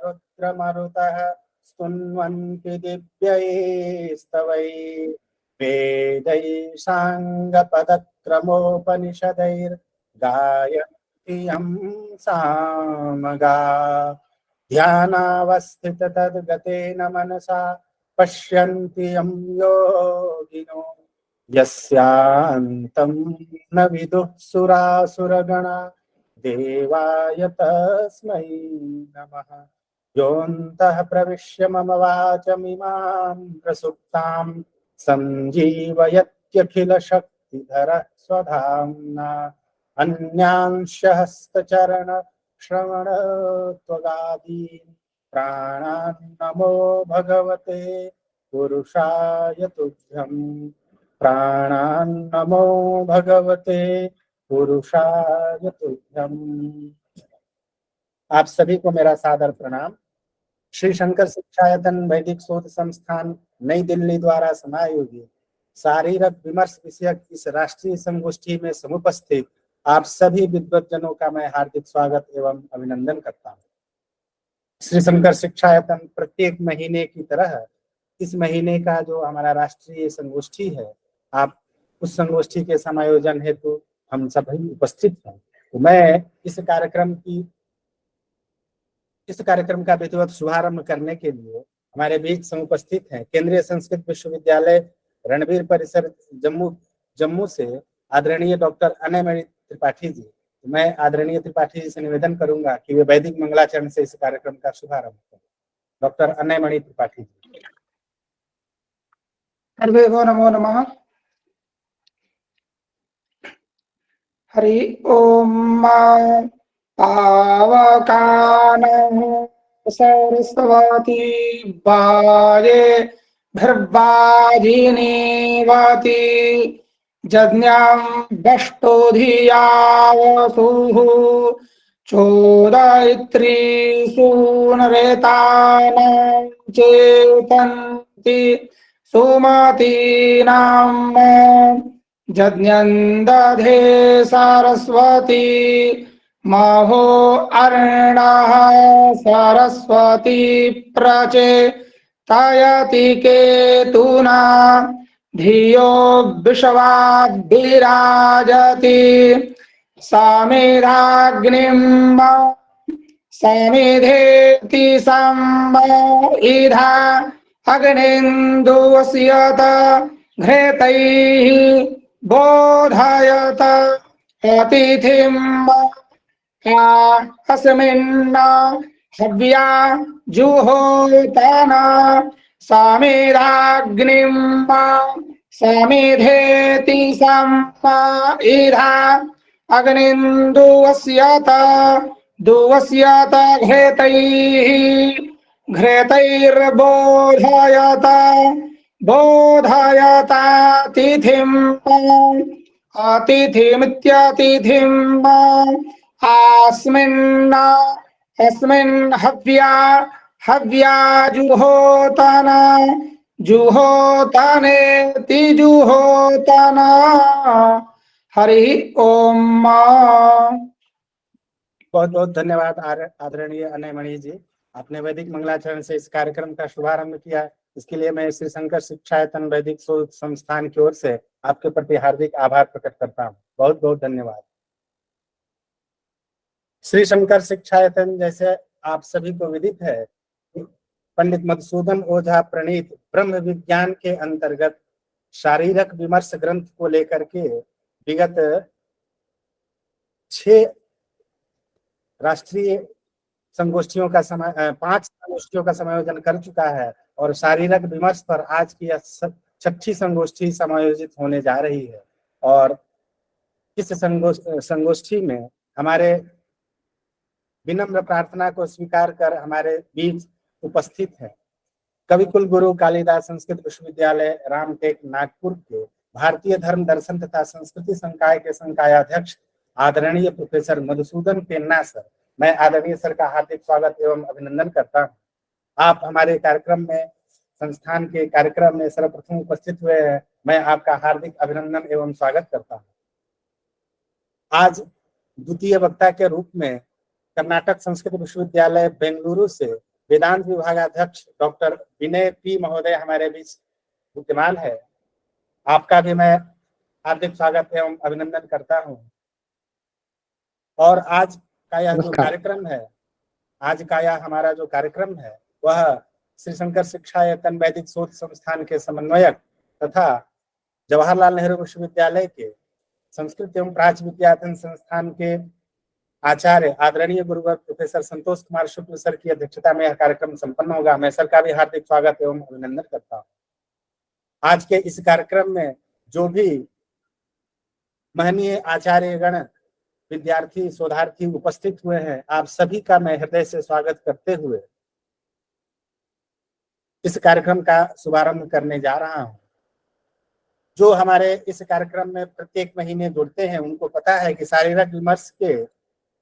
रुद्रमरुतः स्तुन्वन्ति दिव्यैस्तवैः वेदैः साङ्गपदक्रमोपनिषदैर्गायन्ति यं सामगा ध्यानावस्थिततद्गतेन मनसा पश्यन्ति यं योगिनो यस्यान्तं न विदुः सुरासुरगणा देवाय तस्मै नमः। योऽन्तः प्रविश्य मम वाचमिमां प्रसुप्तां सञ्जीवयत्यखिलशक्तिधरः स्वधाम्ना अन्यांश हस्तचरणश्रवणत्वगादीन् प्राणान् नमो भगवते पुरुषाय तुभ्यम् प्राणान् नमो भगवते पुरुषाय तुभ्यम्। आप सभी को मेरा सादर प्रणाम। श्री शंकर शिक्षायतन वैदिक शोध संस्थान नई दिल्ली द्वारा समायोजित शारीरक विमर्श विषयक इस राष्ट्रीय संगोष्ठी में समुपस्थित आप सभी विद्वज्जनों का मैं हार्दिक स्वागत एवं अभिनंदन करता हूँ। श्री शंकर शिक्षायतन प्रत्येक महीने की तरह इस महीने का जो हमारा राष्ट्रीय संगोष्ठी है, आप उस संगोष्ठी के समायोजन हेतु हम सभी उपस्थित हैं। तो मैं इस कार्यक्रम का विधिवत शुभारंभ करने के लिए हमारे बीच समुपस्थित हैं केंद्रीय संस्कृत विश्वविद्यालय रणवीर परिसर जम्मू से आदरणीय डॉक्टर अनयमणि त्रिपाठी जी। तो मैं आदरणीय त्रिपाठी जी से निवेदन करूंगा कि वे वैदिक मंगलाचरण से इस कार्यक्रम का शुभारंभ करें। डॉक्टर अनयमणि त्रिपाठी जी। सर्वेभ्यो नमो नमः। हरि ओम। पावकानः सरस्वती बाजे भर्वाजिनीवती जज्ञां बष्टोधियावसुः चोदयित्री सूनरेतानां चेतन्ति सुमतीनां जज्ञन्दधे सरस्वती महो अर्णः सरस्वती प्रचेतयति केतुना धियो विश्वाद्भिराजति समिधाग्निं समिधेति संवैधा अग्निन्दुवस्यत घृतैः बोधयत अतिथिं अस्मिन् हव्या जुहोतन समिधाग्निं समिधेति संवैधा अग्निन्दुवस्यत घृतैर्बोधयत बोधयतातिथिं अतिथिमित्यतिथिं अस्मिन् हव्या जुहोतनेति जुहोतन। हरि ओम। बहुत बहुत धन्यवाद आदरणीय अनयमणि जी। आपने वैदिक मंगलाचरण से इस कार्यक्रम का शुभारंभ किया, इसके लिए मैं श्री शंकर शिक्षायतन वैदिक शोध संस्थान की ओर से आपके प्रति हार्दिक आभार प्रकट करता हूँ। बहुत बहुत धन्यवाद। श्री शंकर शिक्षायतन, जैसे आप सभी को विदित है, पंडित मधुसूदन ओझा प्रणीत ब्रह्म विज्ञान के अंतर्गत शारीरक विमर्श ग्रंथ को लेकर के विगत 6 राष्ट्रीय संगोष्ठियों का 5 संगोष्ठियों का समायोजन कर चुका है और शारीरक विमर्श पर आज की 6ठी संगोष्ठी समायोजित होने जा रही है। और इस संगोष्ठी में हमारे विनम्र प्रार्थना को स्वीकार कर हमारे बीच उपस्थित है कवि कुल गुरु कालिदास संस्कृत विश्वविद्यालय रामटेक नागपुर के भारतीय धर्म दर्शन तथा संस्कृति संकाय के संकायाध्यक्ष आदरणीय प्रोफेसर मधुसूदन पेन्ना सर। मैं आदरणीय सर का हार्दिक स्वागत एवं अभिनंदन करता हूँ। आप हमारे कार्यक्रम में, संस्थान के कार्यक्रम में सर्वप्रथम उपस्थित हुए हैं। मैं आपका हार्दिक अभिनंदन एवं स्वागत करता हूँ। आज द्वितीय वक्ता के रूप में कर्नाटक संस्कृत विश्वविद्यालय बेंगलुरु से वेदांत विभागाध्यक्ष डॉक्टर विनय पी महोदय हमारे बीच विद्यमान है। आपका भी मैं हार्दिक स्वागत एवं अभिनंदन करता हूं। और आज का यह जो कार्यक्रम है, हमारा जो कार्यक्रम है वह श्री शंकर शिक्षा यतन वैदिक शोध संस्थान के समन्वयक तथा जवाहरलाल नेहरू विश्वविद्यालय के संस्कृत एवं प्राच्य विद्या अध्ययन संस्थान के आचार्य आदरणीय गुरुवर प्रोफेसर संतोष कुमार शुक्ल सर की अध्यक्षता में यह कार्यक्रम संपन्न होगा। मैं सर का भी हार्दिक स्वागत एवं अभिनंदन करता हूँ। आज के इस कार्यक्रम में जो भी महनीय आचार्यगण, विद्यार्थी, शोधार्थी उपस्थित हुए हैं, आप सभी का मैं हृदय से स्वागत करते हुए इस कार्यक्रम का शुभारंभ करने जा रहा हूं। जो हमारे इस कार्यक्रम में प्रत्येक महीने जुड़ते हैं उनको पता है कि शारीरिक विमर्श के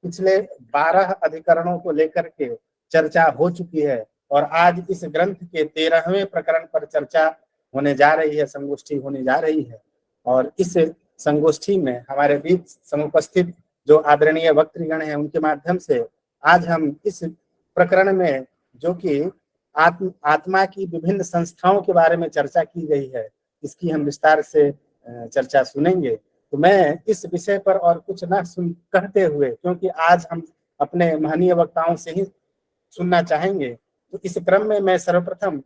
पिछले 12 अधिकरणों को लेकर के चर्चा हो चुकी है और आज इस ग्रंथ के 13वें प्रकरण पर चर्चा होने जा रही है, संगोष्ठी होने जा रही है। और इस संगोष्ठी में हमारे बीच समुपस्थित जो आदरणीय वक्तृगण हैं उनके माध्यम से आज हम इस प्रकरण में जो कि आत्मा की विभिन्न संस्थाओं के बारे में चर्चा की गई है, इसकी हम विस्तार से चर्चा सुनेंगे। तो मैं इस विषय पर और कुछ न कहते हुए, क्योंकि आज हम अपने महनीय वक्ताओं से ही सुनना चाहेंगे, तो इस क्रम में मैं सर्वप्रथम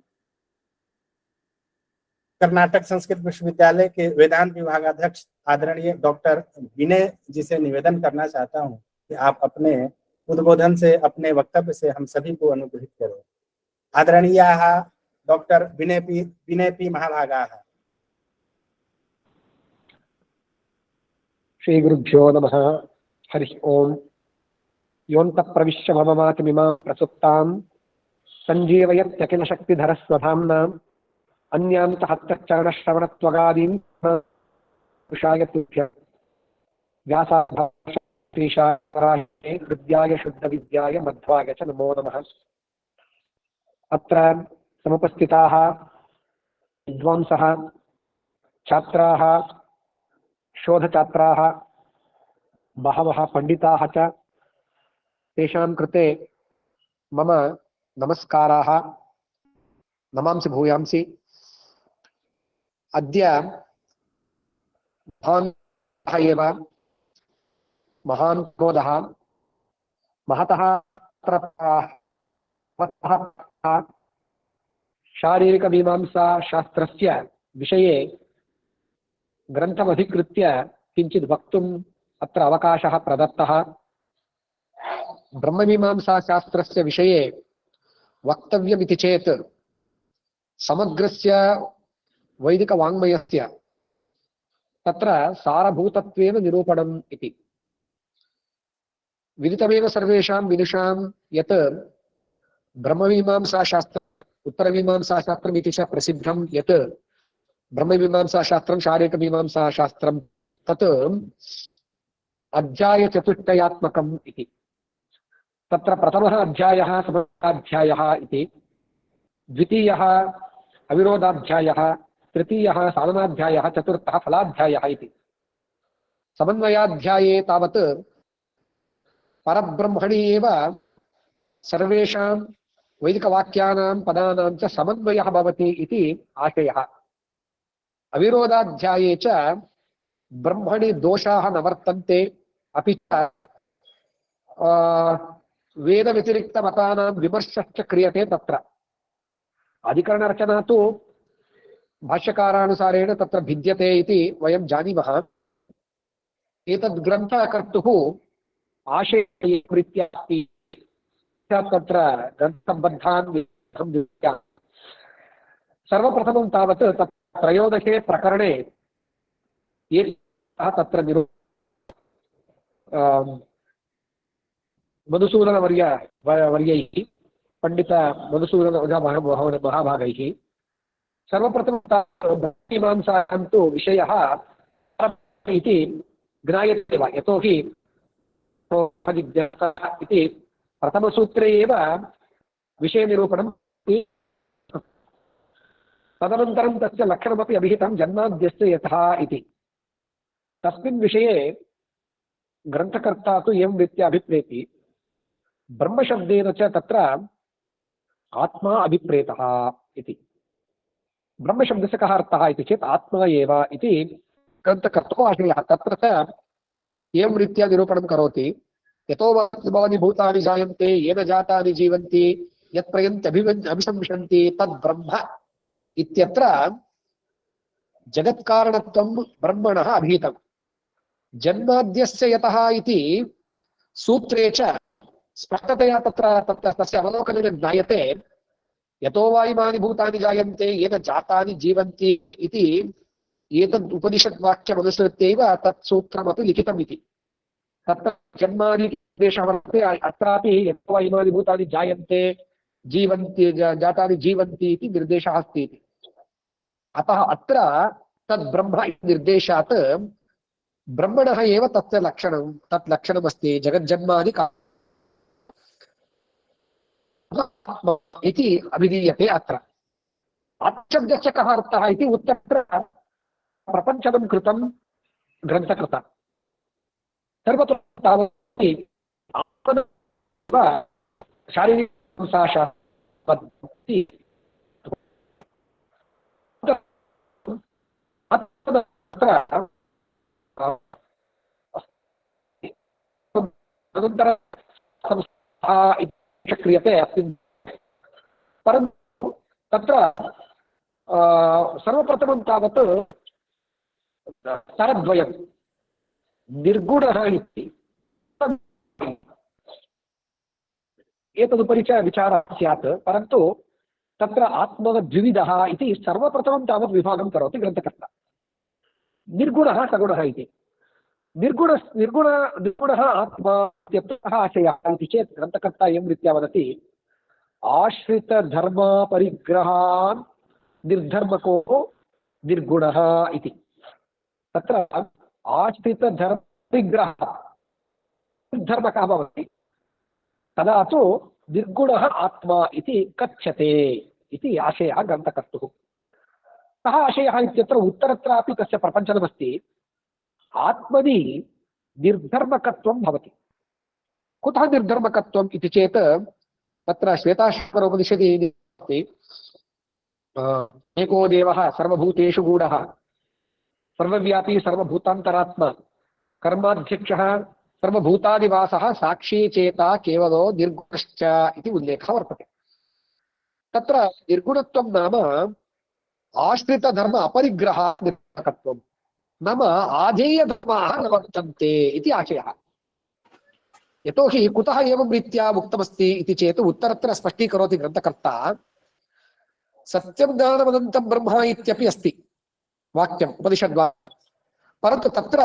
कर्नाटक संस्कृत विश्वविद्यालय के वेदांत विभागाध्यक्ष आदरणीय डॉक्टर विनय जी से निवेदन करना चाहता हूं कि आप अपने उद्बोधन से, अपने वक्तव्य से हम सभी को अनुग्रहित करें। आदरणीय डॉक्टर विनय पी महाभागा। श्री गुरुभ्यो नमः। हरि ओम। योऽन्तः प्रविश्य मम मातिमिमां प्रसुप्तां सञ्जीवयत्यखिल शक्तिधरः स्वधाम्नां अन्यान्तः हस्तचरणश्रवणत्वगादीन् पुरुषाय तुभ्यं व्यासाय हृद्याय शुद्धविद्याय मध्वाय च नमो नमः। अत्र समुपस्थिताः विद्वांसः, छात्राः, शोधछात्राः, बहवः पंडिताः च, तेषां कृते मम नमस्काराः, नमांसि भूयांसि। अद्य एव महान् क्रोधः महतः शारीरिकमीमांसा शास्त्रस्य विषये ग्रन्थमधिकृत्य किञ्चित् वक्तुम् अत्र अवकाशः प्रदत्तः। ब्रह्ममीमांसा शास्त्रस्य विषये वक्तव्यमिति चेत् समग्रस्य वैदिकवाङ्मयस्य तत्र सारभूतत्वेन निरूपणम् इति विदितमेव सर्वेषां विदुषां यत् ब्रह्ममीमांसाशास्त्रम् उत्तरमीमांसाशास्त्रम् इति च प्रसिद्धं यत् ब्रह्ममीमांसाशास्त्रं शारीरिकमीमांसाशास्त्रं तत् अध्यायचतुष्टयात्मकम् इति। तत्र प्रथमः अध्यायः समन्वयाध्यायः इति, द्वितीयः अविरोधाध्यायः, तृतीयः साधनाध्यायः, चतुर्थः फलाध्यायः इति। समन्वयाध्याये तावत् परब्रह्मणि एव सर्वेषां वैदिकवाक्यानां पदानां च समन्वयः भवति इति आशयः। अविरोधाध्याये च ब्रह्मणि दोषाः न वर्तन्ते, अपि च वेदव्यतिरिक्तमतानां विमर्शश्च क्रियते। तत्र अधिकरणरचना तु भाष्यकारानुसारेण तत्र भिद्यते इति वयं जानीमः। एतद् ग्रन्थः कर्तुः आशयरीत्या तत्र ग्रन्थबद्धान् सर्वप्रथमं तावत् त्रयोदशे प्रकरणे ये तत्र मधुसूदनवर्यैः पंडित मधुसूदन महाभागैः सर्वप्रथमं मीमांसायां तु विषयः इति ज्ञायते वा, यतोहि इति प्रथमसूत्रे एव विषयनिरूपणं। तदनन्तरं तस्य लक्षणमपि अभिहितं जन्माद्यस्य यथा इति। तस्मिन् विषये ग्रन्थकर्ता तु एवं रीत्या अभिप्रेति ब्रह्मशब्देन च तत्र आत्मा अभिप्रेतः इति। ब्रह्मशब्दस्य कः अर्थः इति चेत् आत्मा एव इति ग्रन्थकर्तुः आशयः। तत्र च एवं रीत्या निरूपणं करोति, यतो वानि भूतानि जायन्ते येन जातानि जीवन्ति यत्प्रयन्ति अभिशंसन्ति तद् ब्रह्म इत्यत्र जगत्कारणत्वं ब्रह्मणः अभीतम्। जन्माद्यस्य यतः इति सूत्रे च स्पष्टतया तस्य अवलोकनेन ज्ञायते, यतो वा इमानि भूतानि जायन्ते येन जातानि जीवन्ति इति एतद् उपनिषद्वाक्यमनुसृत्यैव तत् सूत्रमपि लिखितम् इति। तत्र जन्मादि देशः वर्तते, अत्रापि यतो वा इमानि भूतानि जायन्ते जीवन्ति जातानि जीवन्ति इति निर्देशः अस्ति इति। अतः अत्र तद् ब्रह्म इति निर्देशात् ब्रह्मणः एव तत् लक्षणमस्ति जगज्जन्मादि इति अभिधीयते। अत्र आत्मशब्दस्य कः अर्थः इति उत्तत्र प्रपञ्चनं कृतं ग्रन्थकृता सर्वत्र तावत् शारीरिकपद्धति अनन्तरं क्रियते अस्मिन्, परन्तु तत्र सर्वप्रथमं तावत् स्तरद्वयं निर्गुणः इति एतदुपरि च विचारः स्यात्, परन्तु तत्र आत्मद्विविधः इति सर्वप्रथमं तावत् विभागं करोति ग्रन्थकर्ता। निर्गुणः सगुणः इति। निर्गुणः आत्मा इत्यर्थः आशयः इति चेत् ग्रन्थकर्ता एवं रीत्या वदति, आश्रितधर्मपरिग्रहान् निर्धर्मको निर्गुणः इति। तत्र आश्रितधर्मपरिग्रहः निर्धर्मकः भवति, तदा तु निर्गुणः आत्मा इति कथ्यते इति आशयः ग्रन्थकर्तुः। सः आशयः इत्यत्र उत्तरत्रापि तस्य प्रपञ्चनमस्ति। आत्मनि निर्धर्मकत्वं भवति। कुतः निर्धर्मकत्वम् इति चेत् तत्र श्वेताश्वरोपनिषदि अस्ति, एको देवः सर्वभूतेषु गूढः सर्वव्यापी सर्वभूतान्तरात्मा कर्माध्यक्षः सर्वभूतादिवासः साक्षी चेता केवलो निर्गुणश्च इति उल्लेखः वर्तते। तत्र निर्गुणत्वं नाम आश्रितधर्म अपरिग्रहः निर्गुणकत्वं, नाम आधेयधर्माः न वर्तन्ते इति आशयः। यतोहि कुतः एवं रीत्या उक्तमस्ति इति चेत् उत्तरत्र स्पष्टीकरोति ग्रन्थकर्ता। सत्यं ज्ञानमनन्तं ब्रह्म इत्यपि अस्ति वाक्यम् उपनिषद्वाक्यं, परन्तु तत्र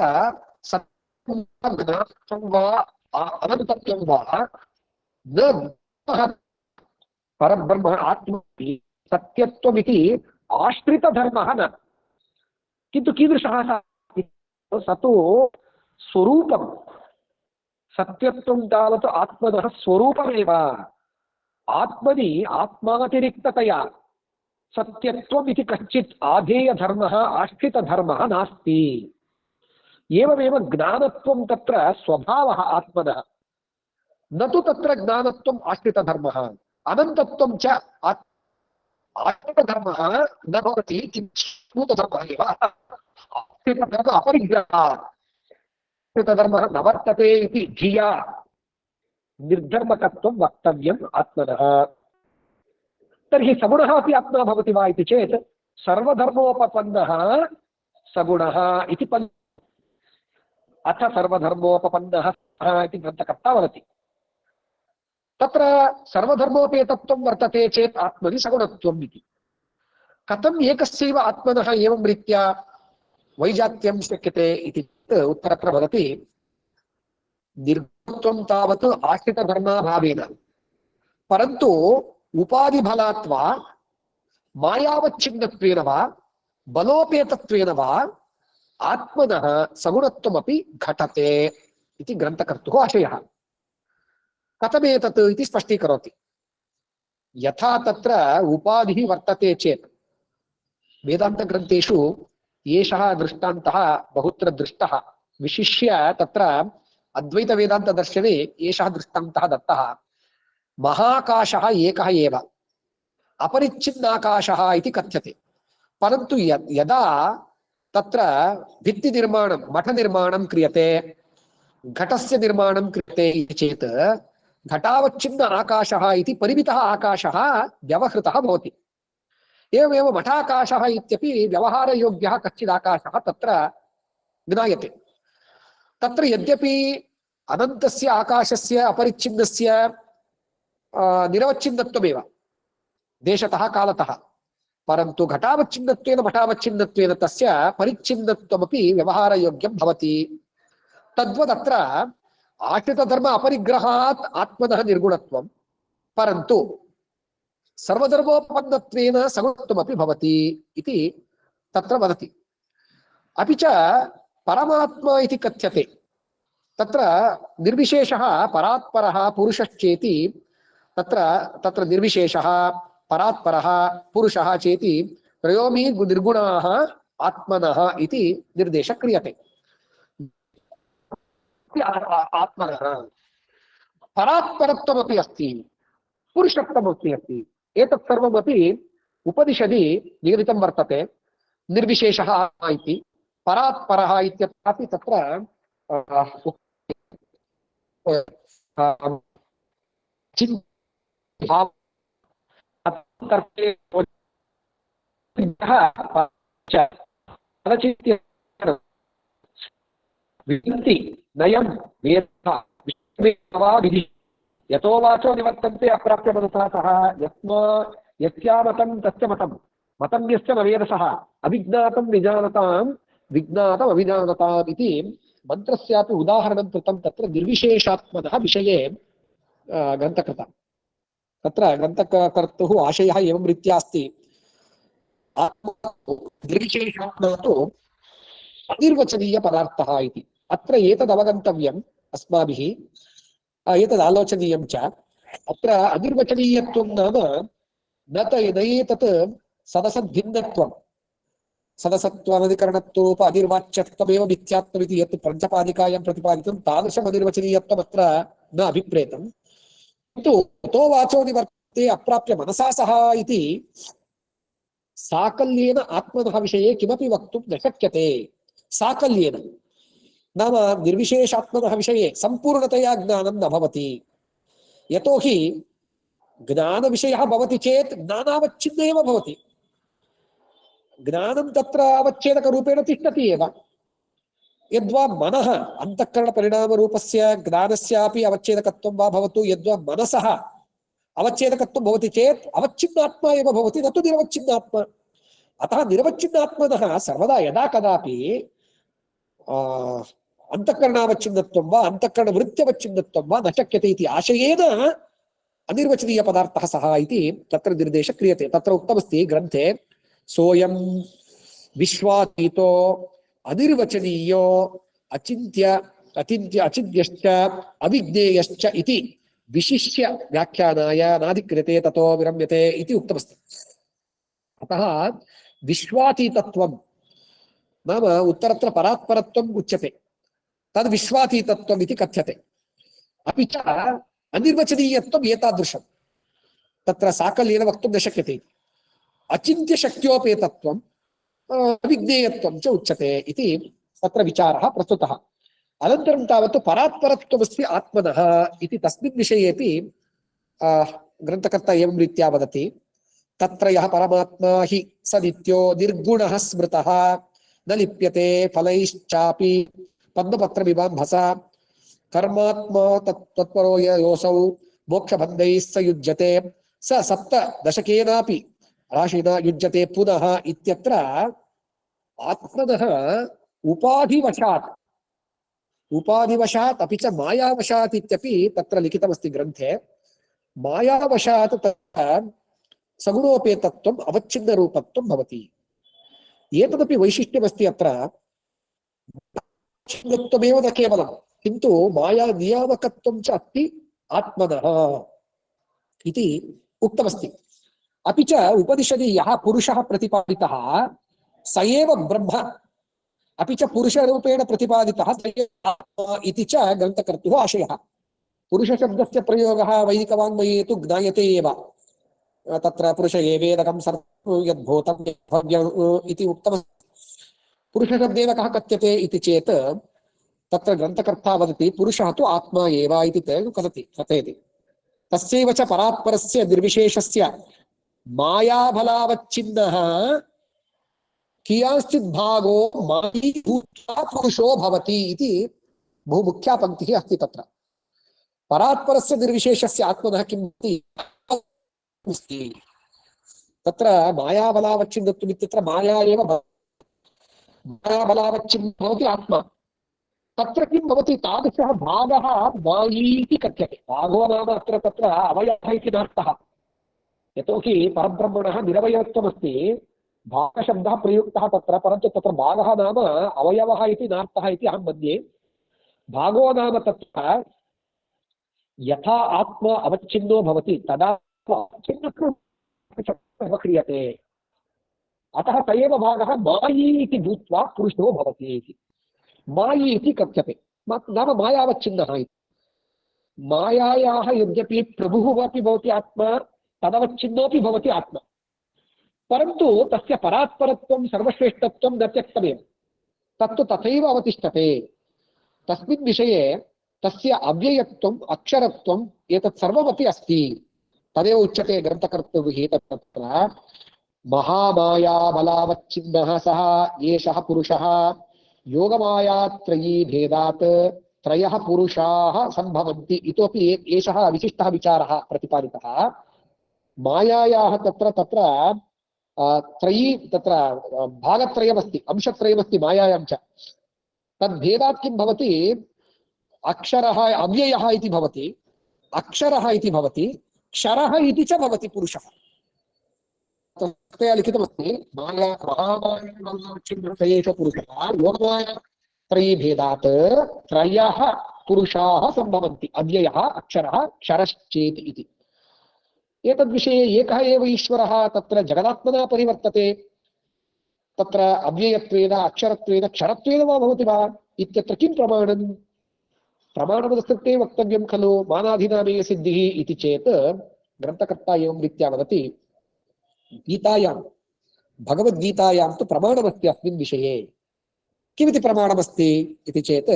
सत्यं ज्ञानत्वं वा अनन्तत्वं वा न परब्रह्म आत्मा सत्यत्वमिति आश्रितधर्मः न, किन्तु कीदृशः स तु स्वरूपं सत्यत्वं तावत् आत्मनः स्वरूपमेव। आत्मनि आत्मातिरिक्ततया सत्यत्वम् इति कश्चित् आधेयधर्मः आश्रितधर्मः नास्ति। एवमेव ज्ञानत्वं तत्र स्वभावः आत्मनः, न तु तत्र ज्ञानत्वम् आश्रितधर्मः। अनन्तत्वं च आश्रितधर्मः न भवति, किन्तु धर्मः एव आश्रितधर्म अपरिग्रहात् आश्रितधर्मः न वर्तते इति धिया निर्धर्मकत्वं वक्तव्यम् आत्मनः। तर्हि सगुणः अपि आत्मा भवति वा इति चेत् सर्वधर्मोपपन्नः सगुणः इति अथ सर्वधर्मोपपन्नः इति ग्रन्थकर्ता वदति। तत्र सर्वधर्मोपेतत्वं वर्तते चेत् आत्मनि सगुणत्वम् इति। कथम् एकस्यैव आत्मनः एवं रीत्या वैजात्यं शक्यते इति उत्तरत्र वदति, निर्गुणत्वं तावत् आश्रितधर्माभावेन, परन्तु उपाधिबलात् वा मायावच्छिन्नत्वेन वा बलोपेतत्वेन वा आत्मनः सगुणत्वमपि घटते इति ग्रन्थकर्तुः आशयः। कथमेतत् इति स्पष्टीकरोति। यथा तत्र उपाधिः वर्तते चेत् वेदान्तग्रन्थेषु एषः दृष्टान्तः बहुत्र दृष्टः, विशिष्य तत्र अद्वैतवेदान्तदर्शने एषः दृष्टान्तः दत्तः। महाकाशः एकः एव अपरिच्छिन्नाकाशः इति कथ्यते। परन्तु यदा तत्र भित्तिनिर्माणं मठनिर्माणं क्रियते, घटस्य निर्माणं क्रियते इति चेत् घटावच्छिन्न आकाशः इति परिमितः आकाशः व्यवहृतः भवति। एवमेव मठाकाशः इत्यपि व्यवहारयोग्यः कश्चित् आकाशः तत्र ज्ञायते। तत्र यद्यपि अनन्तस्य आकाशस्य अपरिच्छिन्नस्य निरवच्छिन्नत्वमेव देशतः कालतः, परन्तु घटावच्छिन्नत्वेन मठावच्छिन्नत्वेन तस्य परिच्छिन्नत्वमपि व्यवहारयोग्यं भवति। तद्वदत्र आश्रितधर्म अपरिग्रहात् आत्मनः निर्गुणत्वं, परन्तु सर्वधर्मोपन्नत्वेन सगुणत्वमपि भवति इति तत्र वदति। अपि च परमात्मा इति कथ्यते। तत्र निर्विशेषः परात्परः पुरुषश्चेति तत्र निर्विशेषः परात्परः पुरुषः चेति त्रयोमी निर्गुणाः आत्मनः इति निर्देशः क्रियते। आत्मनः परात्परत्वमपि अस्ति, पुरुषत्वमपि अस्ति। एतत् सर्वमपि उपनिषदि निगदितं वर्तते। निर्विशेषः इति, परात्परः इत्यत्रापि तत्र नयं वेद विधि यतो वाचो निवर्तन्ते अप्राप्य मनसा सह यस्यामतं तस्य मतं मतं यस्य न वेदसः अविज्ञातं विजानतां विज्ञातम् अविजानताम् इति मन्त्रस्यापि उदाहरणं कृतं तत्र निर्विशेषात्मनः विषये ग्रन्थकृता। तत्र ग्रन्थकर्तुः आशयः एवं रीत्या अस्ति। निर्विशेषात्मा तु अनिर्वचनीय पदार्थः इति। अत्र एतद् अवगन्तव्यम् अस्माभिः, एतद् आलोचनीयं च। अत्र अनिर्वचनीयत्वं नाम न एतत् सदसद्भिन्नत्वं, सदसत्वानधिकरणत्वोप अनिर्वाच्यत्वमेव मिथ्यात्वमिति यत् पञ्चपादिकायां प्रतिपादितं तादृशम् अनिर्वचनीयत्वम् अत्र न अभिप्रेतम्। किन्तु तो वाचो निवर्तते अप्राप्य मनसा सह इति साकल्येन आत्मनः विषये किमपि वक्तुं न शक्यते। साकल्येन नाम निर्विशेषात्मनः विषये सम्पूर्णतया ज्ञानं न भवति। यतोहि ज्ञानविषयः भवति चेत् ज्ञानावच्छिन्न एव भवति। ज्ञानं तत्र अवच्छेदकरूपेण तिष्ठति एव। यद्वा मनः अन्तःकरणपरिणामरूपस्य ज्ञानस्यापि अवच्छेदकत्वं वा भवतु, यद्वा मनसः अवच्छेदकत्वं भवति चेत् अवच्छिन्नात्मा एव भवति, न तु निरवच्छिन्नात्मा। अतः निरवच्छिन्नात्मनः सर्वदा यदा कदापि अन्तःकरणावच्छिन्नत्वं वा अन्तःकरणवृत्त्यवच्छिन्नत्वं वा न शक्यते इति आशयेन अनिर्वचनीयपदार्थः सः इति तत्र निर्देशः क्रियते। तत्र उक्तमस्ति ग्रन्थे, सोऽयं विश्वातीतो अनिर्वचनीयो अचिन्त्यश्च अविज्ञेयश्च इति विशिष्य व्याख्यानाय नाधिक्रियते ततो विरम्यते इति उक्तमस्ति। अतः विश्वातीतत्वं नाम उत्तरत्र परात्परत्वम् उच्यते, तद् विश्वातीतत्वम् इति कथ्यते। अपि च अनिर्वचनीयत्वम् एतादृशं तत्र साकल्येन वक्तुं न शक्यते। अचिन्त्यशक्योपेतत्वम् अविज्ञेयत्वं च उच्यते इति तत्र विचारः प्रस्तुतः। अनन्तरं तावत् परात्परत्वमस्ति आत्मनः इति तस्मिन् विषयेपि ग्रन्थकर्ता एवं रीत्या वदति। तत्र यः परमात्मा हि स नित्यो निर्गुणः स्मृतः न लिप्यते फलैश्चापि पद्मपत्रमिवाम्भसा कर्मात्मा तत्परो योऽसौ मोक्षबन्धैः स युज्यते स सप्तदशकेनापि राशिना युज्यते पुनः इत्यत्र आत्मनः उपाधिवशात् अपि च मायावशात् इत्यपि तत्र लिखितमस्ति ग्रन्थे। मायावशात् तत्र सगुणोपेतत्वम् अवच्छिन्नरूपत्वं भवति। एतदपि वैशिष्ट्यमस्ति अत्र। अवच्छिन्नत्वमेव न केवलं, किन्तु माया नियामकत्वं च अस्ति आत्मनः इति उक्तमस्ति। अपि च उपनिषदि यः पुरुषः प्रतिपादितः स एव ब्रह्म, अपि च पुरुषरूपेण प्रतिपादितः स एव आत्मा इति च ग्रन्थकर्तुः आशयः। पुरुषशब्दस्य प्रयोगः वैदिकवाङ्मये तु ज्ञायते एव। तत्र पुरुष एवेदकं सर्वं यद्भूतं भव्यम् इति उक्तम्। पुरुषशब्देन कः कथ्यते इति चेत् तत्र ग्रन्थकर्ता वदति पुरुषः तु आत्मा एव इति कथयति। तस्यैव च परात्परस्य निर्विशेषस्य मायाबलावच्छिन्नः कियांश्चित् भागो मायी भूत्वा पुरुषो भवति इति बहु मुख्या पङ्क्तिः अस्ति। तत्र परात्परस्य निर्विशेषस्य आत्मनः किम् अस्ति, तत्र मायाबलावच्छिन्नत्वम् इत्यत्र माया एव मायाबलावच्छिन्नः भवति आत्मा। तत्र किं भवति, तादृशः भागः मायी इति कथ्यते। भागो नाम अत्र तत्र अवयवः इति नार्थः। यतोहि परब्रह्मणः निरवयत्वमस्ति, भागशब्दः प्रयुक्तः तत्र, परन्तु तत्र भागः नाम अवयवः इति नार्थः इति अहं मन्ये। भागो नाम तत्र यथा आत्मा अवच्छिन्नो भवति तदा अवच्छिन्नत्वं क्रियते। अतः स एव भागः मायी इति भूत्वा पुरुषो भवति इति मायी इति कथ्यते। नाम मायावच्छिन्नः इति। मायायाः यद्यपि प्रभुः अपि भवति आत्मा, तदवच्छिन्नोऽपि भवति आत्मा, परन्तु तस्य परात्परत्वं सर्वश्रेष्ठत्वं न त्यक्तमेव, तत्तु तथैव अवतिष्ठते। तस्मिन् विषये तस्य अव्ययत्वम् अक्षरत्वम् एतत् सर्वमपि अस्ति। तदेव उच्यते ग्रन्थकर्तृभिः तत्र महामायाबलावच्छिन्नः सः एषः पुरुषः योगमायात्रयी भेदात् त्रयः पुरुषाः सम्भवन्ति। इतोपि एषः विशिष्टः विचारः प्रतिपादितः। मायायाः तत्र त्रयी तत्र भागत्रयमस्ति, अंशत्रयमस्ति मायायां च। तद्भेदात् किं भवति, अक्षरः अव्ययः इति भवति, अक्षरः इति भवति, क्षरः इति च भवति पुरुषः। तया लिखितमस्ति माया महामायावच्छिन्नः पुरुषः योगमायात्रयी भेदात् त्रयः पुरुषाः सम्भवन्ति, अव्ययः अक्षरः क्षरश्चेत् इति। एतद्विषये एकः एव ईश्वरः तत्र जगदात्मना परिवर्तते, तत्र अव्ययत्वेन अक्षरत्वेन क्षरत्वेन वा भवति वा इत्यत्र किं प्रमाणम्? प्रमाणमनुसृत्य वक्तव्यं खलु मानाधिनामेय सिद्धिः इति चेत् ग्रन्थकर्ता एवं रीत्या वदति। गीतायां भगवद्गीतायां तु प्रमाणमस्ति अस्मिन् विषये। किमिति प्रमाणमस्ति इति चेत्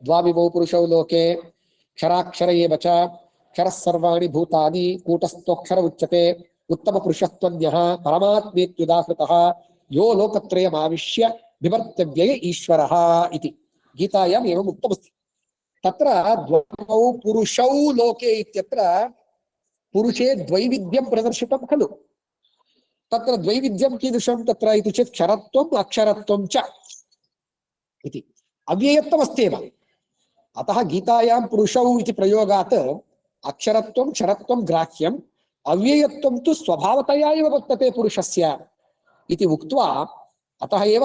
द्वाविमौ पुरुषौ लोके क्षराक्षर एव च क्षरः सर्वाणि भूतानि कूटस्थोऽक्षर उच्यते उत्तमपुरुषस्त्वन्यः परमात्मेत्युदाहृतः यो लोकत्रयमाविश्य बिभर्त्यव्यय ईश्वरः इति गीतायाम् एवम् उक्तमस्ति। तत्र द्वौ पुरुषौ लोके इत्यत्र पुरुषे द्वैविध्यं प्रदर्शितं खलु। तत्र द्वैविध्यं कीदृशं तत्र इति चेत् क्षरत्वम् अक्षरत्वं च इति अव्ययत्वमस्त्येव। अतः गीतायां पुरुषौ इति प्रयोगात् अक्षरत्वं क्षरत्वं ग्राह्यम्, अव्ययत्वं तु स्वभावतया एव वर्तते पुरुषस्य इति उक्त्वा, अतः एव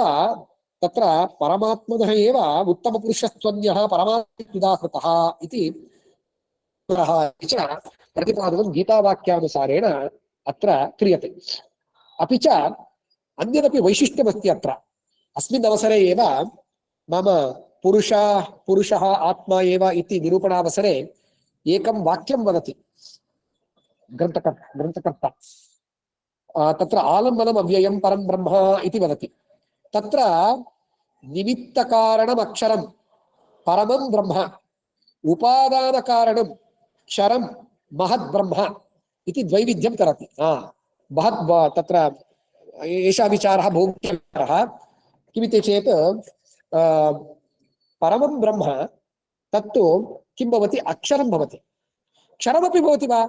तत्र परमात्मनः एव उत्तमपुरुषस्त्वन्यः परमात्मोदाहृतः इति प्रतिपादनं गीतावाक्यानुसारेण अत्र क्रियते। अपि च अन्यदपि वैशिष्ट्यमस्ति अत्र। अस्मिन् अवसरे एव मम पुरुषः आत्मा एव इति निरूपणावसरे एकं वाक्यं वदति ग्रन्थकर्ता। तत्र आलम्बनम् अव्ययं परं ब्रह्म इति वदति। तत्र निमित्तकारणम् अक्षरं परमं ब्रह्म, उपादानकारणं क्षरं महद् ब्रह्म इति द्वैविध्यं करोति। महद् तत्र एषः विचारः बहु मुख्यः। किमिति चेत् परमं ब्रह्म तत्तु किं भवति, अक्षरं भवति। क्षरमपि भवति वा?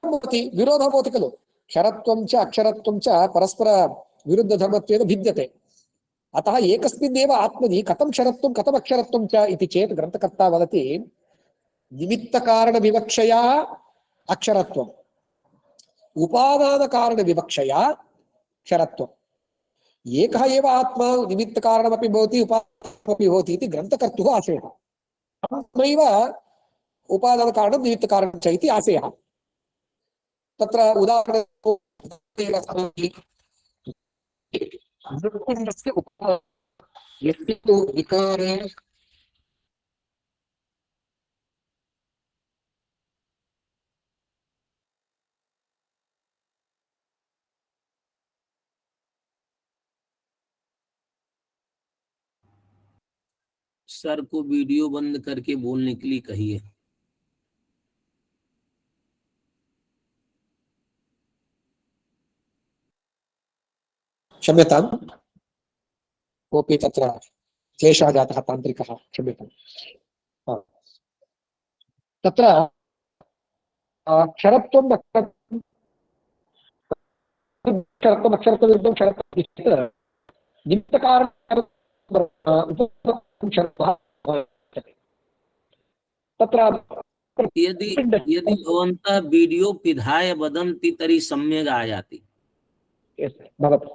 भवति, विरोधः भवति खलु। क्षरत्वं च अक्षरत्वं च परस्पर विरुद्धधर्मत्वेन भिद्यते। अतः एकस्मिन्नेव आत्मनि कथं क्षरत्वं कथम् अक्षरत्वं च इति चेत् ग्रन्थकर्ता वदति निमित्तकारणविवक्षया अक्षरत्वम्, उपादानकारणविवक्षया क्षरत्वम्। एकः एव आत्मा निमित्तकारणमपि भवति उपादानमपि भवति इति ग्रन्थकर्तुः आशयः। आत्मैव उपादानकारणं निमित्तकारणं च इति आशयः। तत्र उदाहरणस्य विकारे सर को वीडियो बंद करके बोलने के लिए कहिए। क्षम्यतां, कोऽपि तत्र क्लेशः जातः तान्त्रिकः, क्षम्यताम्। तत्र क्षरत्वम् अक्षरत्वविरुद्धं क्षरत्वम् इति चेत् निमित्तकारणं क्षरत्वः भवति। तत्र यदि यदि भवन्तः वीडियो पिधाय वदन्ति तर्हि सम्यक् आयाति। भवतु।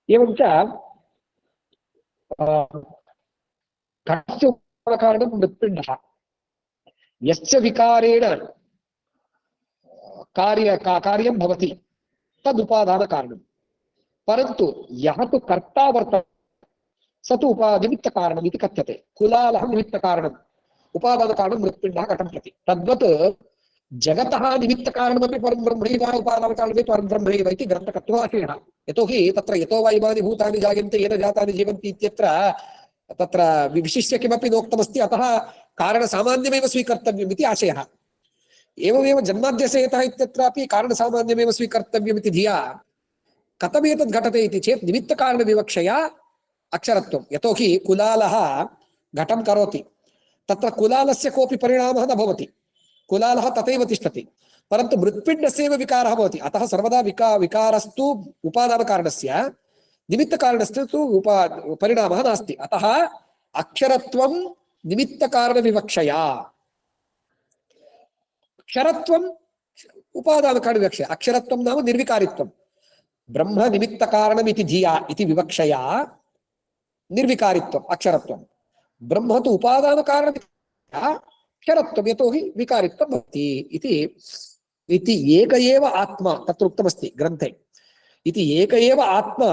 एवञ्च घटस्य उपादानकारणं मृत्पिण्डः, यस्य विकारेण कार्यं भवति तदुपादानकारणं, परन्तु यः तु कर्ता वर्तते स तु निमित्तकारणम् इति कथ्यते। कुलालः निमित्तकारणम्, उपादानकारणं मृत्पिण्डः घटं प्रति। तद्वत् जगतः निमित्तकारणमपि परं ब्रह्मैव, उपादानकारणमपि परं ब्रह्मैव इति ग्रन्थकर्तुः आशयः। यतोहि तत्र यतो वा इमानि भूतानि जायन्ते येन जातानि जीवन्ति इत्यत्र तत्र विशिष्य किमपि नोक्तमस्ति, अतः कारणसामान्यमेव स्वीकर्तव्यम् इति आशयः। एवमेव जन्माद्यस्य यतः इत्यत्रापि कारणसामान्यमेव स्वीकर्तव्यम् इति धिया कथमेतद् घटते इति चेत् निमित्तकारणविवक्षया अक्षरत्वं। यतोहि कुलालः घटं करोति, तत्र कुलालस्य कोऽपि परिणामः न भवति, कुलालः तथैव तिष्ठति, परन्तु मृत्पिण्डस्यैव विकारः भवति। अतः सर्वदा विकारस्तु उपादानकारणस्य, निमित्तकारणस्य तु परिणामः नास्ति। अतः अक्षरत्वं निमित्तकारणविवक्षया, क्षरत्वं उपादानकारणविवक्षया। अक्षरत्वं नाम निर्विकारित्वं, ब्रह्म निमित्तकारणमिति धिया इति विवक्षया निर्विकारित्वम् अक्षरत्वं। ब्रह्म तु उपादानकारणम् क्षरत्वं, यतोहि विकारित्वं भवति इति एक एव आत्मा, तत्र उक्तमस्ति ग्रन्थे, इति एक एव आत्मा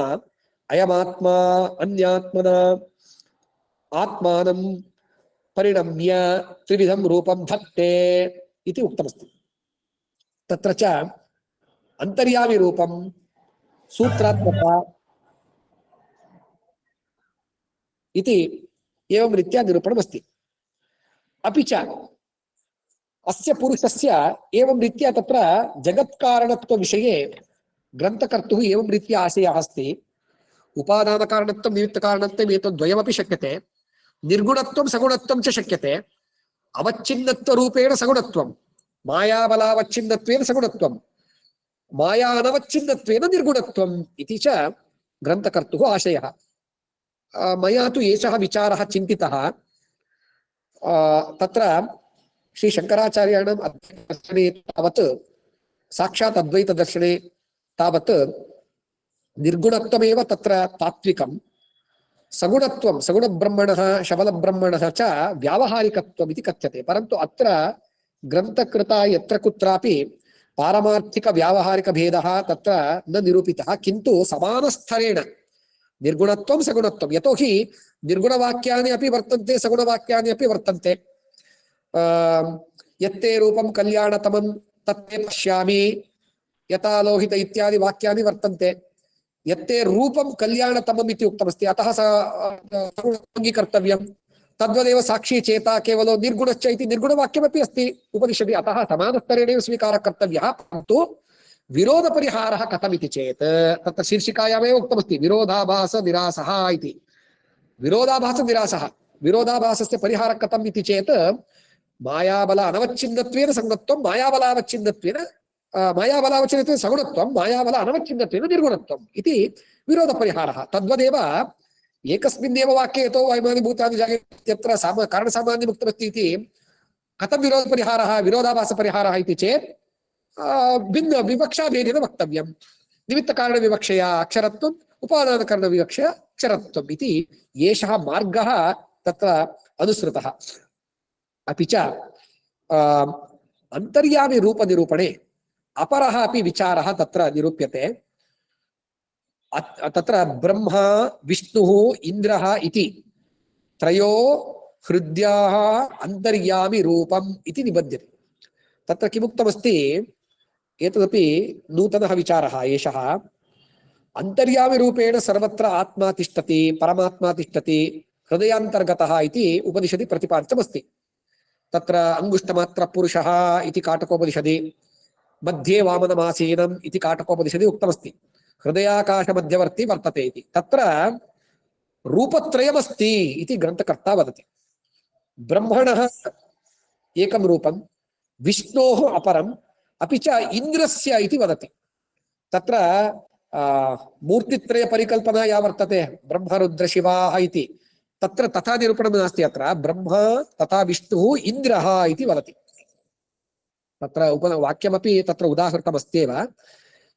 अयमात्मा अन्यात्मना आत्मानं परिणम्य त्रिविधं रूपं धत्ते इति उक्तमस्ति। तत्र च अन्तर्यामि रूपं, सूत्रात्मका इति एवं रीत्या निरूपणमस्ति। अपि च अस्य पुरुषस्य एवं रीत्या तत्र जगत्कारणत्वविषये ग्रन्थकर्तुः एवं रीत्या आशयः अस्ति। उपादानकारणत्वं निमित्तकारणत्वम् एतद्द्वयमपि शक्यते, निर्गुणत्वं सगुणत्वं च शक्यते, अवच्छिन्नत्वरूपेण सगुणत्वं, मायाबलावच्छिन्नत्वेन सगुणत्वं, माया अनवच्छिन्नत्वेन निर्गुणत्वम् इति च ग्रन्थकर्तुः आशयः। मया तु एषः विचारः चिन्तितः। तत्र श्री शंकराचार्याणाम् अद्वैतदर्शने तावत् साक्षात् अद्वैतदर्शने तावत् निर्गुणत्वमेव तत्र तात्विकं, सगुणत्वं सगुणब्रह्मणः शबलब्रह्मणः च व्यावहारिकत्वम् इति कथ्यते। परन्तु अत्र ग्रन्थकृता यत्र कुत्रापि पारमार्थिकव्यावहारिकभेदः तत्र न निरूपितः, किन्तु समानस्थरेण निर्गुणत्वं सगुणत्वं, यतोहि निर्गुणवाक्यानि अपि वर्तन्ते सगुणवाक्यानि अपि वर्तन्ते। यत्ते रूपं कल्याणतमं तत्ते पश्यामि यथा लोहित इत्यादि वाक्यानि वर्तन्ते। यत्ते रूपं कल्याणतमम् इति उक्तमस्ति, अतः सगुणङ्गीकर्तव्यं। तद्वदेव साक्षी चेता केवलो निर्गुणश्च इति निर्गुणवाक्यमपि अस्ति उपनिषदि, अतः समानस्तरेणैव स्वीकारः कर्तव्यः। परन्तु विरोधपरिहारः कथमिति चेत् तत्र शीर्षिकायामेव उक्तमस्ति विरोधाभास निरासः इति। विरोधाभासनिरासः, विरोधाभासस्य परिहारः कथम् इति चेत् मायाबल अनवच्छिन्नत्वेन सगुणत्वं, मायाबलावच्छिन्नत्वेन सगुणत्वं, मायाबल अनवच्छिन्नत्वेन निर्गुणत्वम् इति विरोधपरिहारः। तद्वदेव एकस्मिन्नेव वाक्ये यतो वैमानि भूतानि जायन्ते इत्यत्र कारणसामान्यम् उक्तमस्ति इति कथं विरोधपरिहारः, विरोधाभासपरिहारः इति चेत् भिन्न विवक्षाभेदेन वक्तव्यं। निमित्तकारणविवक्षया अक्षरत्वम्, उपादानकारणविवक्षया अक्षरत्वम् इति एषः मार्गः तत्र अनुसृतः। अपि च अन्तर्यामि रूपनिरूपणे अपरः अपि विचारः तत्र निरूप्यते। तत्र ब्रह्मा विष्णुः इन्द्रः इति त्रयो हृद्याः अन्तर्यामि रूपम् इति निबध्यते। तत्र किमुक्तमस्ति, एतदपि नूतनः विचारः एषः। अंतर्यामी रूपेण सर्वत्र आत्मा तिष्ठति परमात्मा तिष्ठति हृदयान्तर्गतः इति उपनिषदि प्रतिपादितमस्ति। तत्र अंगुष्ठमात्र पुरुषः इति काटकोपनिषदि, मध्ये वामनमासीनम् इति काटकोपनिषदि उक्तमस्ति। हृदयाकाशमध्यवर्ती वर्तते इति। तत्र रूपत्रयमस्ति इति ग्रन्थकर्ता वदति। ब्रह्मणः एकं रूपं, विष्णोः अपरम्, अपि च इन्द्रस्य इति वदति। तत्र मूर्तित्रय परिकल्पना या वर्तते, ब्रह्मरुद्रशिवाः इति, तत्र तथा निरूपणं नास्ति। अत्र ब्रह्म तथा विष्णुः इन्द्रः इति वदति। तत्र वाक्यमपि तत्र उदाहृतमस्त्येव।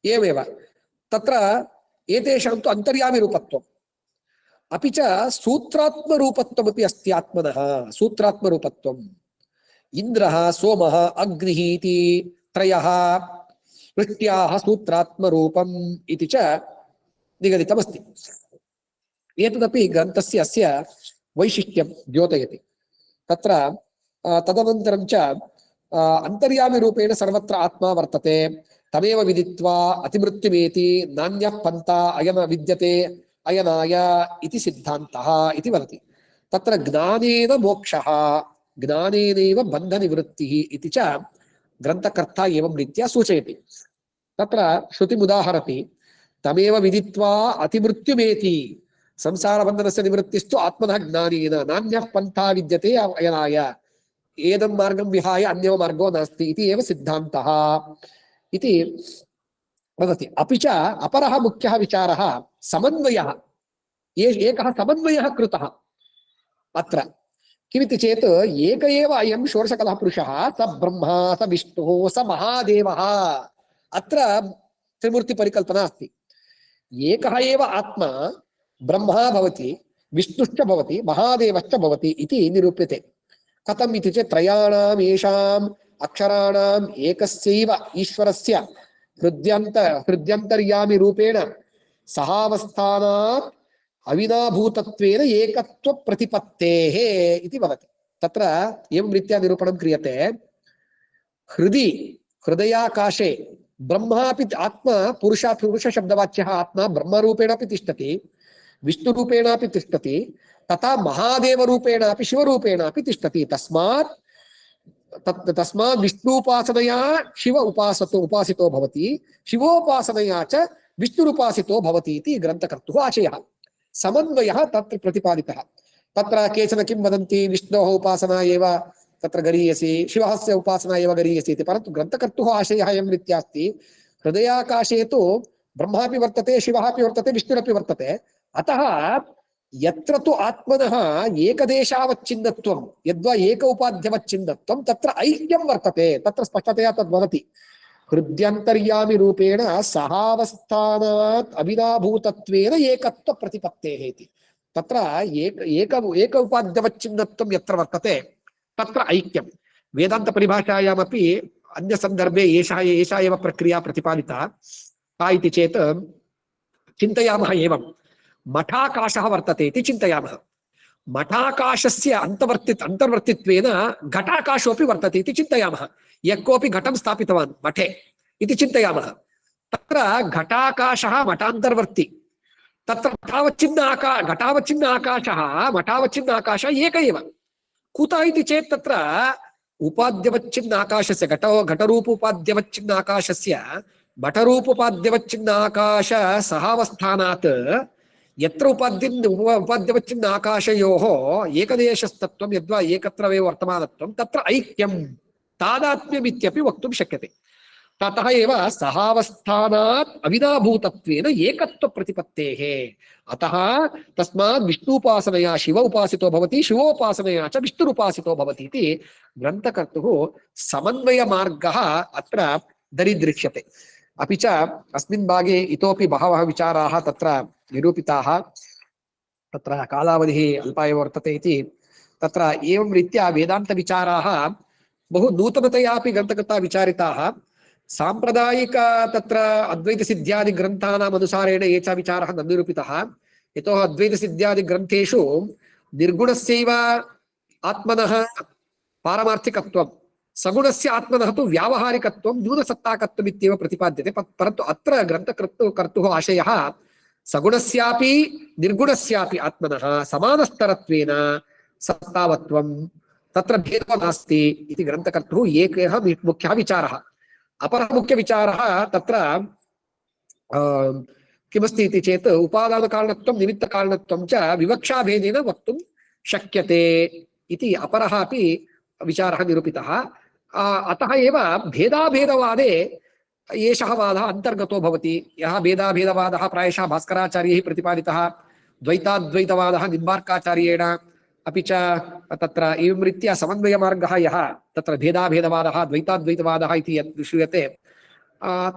एवमेव तत्र एतेषां तु अन्तर्यामि रूपत्वम्, अपि च सूत्रात्मरूपत्वमपि अस्ति आत्मनः। सूत्रात्मरूपत्वम् इन्द्रः, सोमः, अग्निः इति त्रयः वृष्ट्याः सूत्रात्मरूपम् इति च निगदितमस्ति। एतदपि ग्रन्थस्य अस्य वैशिष्ट्यं द्योतयति। तत्र तदनन्तरं च अंतर्यामी रूपेण सर्वत्र आत्मा वर्तते, तमेव विदित्वा अतिमृत्युमेति नान्यः पन्था अयन विद्यते अयनाय इति सिद्धान्तः इति वदति। तत्र ज्ञानेन मोक्षः, ज्ञानेनैव बन्धनिवृत्तिः इति च ग्रन्थकर्ता एवं रीत्या सूचयति। तत्र श्रुतिमुदाहरति, तमेव विदित्वा अतिमृत्युमेति, संसारबन्धनस्य निवृत्तिस्तु आत्मनः ज्ञानेन, नान्यः पन्था विद्यते अयनाय, एदं मार्गं विहाय अन्यो मार्गो नास्ति इति एव सिद्धान्तः इति वदति। अपि च अपरः मुख्यः विचारः समन्वयः। एकः समन्वयः कृतः अत्र। किमिति चेत् एक एव अयं षोडशकलः पुरुषः, स ब्रह्मा स विष्णुः स महादेवः। अत्र त्रिमूर्तिपरिकल्पना अस्ति। एकः एव आत्मा ब्रह्मा भवति, विष्णुश्च भवति, महादेवश्च भवति इति निरूप्यते। कथम् इति चेत् त्रयाणाम् येषाम् अक्षराणाम् एकस्यैव ईश्वरस्य हृद्यन्तर्यामि रूपेण सहावस्थानात् अविनाभूतत्वेन एकत्व प्रतिपत्तेः इति वदति। तत्र एवं रीत्या निरूपणं क्रियते। हृदयाकाशे ब्रह्मापि आत्मा, पुरुष शब्दवाच्यः आत्मा ब्रह्मरूपेणापि तिष्ठति, विष्णुरूपेणापि तिष्ठति, तथा महादेवरूपेणापि शिवरूपेणापि तिष्ठति। तस्मात् विष्णुपासनया शिव उपासितो भवति, शिवोपासनया च विष्णुरुपासितो भवति इति ग्रन्थकर्तुः आशयः। समन्वयः तत्र प्रतिपादितः। तत्र केचन किं वदन्ति, विष्णोः उपासना एव तत्र गरीयसी, शिवस्य उपासना एव गरीयसी इति। परन्तु ग्रन्थकर्तुः आशयः एवं रीत्या अस्ति, हृदयाकाशे तु ब्रह्मापि वर्तते, शिवः अपि वर्तते, विष्णुरपि वर्तते। अतः यत्र तु आत्मनः एकदेशावच्छिन्नत्वं, यद्वा एक उपाध्यवच्छिन्नत्वं, तत्र ऐक्यं वर्तते। तत्र स्पष्टतया तद्वदति, हृद्यन्तर्यामि रूपेण सहावस्थानात् अविनाभूतत्वेन एकत्व प्रतिपत्तेः इति। तत्र एक उपाध्यवच्छिन्नत्वं यत्र वर्तते तत्र ऐक्यं। वेदान्तपरिभाषायामपि अन्यसन्दर्भे एषा एव प्रक्रिया प्रतिपादिता। का इति चेत् चिन्तयामः एवं, मठाकाशः वर्तते इति चिन्तयामः। मठाकाशस्य अन्तर्वर्तित्वेन घटाकाशोऽपि वर्तते इति चिन्तयामः। यः कोऽपि घटं स्थापितवान् मठे इति चिन्तयामः। तत्र घटाकाशः मठान्तर्वर्ति, तत्र घटावच्छिन्न आकाशः मठावच्छिन्न आकाशः एक एव। कुतः इति चेत् तत्र उपाध्यवच्छिन्न आकाशस्य घटरूप उपाध्यवच्छिन्न आकाशस्य मठरूपोपाध्यवच्छिन्न आकाश सहावस्थानात् यत्र उपाध्यवच्छिन्न आकाशयोः एकदेशस्तत्वं, यद्वा एकत्रमेव वर्तमानत्वं, तत्र ऐक्यं तादात्म्यम् इत्यपि वक्तुं शक्यते। ततः एव सहावस्थानात् अविनाभूतत्वेन एकत्व प्रतिपत्तेः। अतः तस्मात् विष्णुपासनया शिव उपासितो भवति, शिवोपासनया च विष्णुरुपासितो भवति इति ग्रन्थकर्तुः समन्वयमार्गः अत्र दरीदृश्यते। अपि च अस्मिन् भागे इतोपि बहवः विचाराः तत्र निरूपिताः। तत्र कालावधिः अल्पा एव वर्तते इति तत्र एवं रीत्या वेदान्तविचाराः बहु नूतनतया अपि ग्रन्थकर्ता विचारिताः। सांप्रदायिक तत्र अद्वैतसिद्ध्यादि ग्रन्थानाम् अनुसारेण ये च विचारः न निरूपितः। यतोः अद्वैतसिद्ध्यादि ग्रन्थेषु निर्गुणस्यैव आत्मनः पारमार्थिकत्वं, सगुणस्य आत्मनः तु व्यावहारिकत्वं न्यूनसत्ताकत्वम् इत्येव प्रतिपाद्यते। परन्तु अत्र ग्रन्थकर्तुः आशयः सगुणस्यापि निर्गुणस्यापि आत्मनः समानस्तरत्वेन सत्तावत्वं तत्र भेदो नास्ति इति ग्रन्थकर्तुः एकः मुख्यः विचारः। अपरः मुख्यविचारः तत्र किमस्ति इति चेत् उपादानकारणत्वं निमित्तकारणत्वं च विवक्षाभेदेन वक्तुं शक्यते इति अपरः अपि विचारः निरूपितः। अतः एव भेदाभेदवादे एषः वादः अन्तर्गतो भवति। यः भेदाभेदवादः प्रायशः भास्कराचार्यैः प्रतिपादितः, द्वैताद्वैतवादः निम्बार्काचार्येण, अपि च तत्र एवं रीत्या समन्वयमार्गः यः तत्र भेदाभेदवादः द्वैताद्वैतवादः इति यत् श्रूयते,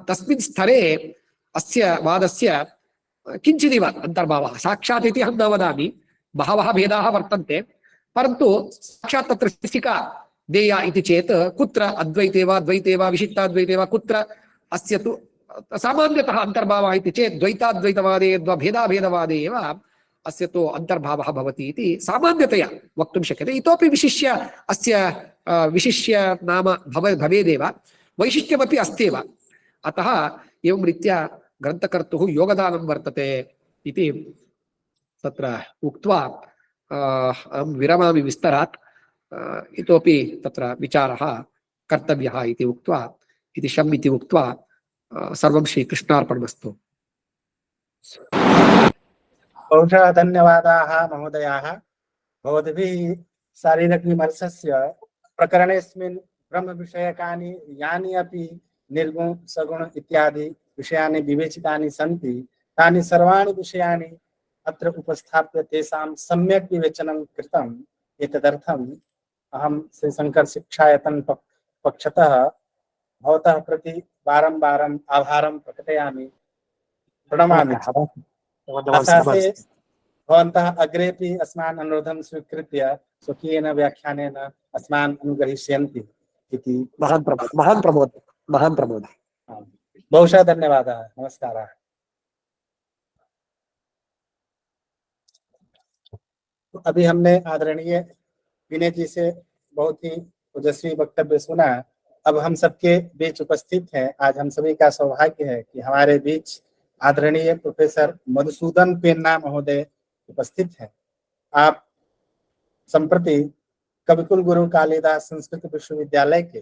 तस्मिन् स्तरे अस्य वादस्य किञ्चिदिव अन्तर्भावः। साक्षात् इति अहं न वदामि, बहवः भेदाः वर्तन्ते, परन्तु साक्षात् तत्र शिक्षिका देया इति चेत् कुत्र अद्वैते वा द्वैते वा विशिष्टाद्वैते वा कुत्र अस्य तु सामान्यतः अन्तर्भावः इति चेत् द्वैताद्वैतवादे वा भेदाभेदवादे एव अस्य तु अन्तर्भावः भवति इति सामान्यतया वक्तुं शक्यते। इतोपि विशिष्य अस्य विशिष्य नाम भवेदेव, वैशिष्ट्यमपि अस्त्येव। अतः एवं रीत्या ग्रन्थकर्तुः योगदानं वर्तते इति तत्र उक्त्वा अहं विरमामि विस्तरात्। इतोपि तत्र विचारः कर्तव्यः इति उक्त्वा इति शम् इति उक्त्वा सर्वं श्रीकृष्णार्पणमस्तु। बहुशः धन्यवादाः महोदयाः। भवद्भिः शारीरकविमर्शस्य प्रकरणेऽस्मिन् ब्रह्मविषयकानि यानि अपि निर्गुण सगुण इत्यादि विषयानि विवेचितानि सन्ति, तानि सर्वाणि विषयानि अत्र उपस्थाप्य तेषां सम्यक् विवेचनं कृतम्। एतदर्थम् अहं श्रीशङ्कर शिक्षायतन पक्षतः भवतः प्रति वारं वारम् आभारं प्रकटयामि, प्रणमामि। आशासे भवन्तः अग्रेपि अस्मान् अनुरोधं स्वीकृत्य स्वकीयेन व्याख्यानेन अस्मान् अनुग्रहीष्यन्ति इति महान् प्रमोदः। बहुशः धन्यवादः। नमस्कारः। अभी हमने आदरणीय विनय जी से बहुत ही ओजस्वी वक्तव्य सुना। अब हम सबके बीच उपस्थित हैं। आज हम सभी का सौभाग्य है कि हमारे बीच आदरणीय प्रोफेसर मधुसूदन पेन्ना महोदय उपस्थित हैं। आप संप्रति कविकुल गुरु कालिदास संस्कृत विश्वविद्यालय के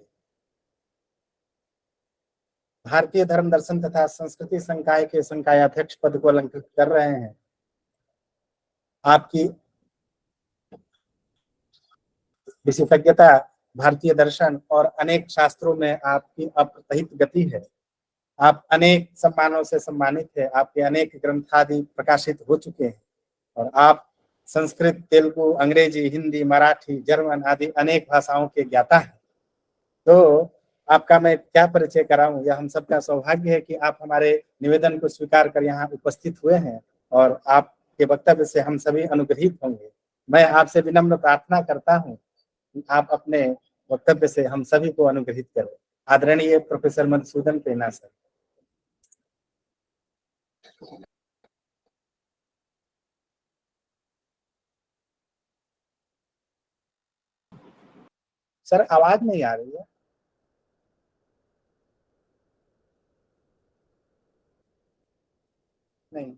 भारतीय धर्म दर्शन तथा संस्कृति संकाय के संकायाध्यक्ष पद को अलंकृत कर रहे हैं। आपकी विशेषज्ञता भारतीय दर्शन और अनेक शास्त्रों में आपकी अप्रतिहित गति है। आप अनेक सम्मानों से सम्मानित है। आपके अनेक ग्रंथादि प्रकाशित हो चुके हैं और आप संस्कृत, तेलुगु, अंग्रेजी, हिंदी, मराठी, जर्मन आदि अनेक भाषाओं के ज्ञाता हैं। तो आपका मैं क्या परिचय कराऊं। यह हम सबका सौभाग्य है कि आप हमारे निवेदन को स्वीकार कर यहाँ उपस्थित हुए हैं और आपके वक्तव्य से हम सभी अनुग्रहित होंगे। मैं आपसे विनम्र प्रार्थना करता हूँ कि आप अपने वक्तव्य से हम सभी को अनुग्रहित करें। आदरणीय प्रोफेसर मधुसूदन पेन्ना सर। सर आवाज नहीं आ रही है। नहीं।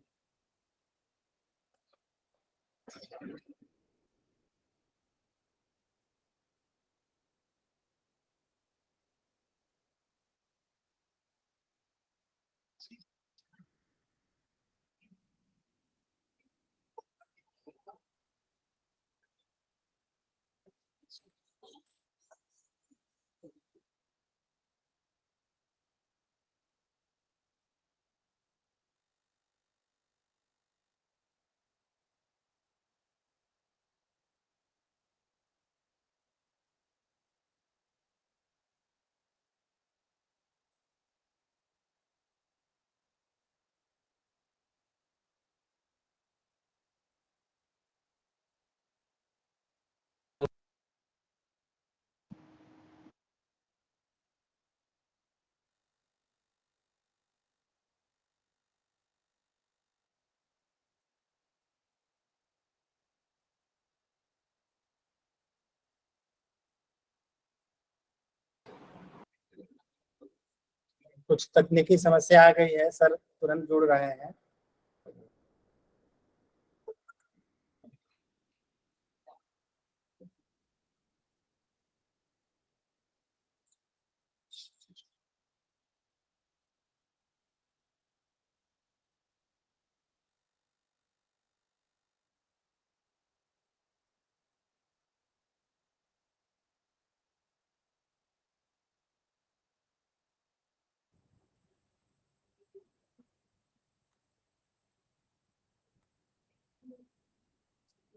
कुछ तकनीकी समस्या आ गई है सर, तुरंत जुड़ रहे हैं।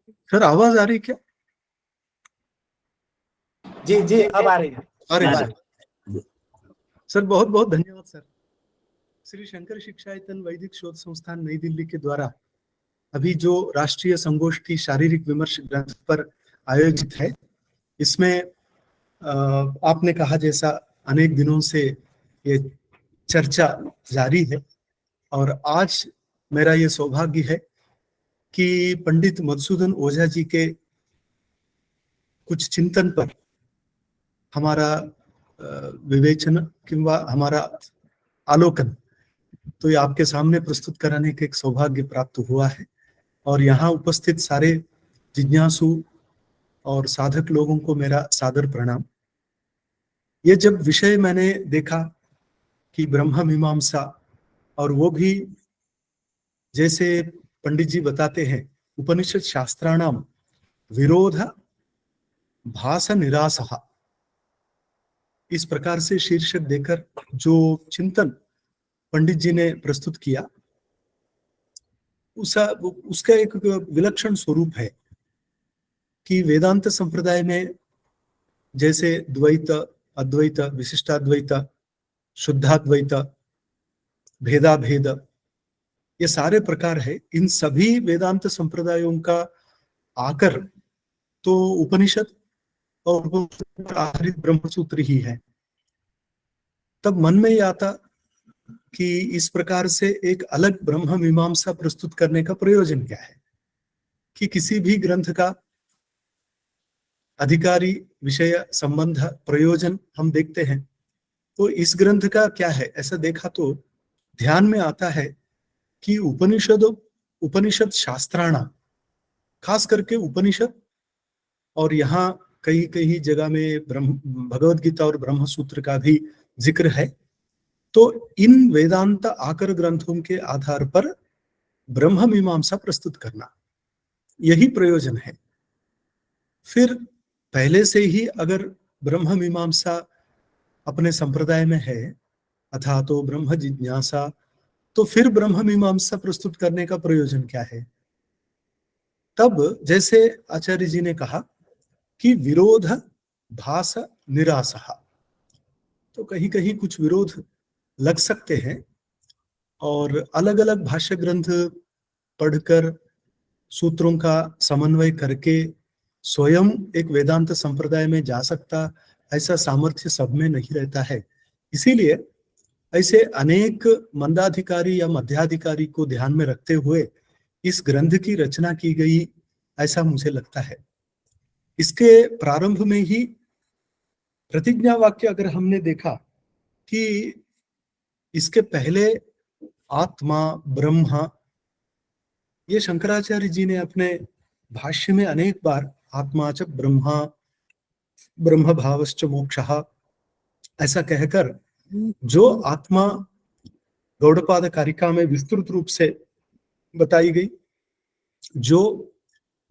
सर आवाज आ रही क्या? जी जी, अब आ रही है। अरे हाँ। सर, सर बहुत बहुत धन्यवाद सर। श्री शंकर शिक्षायतन वैदिक शोध संस्थान नई दिल्ली के द्वारा अभी जो राष्ट्रीय संगोष्ठी शारीरिक विमर्श ग्रंथ पर आयोजित है, इसमें आपने कहा जैसा अनेक दिनों से ये चर्चा जारी है, और आज मेरा ये सौभाग्य है कि पंडित मधुसूदन ओझा जी के कुछ चिंतन पर हमारा विवेचन किंवा हमारा आलोकन तो ये आपके सामने प्रस्तुत कराने के एक सौभाग्य प्राप्त हुआ है। और यहाँ उपस्थित सारे जिज्ञासु और साधक लोगों को मेरा सादर प्रणाम। ये जब विषय मैंने देखा कि ब्रह्म मीमांसा, और वो भी जैसे पंडित जी बताते हैं उपनिषद शास्त्राणाम विरोध भास निरासः, इस प्रकार से शीर्षक देकर जो चिंतन पंडित जी ने प्रस्तुत किया, उसका एक विलक्षण स्वरूप है कि वेदांत संप्रदाय में जैसे द्वैत, अद्वैत, विशिष्टाद्वैत, शुद्धाद्वैत, भेदाभेद, ये सारे प्रकार है। इन सभी वेदांत संप्रदायों का आकर तो उपनिषद और उपनिषद पर आधारित ब्रह्मसूत्र ही है। तब मन में ये आता कि इस प्रकार से एक अलग ब्रह्म मीमांसा प्रस्तुत करने का प्रयोजन क्या है, कि किसी भी ग्रंथ का अधिकारी विषय संबंध प्रयोजन हम देखते हैं, तो इस ग्रंथ का क्या है। ऐसा देखा तो ध्यान में आता है कि उपनिषद शास्त्राणा, खास करके उपनिषद, और यहाँ कई कई जगह में भगवद गीता और ब्रह्म सूत्र का भी जिक्र है। तो इन वेदांत आकर ग्रंथों के आधार पर ब्रह्म मीमांसा प्रस्तुत करना, यही प्रयोजन है। फिर पहले से ही अगर ब्रह्म मीमांसा अपने संप्रदाय में है, अथा तो ब्रह्म जिज्ञासा, तो फिर ब्रह्म मीमांसा प्रस्तुत करने का प्रयोजन क्या है। तब जैसे आचार्य जी ने कहा कि विरोध भास निरासः, तो कहीं कहीं कुछ विरोध लग सकते हैं, और अलग अलग भाष्य ग्रंथ पढ़कर सूत्रों का समन्वय करके स्वयं एक वेदांत संप्रदाय में जा सकता, ऐसा सामर्थ्य सब में नहीं रहता है। इसीलिए ऐसे अनेक मंदाधिकारी या मध्याधिकारी को ध्यान में रखते हुए इस ग्रंथ की रचना की गई, ऐसा मुझे लगता है। इसके प्रारंभ में ही प्रतिज्ञा वाक्य अगर हमने देखा कि इसके पहले आत्मा ब्रह्म, ये शंकराचार्य जी ने अपने भाष्य में अनेक बार आत्मा च ब्रह्मा ब्रह्म भावश्च मोक्षः ऐसा कहकर जो आत्मा गौड़पाद कारिका में विस्तृत रूप से बताई गई, जो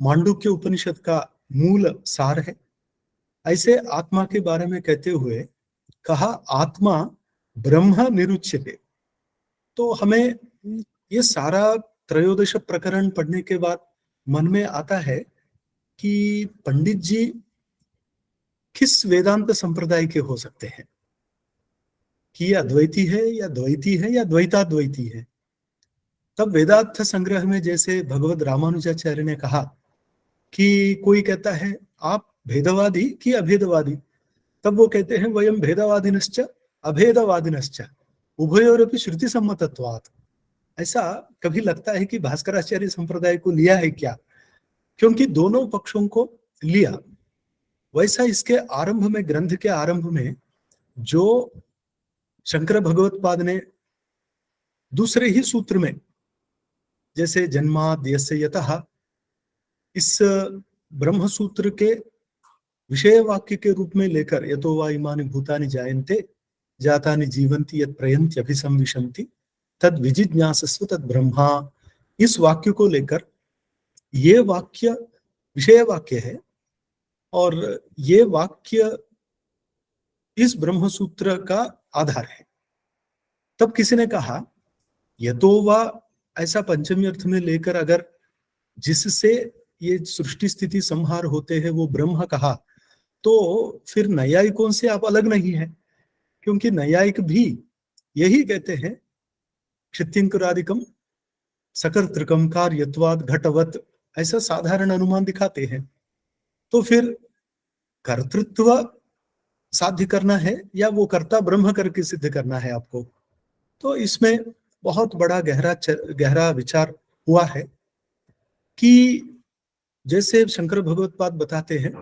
मांडुक्य उपनिषद का मूल सार है, ऐसे आत्मा के बारे में कहते हुए कहा आत्मा ब्रह्म निरुच्यते। तो हमें ये सारा त्रयोदश प्रकरण पढ़ने के बाद मन में आता है कि पंडित जी किस वेदांत संप्रदाय के हो सकते हैं, कि ये अद्वैती है या द्वैती है या द्वैताद्वैती है। तब वेदार्थ संग्रह में जैसे भगवद रामानुजाचार्य ने कहा कि कोई कहता है आप भेदवादी कि अभेदवादी, तब वो कहते हैं वयम भेदवादिनश्च अभेदवादिनश्च उभयोरपि श्रुति सम्मतत्वात्। ऐसा कभी लगता है कि भास्कराचार्य संप्रदाय को लिया है क्या, क्योंकि दोनों पक्षों को लिया। वैसा इसके आरंभ में, ग्रंथ के आरंभ में जो शंकर भगवत्पाद ने दूसरे ही सूत्र में जैसे जन्माद्यस्य यतः, इस ब्रह्म सूत्र के विषय वाक्य के रूप में लेकर यतो वा इमानि भूतानि जायन्ते जातानि जीवन्ति यत् प्रयन्ति अभिसंविशन्ति तद विजिज्ञासस्व तद ब्रह्मा, इस वाक्य को लेकर ये वाक्य विषय वाक्य है, और ये वाक्य इस ब्रह्म सूत्र का आधार है। तब किसी ने कहा यतो वा ऐसा पंचमी अर्थ में लेकर अगर जिससे ये सृष्टि स्थिति संहार होते हैं वो ब्रह्म कहा, तो फिर नैयायिकों से आप अलग नहीं है, क्योंकि नैयायिक भी यही कहते हैं क्षित्यंकुरादिकम सकर्तृकम कार्यत्वाद घटवत, ऐसा साधारण अनुमान दिखाते हैं। तो फिर कर्तृत्व साध्य करना है या वो कर्ता ब्रह्म करके सिद्ध करना है आपको? तो इसमें बहुत बड़ा गहरा विचार हुआ है कि जैसे शंकर भगवत्पाद बताते हैं,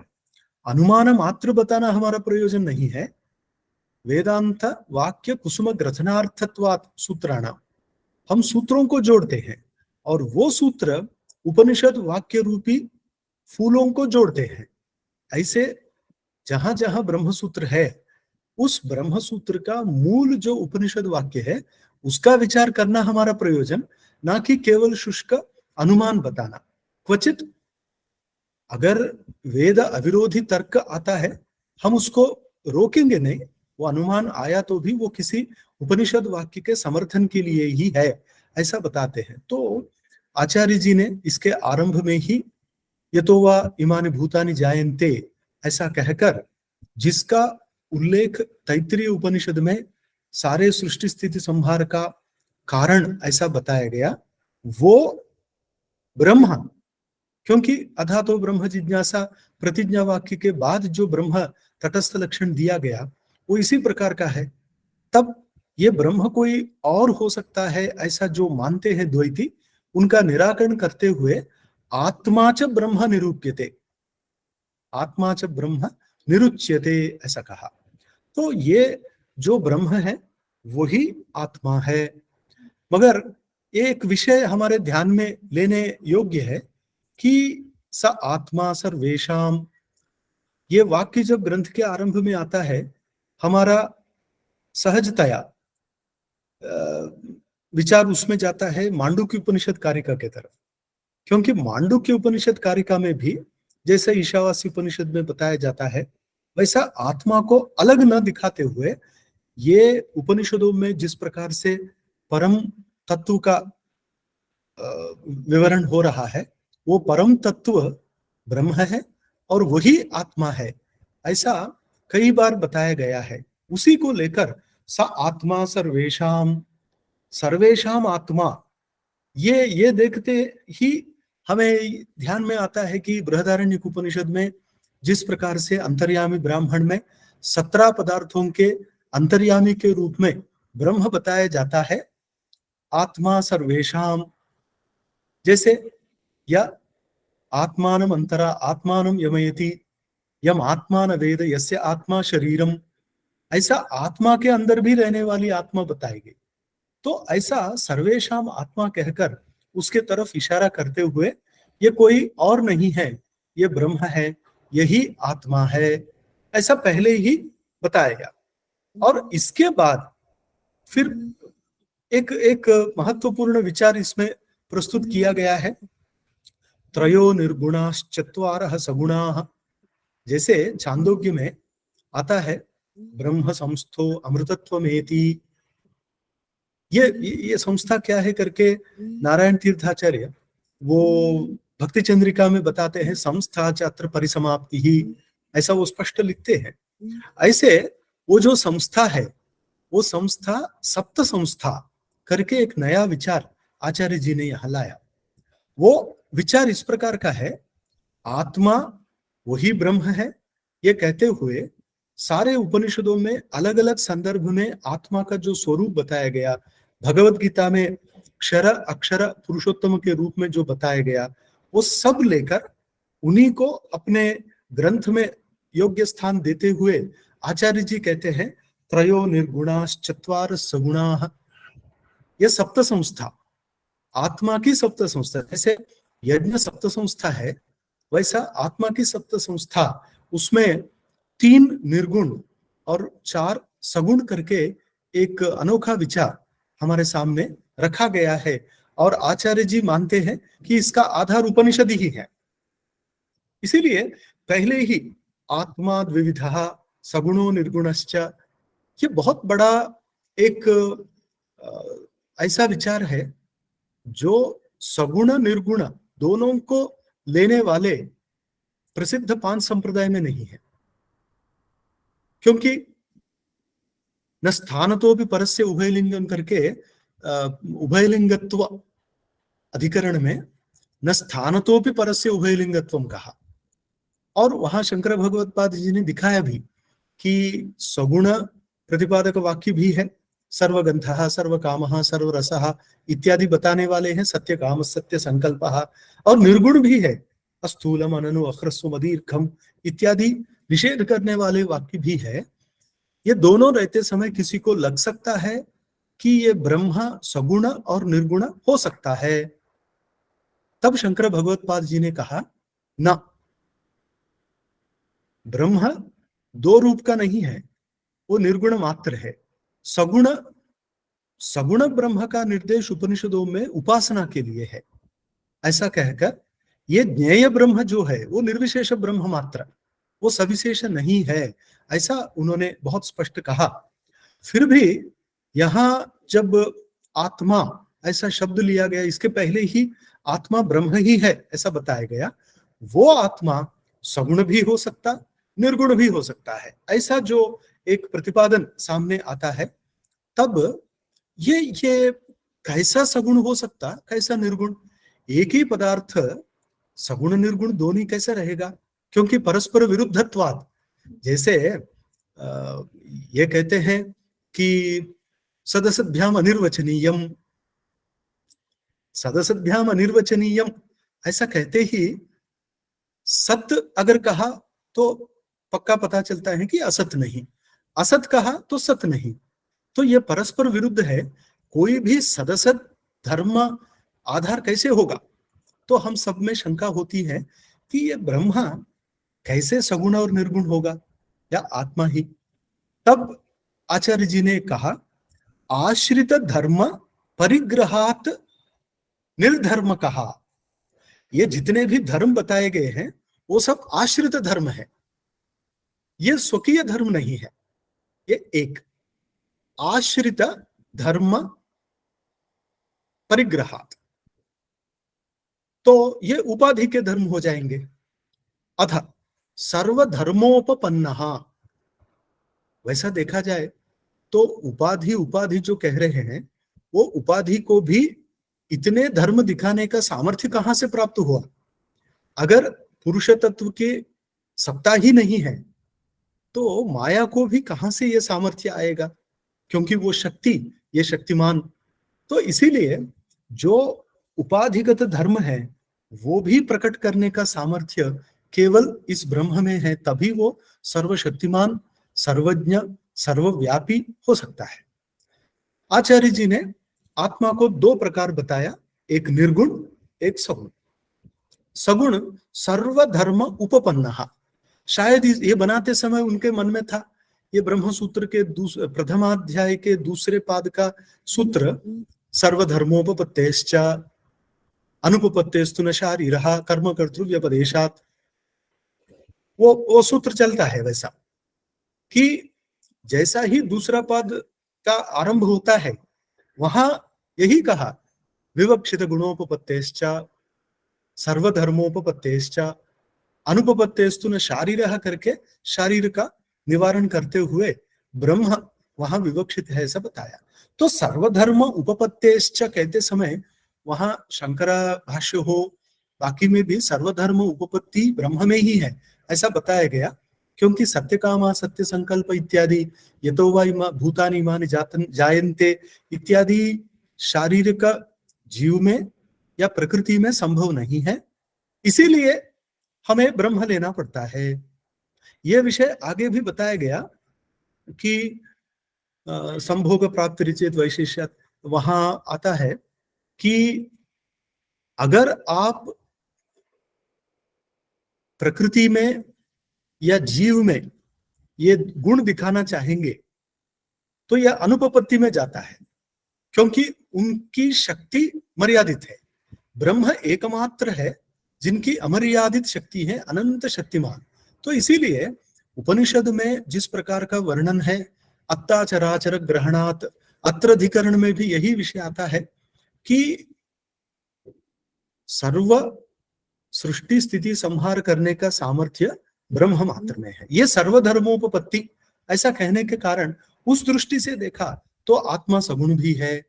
अनुमान मात्र बताना हमारा प्रयोजन नहीं है, वेदांत वाक्य कुसुम ग्रथनार्थत्वात् सूत्राणाम, हम सूत्रों को जोड़ते हैं और वो सूत्र उपनिषद वाक्य रूपी फूलों को जोड़ते हैं। ऐसे जहां जहां ब्रह्म सूत्र है, उस ब्रह्म सूत्र का मूल जो उपनिषद वाक्य है उसका विचार करना हमारा प्रयोजन, ना कि केवल शुष्क अनुमान बताना। क्वचित अगर वेद अविरोधी तर्क आता है, हम उसको रोकेंगे नहीं, वो अनुमान आया तो भी वो किसी उपनिषद वाक्य के समर्थन के लिए ही है, ऐसा बताते हैं। तो आचार्य जी ने इसके आरंभ में ही यतो वा इमानि भूतानि जायन्ते ऐसा कहकर, जिसका उल्लेख तैत्तिरीय उपनिषद में सारे सृष्टि स्थिति संहार का कारण ऐसा बताया गया, वो ब्रह्म, क्योंकि अथा तो ब्रह्म जिज्ञासा प्रतिज्ञा वाक्य के बाद जो ब्रह्म तटस्थ लक्षण दिया गया वो इसी प्रकार का है। तब ये ब्रह्म कोई और हो सकता है ऐसा जो मानते हैं द्वैती, उनका निराकरण करते हुए आत्मा च ब्रह्म निरूप्यते, आत्मा च ब्रह्म निरुच्यते ऐसा कहा। तो ये जो ब्रह्म है वही आत्मा है। मगर एक विषय हमारे ध्यान में लेने योग्य है कि स आत्मा सर्वेषाम, ये वाक्य जब ग्रंथ के आरंभ में आता है, हमारा सहजतया विचार उसमें जाता है मांडुक्य उपनिषद कारिका के तरफ, क्योंकि मांडुक्य उपनिषद कारिका में भी जैसे ईशावासी उपनिषद में बताया जाता है, वैसा आत्मा को अलग न दिखाते हुए ये उपनिषदों में जिस प्रकार से परम तत्व का विवरण हो रहा है, वो परम तत्व ब्रह्म है और वही आत्मा है, ऐसा कई बार बताया गया है। उसी को लेकर स आत्मा सर्वेषाम, सर्वेषाम आत्मा, ये देखते ही हमें ध्यान में आता है कि बृहदारण्यक उपनिषद में जिस प्रकार से अंतर्यामी ब्राह्मण में 17 पदार्थों के अंतर्यामी के रूप में ब्रह्म बताया जाता है, आत्मा सर्वेषाम, जैसे या आत्मानम अंतरा आत्मानम यमयति यम आत्मान वेद यस्य आत्मा शरीरम, ऐसा आत्मा के अंदर भी रहने वाली आत्मा बताई गई। तो ऐसा सर्वेषाम आत्मा कहकर उसके तरफ इशारा करते हुए ये कोई और नहीं है, ये ब्रह्म है, यही आत्मा है, ऐसा पहले ही बताया गया। और इसके बाद फिर एक महत्वपूर्ण विचार इसमें प्रस्तुत किया गया है, त्रयो निर्गुणाश्चत्वारः सगुणाः, जैसे छांदोग्य में आता है ब्रह्म संस्थो अमृतत्वमेति, ये संस्था क्या है करके नारायण तीर्थाचार्य वो भक्ति चंद्रिका में बताते हैं, संस्था चात्र परिसमाप्ति ही, ऐसा वो स्पष्ट लिखते हैं। ऐसे वो जो संस्था है, वो संस्था सप्त संस्था करके एक नया विचार आचार्य जी ने यहाँ लाया। वो विचार इस प्रकार का है, आत्मा वही ब्रह्म है, ये कहते हुए सारे उपनिषदों में अलग अलग संदर्भ में आत्मा का जो स्वरूप बताया गया, भगवत गीता में अक्षर अक्षर पुरुषोत्तम के रूप में जो बताया गया, वो सब लेकर उन्हीं को अपने ग्रंथ में योग्य स्थान देते हुए आचार्य जी कहते हैं त्रयो निर्गुणाश्चत्वार सगुणाः, ये सप्त संस्था, आत्मा की सप्त संस्था, जैसे यज्ञ सप्त संस्था है वैसा आत्मा की सप्त संस्था, उसमें 3 निर्गुण और 4 सगुण करके एक अनोखा विचार हमारे सामने रखा गया है। और आचार्य जी मानते हैं कि इसका आधार उपनिषद ही है। इसीलिए पहले ही आत्मा द्विविधः सगुणो निर्गुणश्च, ये बहुत बड़ा एक ऐसा विचार है जो सगुण निर्गुण दोनों को लेने वाले प्रसिद्ध 5 संप्रदाय में नहीं है, क्योंकि न स्थानतो भी परस्य उभयलिंगम करके उभयलिंगत्व अधिकरण में न स्थानतो भी परस्य उभयलिंगत्वम कहा। और वहां शंकर भगवत्पाद जी ने दिखाया भी कि सगुण प्रतिपादक वाक्य भी है, सर्वगंधः सर्वकामः सर्वरसः इत्यादि बताने वाले हैं, सत्य काम सत्य संकल्पः, और निर्गुण भी है, अस्थूलम अननु अख्रस्व दीर्घम इत्यादि निषेध करने वाले वाक्य भी है। ये दोनों रहते समय किसी को लग सकता है कि ये ब्रह्मा सगुण और निर्गुण हो सकता है। तब शंकर भगवत्पाद जी ने कहा ना, ब्रह्म 2 रूप का नहीं है, वो निर्गुण मात्र है। सगुण ब्रह्म का निर्देश उपनिषदों में उपासना के लिए है। ऐसा कहकर ये ज्ञेय ब्रह्म जो है वो निर्विशेष ब्रह्म मात्र, वो सविशेष नहीं है, ऐसा उन्होंने बहुत स्पष्ट कहा। फिर भी यहां जब आत्मा ऐसा शब्द लिया गया, इसके पहले ही आत्मा ब्रह्म ही है ऐसा बताया गया, वो आत्मा सगुण भी हो सकता निर्गुण भी हो सकता है, ऐसा जो एक प्रतिपादन सामने आता है, तब ये कैसा सगुण हो सकता कैसा निर्गुण, एक ही पदार्थ सगुण निर्गुण दोनों कैसा रहेगा, क्योंकि परस्पर विरुद्धत्वाद। जैसे ये कहते हैं कि सदसद्भ्याम अनिर्वचनीयम, सदसद्भ्याम अनिर्वचनीयम ऐसा कहते ही सत्य अगर कहा तो पक्का पता चलता है कि असत नहीं, असत कहा तो सत्य नहीं, तो ये परस्पर विरुद्ध है। कोई भी सदसत धर्म आधार कैसे होगा, तो हम सब में शंका होती है कि ये ब्रह्मा कैसे सगुण और निर्गुण होगा या आत्मा ही। तब आचार्य जी ने कहा आश्रित धर्म परिग्रहात निर्धर्म कहा। ये जितने भी धर्म बताए गए हैं वो सब आश्रित धर्म है, ये स्वकीय धर्म नहीं है। ये एक आश्रित धर्म परिग्रहात, तो ये उपाधि के धर्म हो जाएंगे। अथ सर्वधर्मोपपन्नः, वैसा देखा जाए तो उपाधि जो कह रहे हैं वो उपाधि को भी इतने धर्म दिखाने का सामर्थ्य कहां से प्राप्त हुआ। अगर पुरुष तत्व के सत्ता ही नहीं है तो माया को भी कहां से ये सामर्थ्य आएगा, क्योंकि वो शक्ति, ये शक्तिमान। तो इसीलिए जो उपाधिगत धर्म है वो भी प्रकट करने का सामर्थ्य केवल इस ब्रह्म में है, तभी वो सर्वशक्तिमान सर्वज्ञ सर्वव्यापी हो सकता है। आचार्य जी ने आत्मा को 2 प्रकार बताया, एक निर्गुण एक सगुण। सगुण सर्वधर्म उपपन्नः, शायद ये बनाते समय उनके मन में था, ये ब्रह्म सूत्र के प्रथमाध्याय के 2 पाद का सूत्र सर्वधर्मोपपत्तेश्च अनुपपत्तेस्तु न शारीरः कर्म कर्तृव्यपदेशात्, वो सूत्र चलता है वैसा कि जैसा ही 2 पद का आरंभ होता है वहां यही कहा विवक्षित गुणोपपत्तेश्च सर्वधर्मोपपत्तेश्च अनुपपत्तेस्तु न शारीरः करके शरीर का निवारण करते हुए ब्रह्म वहां विवक्षित है ऐसा बताया। तो सर्वधर्म उपपत्तेश्च कहते समय वहां शंकर भाष्य हो, बाकी में भी सर्वधर्म उपपत्ति ब्रह्म में ही है ऐसा बताया गया, क्योंकि सत्य कामा सत्य संकल्प इत्यादि यतो वा भूतानि इमानि जायन्ते इत्यादि शारीरिक जीव में या प्रकृति में संभव नहीं है, इसीलिए हमें ब्रह्म लेना पड़ता है। यह विषय आगे भी बताया गया कि संभोग प्राप्त रिचेत वैशिष्यत, वहां आता है कि अगर आप प्रकृति में या जीव में ये गुण दिखाना चाहेंगे तो यह अनुपपत्ति में जाता है, क्योंकि उनकी शक्ति मर्यादित है। ब्रह्म एकमात्र है जिनकी अमर्यादित शक्ति है, अनंत शक्तिमान। तो इसीलिए उपनिषद में जिस प्रकार का वर्णन है अत्ताचराचर ग्रहणात, अत्र अधिकरण में भी यही विषय आता है कि सृष्टि स्थिति संहार करने का सामर्थ्य ब्रह्म मात्र में है। ये सर्वधर्मोपपत्ति ऐसा कहने के कारण उस दृष्टि से देखा तो आत्मा सगुण भी है,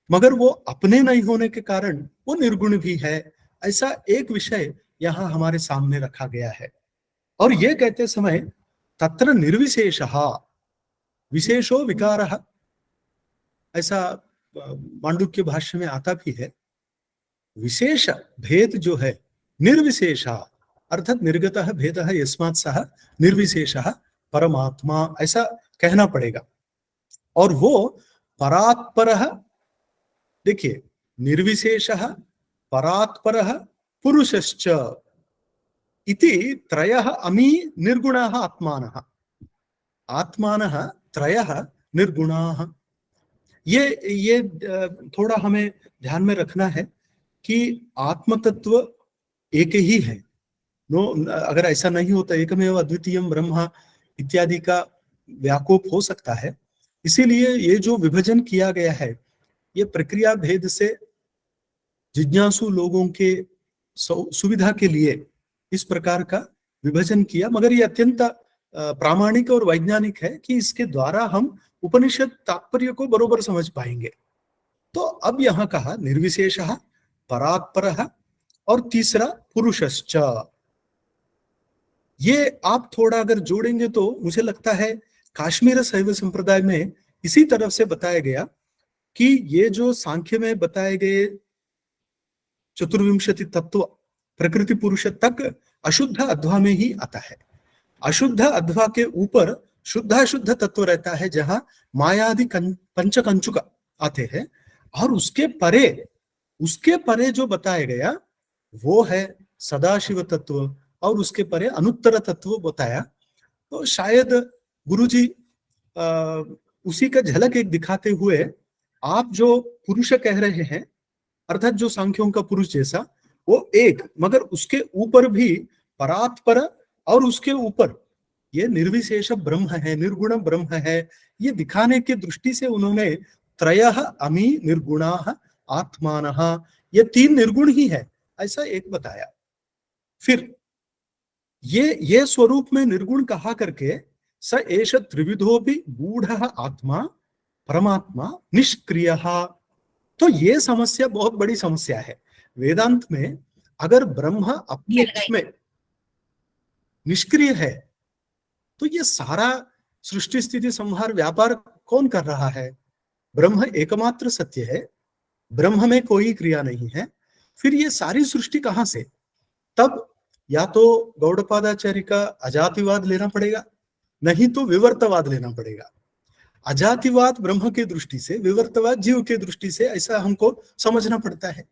मगर वो अपने नहीं होने के कारण वो निर्गुण भी है। ऐसा एक विषय यहाँ हमारे सामने रखा गया है। और ये कहते समय तत्र निर्विशेषः विशेषो विकारः, ऐसा मांडुक्य भाष्य में आता भी है। विशेष भेद जो है निर्विशेष अर्थात निर्गतः भेदः यस्मात् सः निर्विशेषः परमात्मा, ऐसा कहना पड़ेगा। और वो परात्परः, देखिए निर्विशेषः परात्परः पुरुषश्च इति त्रयः अमी निर्गुणाः आत्मानः, आत्मानः त्रयः निर्गुणाः। ये थोड़ा हमें ध्यान में रखना है कि आत्म तत्व एक ही है। अगर ऐसा नहीं होता एकमेव अद्वितीयम ब्रह्म इत्यादि का व्याकोप हो सकता है। इसीलिए ये जो विभाजन किया गया है ये प्रक्रिया भेद से जिज्ञासु लोगों के सुविधा के लिए इस प्रकार का विभाजन किया, मगर ये अत्यंत प्रामाणिक और वैज्ञानिक है कि इसके द्वारा हम उपनिषद तात्पर्य को बरोबर समझ पाएंगे। तो अब यहाँ कहा निर्विशेषः परात्परः और तीसरा पुरुषश्च। ये आप थोड़ा अगर जोड़ेंगे तो मुझे लगता है काश्मीर शैव संप्रदाय में इसी तरफ से बताया गया कि ये जो सांख्य में बताए गए चतुर्विंशति तत्व प्रकृति पुरुष तक अशुद्ध अध्वा में ही आता है। अशुद्ध अध्वा के ऊपर शुद्धाशुद्ध तत्व रहता है जहां मायादि पंचकंचुक आते हैं, और उसके परे जो बताया गया वो है सदाशिव तत्व, और उसके परे अनुत्तर तत्व बताया। तो शायद गुरुजी उसी का झलक एक दिखाते हुए आप जो पुरुष कह रहे हैं अर्थात जो सांख्यों का पुरुष जैसा वो एक, मगर उसके ऊपर भी परात्पर और उसके ऊपर ये निर्विशेष ब्रह्म है, निर्गुण ब्रह्म है, ये दिखाने की दृष्टि से उन्होंने त्रयः अमी निर्गुणाः आत्मानः, ये तीन निर्गुण ही है ऐसा एक बताया। फिर ये स्वरूप में निर्गुण कहा करके स एष त्रिविधो भी गूढ़ः आत्मा परमात्मा निष्क्रियः। तो ये समस्या बहुत बड़ी समस्या है वेदांत में। अगर ब्रह्म अपने रूप में निष्क्रिय है तो ये सारा सृष्टि स्थिति संहार व्यापार कौन कर रहा है? ब्रह्म एकमात्र सत्य है, ब्रह्म में कोई क्रिया नहीं है, फिर ये सारी सृष्टि कहां से? तब या तो गौड़पादाचार्य का अजातिवाद लेना पड़ेगा, नहीं तो विवर्तवाद लेना पड़ेगा। अजातिवाद ब्रह्म की दृष्टि से, विवर्तवाद जीव की दृष्टि से, ऐसा हमको समझना पड़ता है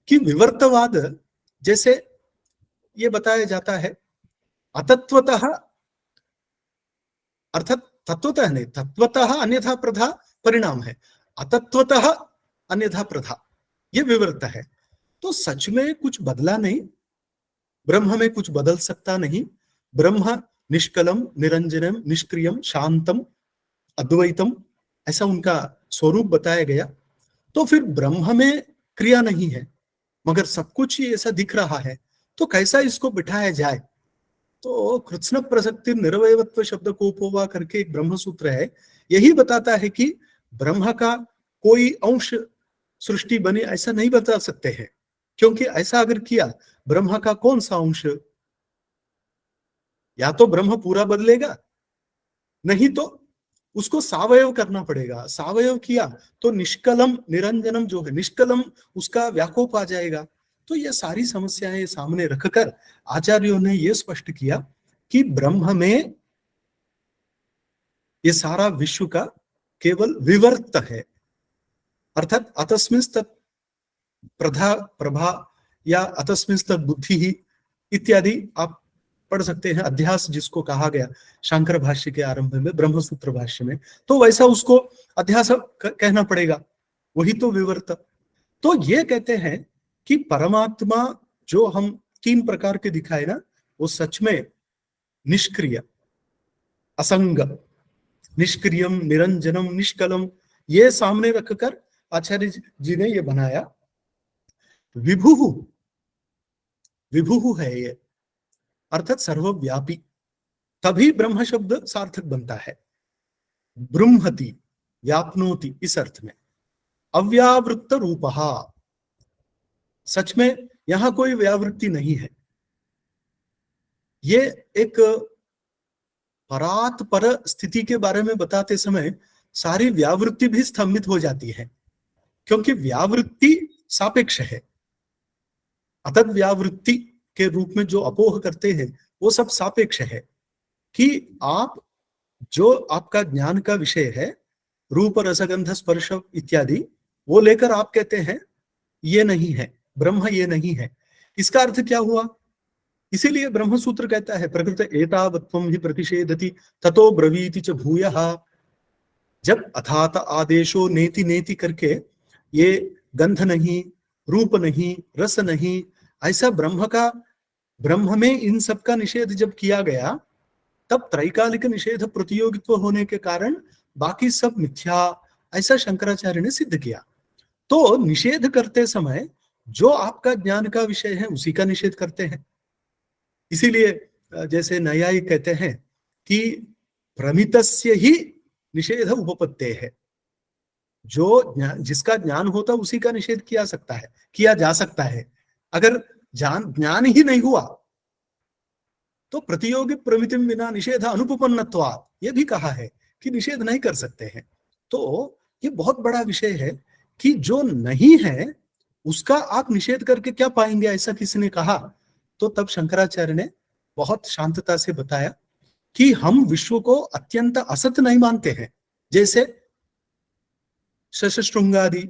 कि विवर्तवाद जैसे ये बताया जाता है अतत्वतः अर्थात तत्वतः नहीं, तत्वतः अन्यथा प्रधा परिणाम है, अतत्वतः अन्यथा प्रधा ये विवर्त है। तो सच में कुछ बदला नहीं, ब्रह्म में कुछ बदल सकता नहीं। ब्रह्म निष्कलम निरंजनम निष्क्रियम शांतम अद्वैतम ऐसा उनका स्वरूप बताया गया। तो फिर ब्रह्म में क्रिया नहीं है मगर सब कुछ ही ऐसा दिख रहा है, तो कैसा इसको बिठाया जाए? तो कृत्स्न प्रसक्ति निरवयवत्व शब्द को उपवा करके एक ब्रह्म सूत्र है, यही बताता है कि ब्रह्म का कोई अंश सृष्टि बने ऐसा नहीं बता सकते हैं, क्योंकि ऐसा अगर किया ब्रह्म का कौन सा अंश, या तो ब्रह्म पूरा बदलेगा नहीं तो उसको सावयव करना पड़ेगा। सावयव किया तो निष्कलम निरंजनम जो है निष्कलम उसका व्याकोप आ जाएगा। तो ये सारी समस्याएं सामने रखकर आचार्यों ने ये स्पष्ट किया कि ब्रह्म में ये सारा विश्व का केवल विवर्त है, अर्थात अतस्मिंस्तत् प्रभा या अतस्मिंस्तत् बुद्धि ही इत्यादि आप पढ़ सकते हैं। अध्यास जिसको कहा गया शंकर भाष्य के आरंभ में ब्रह्म सूत्र भाष्य में, तो वैसा उसको अध्यास कहना पड़ेगा, वही तो विवर्त। तो ये कहते हैं कि परमात्मा जो हम तीन प्रकार के दिखाए ना, वो सच में निष्क्रिय असंग निष्क्रियम निरंजनम निष्कलम ये सामने रखकर आचार्य जी ने ये बनाया। विभु विभुः है ये, अर्थात सर्वव्यापी, तभी ब्रह्म शब्द सार्थक बनता है। ब्रह्मति, व्याप्नोति, इस अर्थ में। अव्यावृत्त रूपः, सच में यहां कोई व्यावृत्ति नहीं है। ये एक परात पर स्थिति के बारे में बताते समय सारी व्यावृत्ति भी स्तंभित हो जाती है, क्योंकि व्यावृत्ति सापेक्ष है। अतद व्यावृत्ति के रूप में जो अपोह करते हैं वो सब सापेक्ष है, कि आप जो आपका ज्ञान का विषय है, रूप रसगंध स्पर्श इत्यादि, वो लेकर आप कहते हैं ये नहीं है, ब्रह्म ये नहीं है। इसका अर्थ क्या हुआ? इसीलिए ब्रह्म सूत्र कहता है प्रकृत एतावत्वं हि प्रतिषेधति ततो ब्रवीति च भूयः। जब अथात आदेशो नेति नेति करके ये गंध नहीं, रूप नहीं, रस नहीं, ऐसा ब्रह्म में इन सब का निषेध जब किया गया, तब त्रैकालिक निषेध प्रतियोगित्व होने के कारण बाकी सब मिथ्या, ऐसा शंकराचार्य ने सिद्ध किया। तो निषेध करते समय जो आपका ज्ञान का विषय है उसी का निषेध करते हैं। इसीलिए जैसे न्यायिक कहते हैं कि प्रमितस्य ही निषेध उपपत्ते है, जो जिसका ज्ञान होता उसी का निषेध किया जा सकता है। अगर ज्ञान ही नहीं हुआ तो प्रतियोगी प्रमितिम बिना निषेध अनुपपन्नत्वात्, ये भी कहा है कि निषेध नहीं कर सकते हैं। तो ये बहुत बड़ा विषय है कि जो नहीं है उसका आप निषेध करके क्या पाएंगे, ऐसा किसी ने कहा। तो तब शंकराचार्य ने बहुत शांतता से बताया कि हम विश्व को अत्यंत असत नहीं मानते हैं, जैसे शशशृंगादि,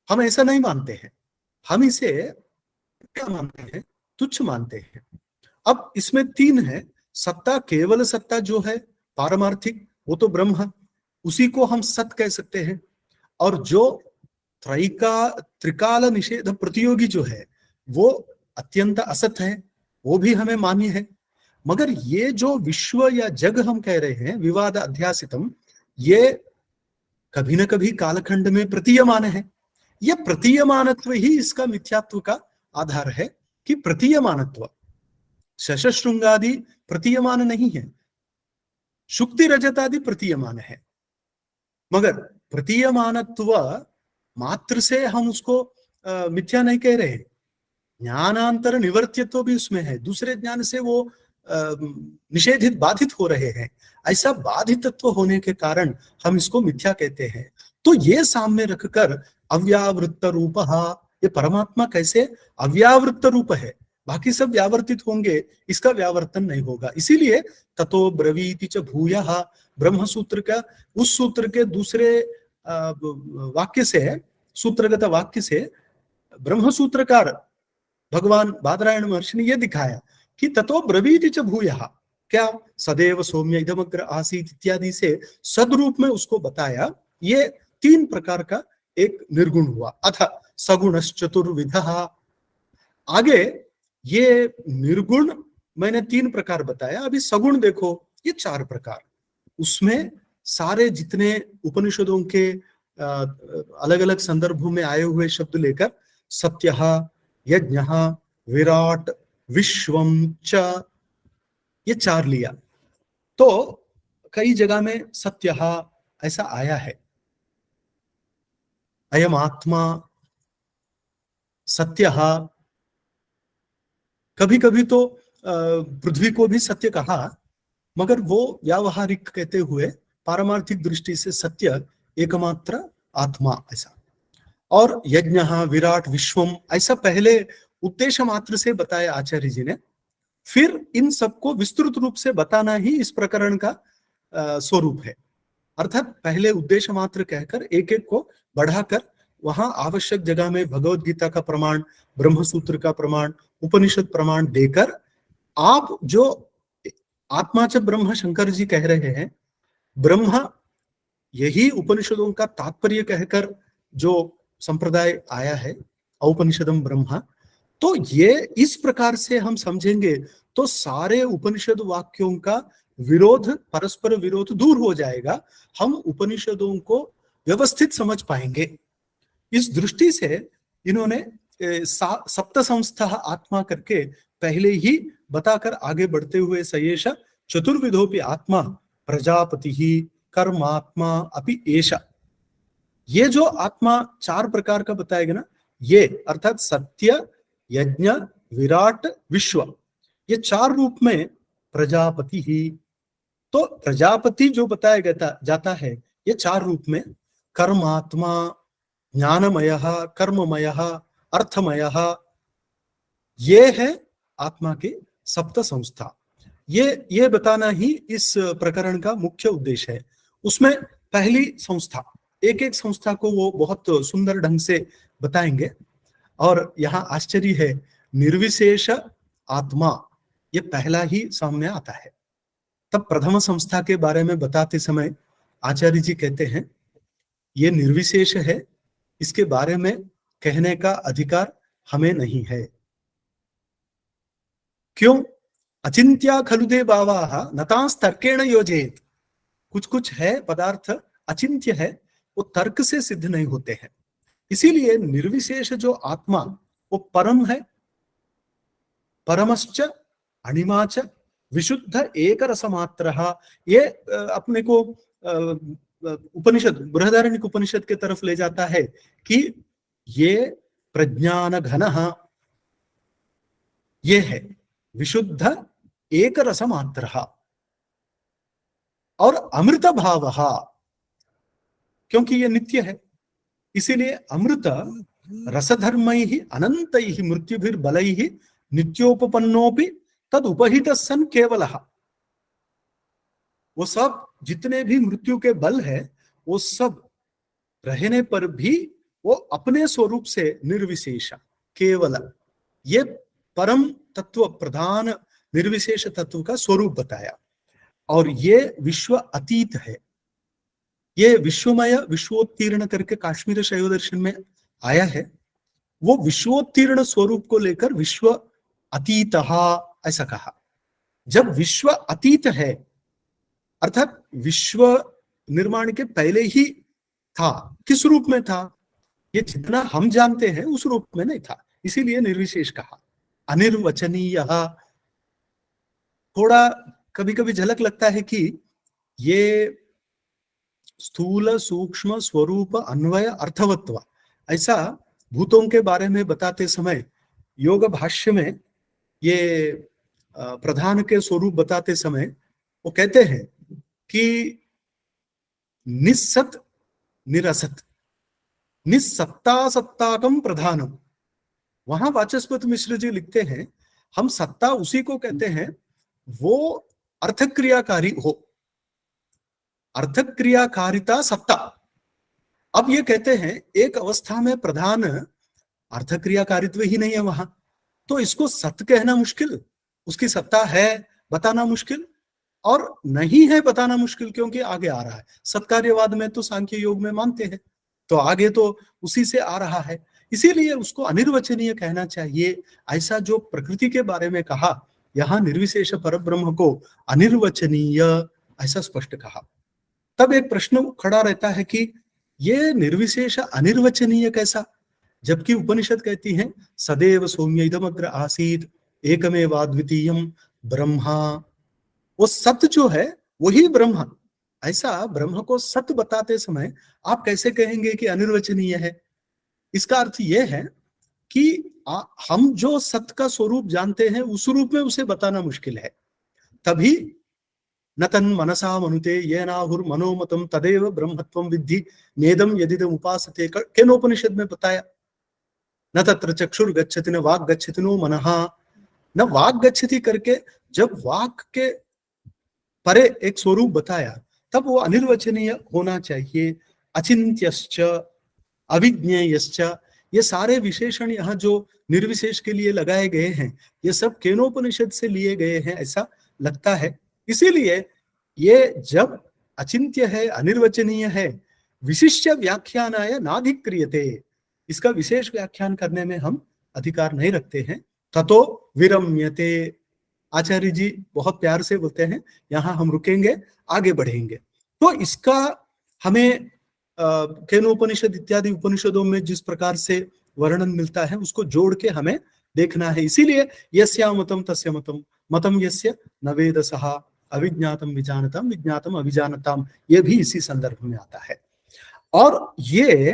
हम ऐसा नहीं मानते हैं। हम इसे क्या मानते हैं? तुच्छ मानते हैं। अब इसमें तीन है। सत्ता, केवल सत्ता जो है पारमार्थिक, वो तो ब्रह्म, उसी को हम सत कह सकते हैं। और जो त्रिकाल निषेध प्रतियोगी जो है वो अत्यंत असत है, वो भी हमें मान्य है। मगर ये जो विश्व या जग हम कह रहे हैं विवाद अध्यासितम, ये कभी न कभी कालखंड में प्रतीयमान है। यह प्रतीयमानत्व ही इसका मिथ्यात्व का आधार है कि प्रतीयमानत्व, शशशृंगादि प्रतीयमान नहीं है, शुक्ति रजतादि प्रतीयमान है। मगर प्रतीयमानत्व मात्र से हम उसको मिथ्या नहीं कह रहे। ज्ञानांतर निवर्त्यत्व भी उसमें है, दूसरे ज्ञान से वो निषेधित, बाधित हो रहे हैं। ऐसा बाधितत्व होने के कारण हम इसको मिथ्या कहते हैं। तो ये सामने रखकर अव्यावृत्त रूप, ये परमात्मा कैसे अव्यावृत्त रूप है, बाकी सब व्यावर्तित होंगे, इसका व्यावर्तन नहीं होगा। इसीलिए ततो ब्रवीति च भूयः, ब्रह्म सूत्र का उस सूत्र के दूसरे वाक्य से, सूत्रगत वाक्य से ब्रह्म सूत्रकार भगवान बादरायण महर्षि ने यह दिखाया कि ततो ब्रवीति च भूयः, क्या सदैव सौम्य इदमग्र आसीत इत्यादि से सदरूप में उसको बताया। ये तीन प्रकार का एक निर्गुण हुआ। अथ सगुणश्चतुर्विधः, आगे ये निर्गुण मैंने तीन प्रकार बताया, अभी सगुण देखो, ये चार प्रकार। उसमें सारे जितने उपनिषदों के अलग अलग संदर्भों में आए हुए शब्द लेकर सत्यः, यज्ञः, विराट, विश्वम च, ये चार लिया। तो कई जगह में सत्यः ऐसा आया है, अयम आत्मा, सत्यः। कभी कभी तो पृथ्वी को भी सत्य कहा, मगर वो व्यावहारिक कहते हुए पारमार्थिक दृष्टि से सत्य एकमात्र आत्मा ऐसा। और यज्ञ, विराट, विश्वम ऐसा पहले उद्देश्य मात्र से बताया आचार्य जी ने। फिर इन सबको विस्तृत रूप से बताना ही इस प्रकरण का स्वरूप है। अर्थात पहले उद्देश्य मात्र कहकर एक एक को बढ़ाकर वहां आवश्यक जगह में भगवद गीता का प्रमाण, ब्रह्म सूत्र का प्रमाण, उपनिषद प्रमाण देकर आप जो आत्मा च ब्रह्म शंकर जी कह रहे हैं, ब्रह्म यही उपनिषदों का तात्पर्य कहकर जो संप्रदाय आया है, औपनिषदम ब्रह्म, तो ये इस प्रकार से हम समझेंगे तो सारे उपनिषद वाक्यों का विरोध, परस्पर विरोध दूर हो जाएगा। हम उपनिषदों को व्यवस्थित समझ पाएंगे। इस दृष्टि से इन्होंने सप्त संस्था आत्मा करके पहले ही बताकर आगे बढ़ते हुए सयेष चतुर्विधोपि आत्मा प्रजापति ही कर्मात्मा अपि एष। ये जो आत्मा 4 प्रकार का बताएगा ना, ये अर्थात सत्य, यज्ञ, विराट, विश्व, ये 4 रूप में प्रजापति ही। तो प्रजापति जो बताया जाता है ये 4 रूप में, कर्मात्मा, ज्ञानमय, कर्ममय, अर्थमय, ये है आत्मा के सप्त संस्था। ये बताना ही इस प्रकरण का मुख्य उद्देश्य है। उसमें पहली संस्था, एक एक संस्था को वो बहुत सुंदर ढंग से बताएंगे। और यहाँ आश्चर्य है, निर्विशेष आत्मा, ये पहला ही सामने आता है। तब प्रथम संस्था के बारे में बताते समय आचार्य जी कहते हैं ये निर्विशेष है, इसके बारे में कहने का अधिकार हमें नहीं है। क्यों? अचिंत्या खलुदे भावाः नतांस तर्केण योजयेत्। कुछ है पदार्थ अचिंत्य है, वो तर्क से सिद्ध नहीं होते हैं। इसीलिए निर्विशेष जो आत्मा वो परम है, परमश्च अणिमाच विशुद्ध एक रसमात्रः। ये अपने को उपनिषद, बृहदारण्यक उपनिषद के तरफ ले जाता है कि ये प्रज्ञान घनः, ये है विशुद्ध एक रसमात्रः और अमृत भावः, क्योंकि ये नित्य है। इसीलिए अमृत रसधर्मैः अनन्तैः मृत्युभिर्बलैः नित्योपपन्नोपि तद उपहितः सन् केवलः। वो सब जितने भी मृत्यु के बल है, वो सब रहने पर भी वो अपने स्वरूप से निर्विशेष केवल, ये परम तत्व, प्रधान निर्विशेष तत्व का स्वरूप बताया। और ये विश्व अतीत है, ये विश्वमय, विश्वोत्तीर्ण करके काश्मीर शैव दर्शन में आया है। वो विश्वोत्तीर्ण स्वरूप को लेकर विश्व अतीतः ऐसा कहा। जब विश्व अतीत है अर्थात विश्व निर्माण के पहले ही था, किस रूप में था? ये जितना हम जानते हैं उस रूप में नहीं था, इसीलिए निर्विशेष कहा। अनिर्वचनीय, थोड़ा कभी कभी झलक लगता है कि ये स्थूल सूक्ष्म स्वरूप अन्वय अर्थवत्व, ऐसा भूतों के बारे में बताते समय योग भाष्य में ये प्रधान के स्वरूप बताते समय वो कहते हैं कि निस्सत निरसत निस्सत्ता सत्ताकम प्रधानम। वहां वाचस्पति मिश्र जी लिखते हैं हम सत्ता उसी को कहते हैं वो अर्थक्रियाकारी हो, अर्थक्रियाकारिता सत्ता। अब ये कहते हैं एक अवस्था में प्रधान अर्थक्रियाकारित्व ही नहीं है वहां, तो इसको सत्य कहना मुश्किल, उसकी सत्ता है बताना मुश्किल, और नहीं है बताना मुश्किल, क्योंकि आगे आ रहा है। सत्कार्यवाद में तो सांख्य योग में मानते हैं, तो आगे तो उसी से आ रहा है, इसीलिए उसको अनिर्वचनीय कहना चाहिए। ऐसा जो प्रकृति के बारे में कहा, यहाँ निर्विशेष परब्रह्म को अनिर्वचनीय ऐसा स्पष्ट कहा। तब एक प्रश्न खड़ा रहता है कि ये निर्विशेष अनिर्वचनीय कैसा, जबकि उपनिषद कहती है सदैव सौम्य इदमग्र आसीत एकमेवाद्वितीयम ब्रह्मा। वो सत्य जो है वही ब्रह्म, ऐसा ब्रह्म को सत्य बताते समय आप कैसे कहेंगे कि अनिर्वचनीय है? इसका अर्थ यह है कि हम जो सत्य का स्वरूप जानते हैं उस रूप में उसे बताना मुश्किल है। तभी न तन मनसा मनुते येनाहुर मनोमतम तदेव ब्रह्मत्वम विद्धि नेदम यदिदम उपासते, केनोपनिषद में बताया। न तत्र चक्षुर गच्छति न वाक् गच्छति नो मनः, न वाक् गच्छति करके जब वाक् के परे एक स्वरूप बताया तब वो अनिर्वचनीय होना चाहिए। अचिंत्यश्च अविज्ञेयश्च, ये सारे विशेषण यहाँ जो निर्विशेष के लिए लगाए गए हैं ये सब केनोपनिषद से लिए गए हैं ऐसा लगता है। इसीलिए ये जब अचिंत्य है, अनिर्वचनीय है, विशिष्य व्याख्यानाय नाधिक्रियते, इसका विशेष व्याख्यान करने में हम अधिकार नहीं रखते हैं। ततो विरम्यते, आचार्य जी बहुत प्यार से बोलते हैं, यहाँ हम रुकेंगे, आगे बढ़ेंगे। तो इसका हमें केनोपनिषद इत्यादि उपनिषदों में जिस प्रकार से वर्णन मिलता है उसको जोड़ के हमें देखना है। इसीलिए यस्या मतम तस्य मतम, मतम यस्य न वेदसः, अविज्ञातम विजानताम, विज्ञातम अविजानताम, ये भी इसी संदर्भ में आता है। और ये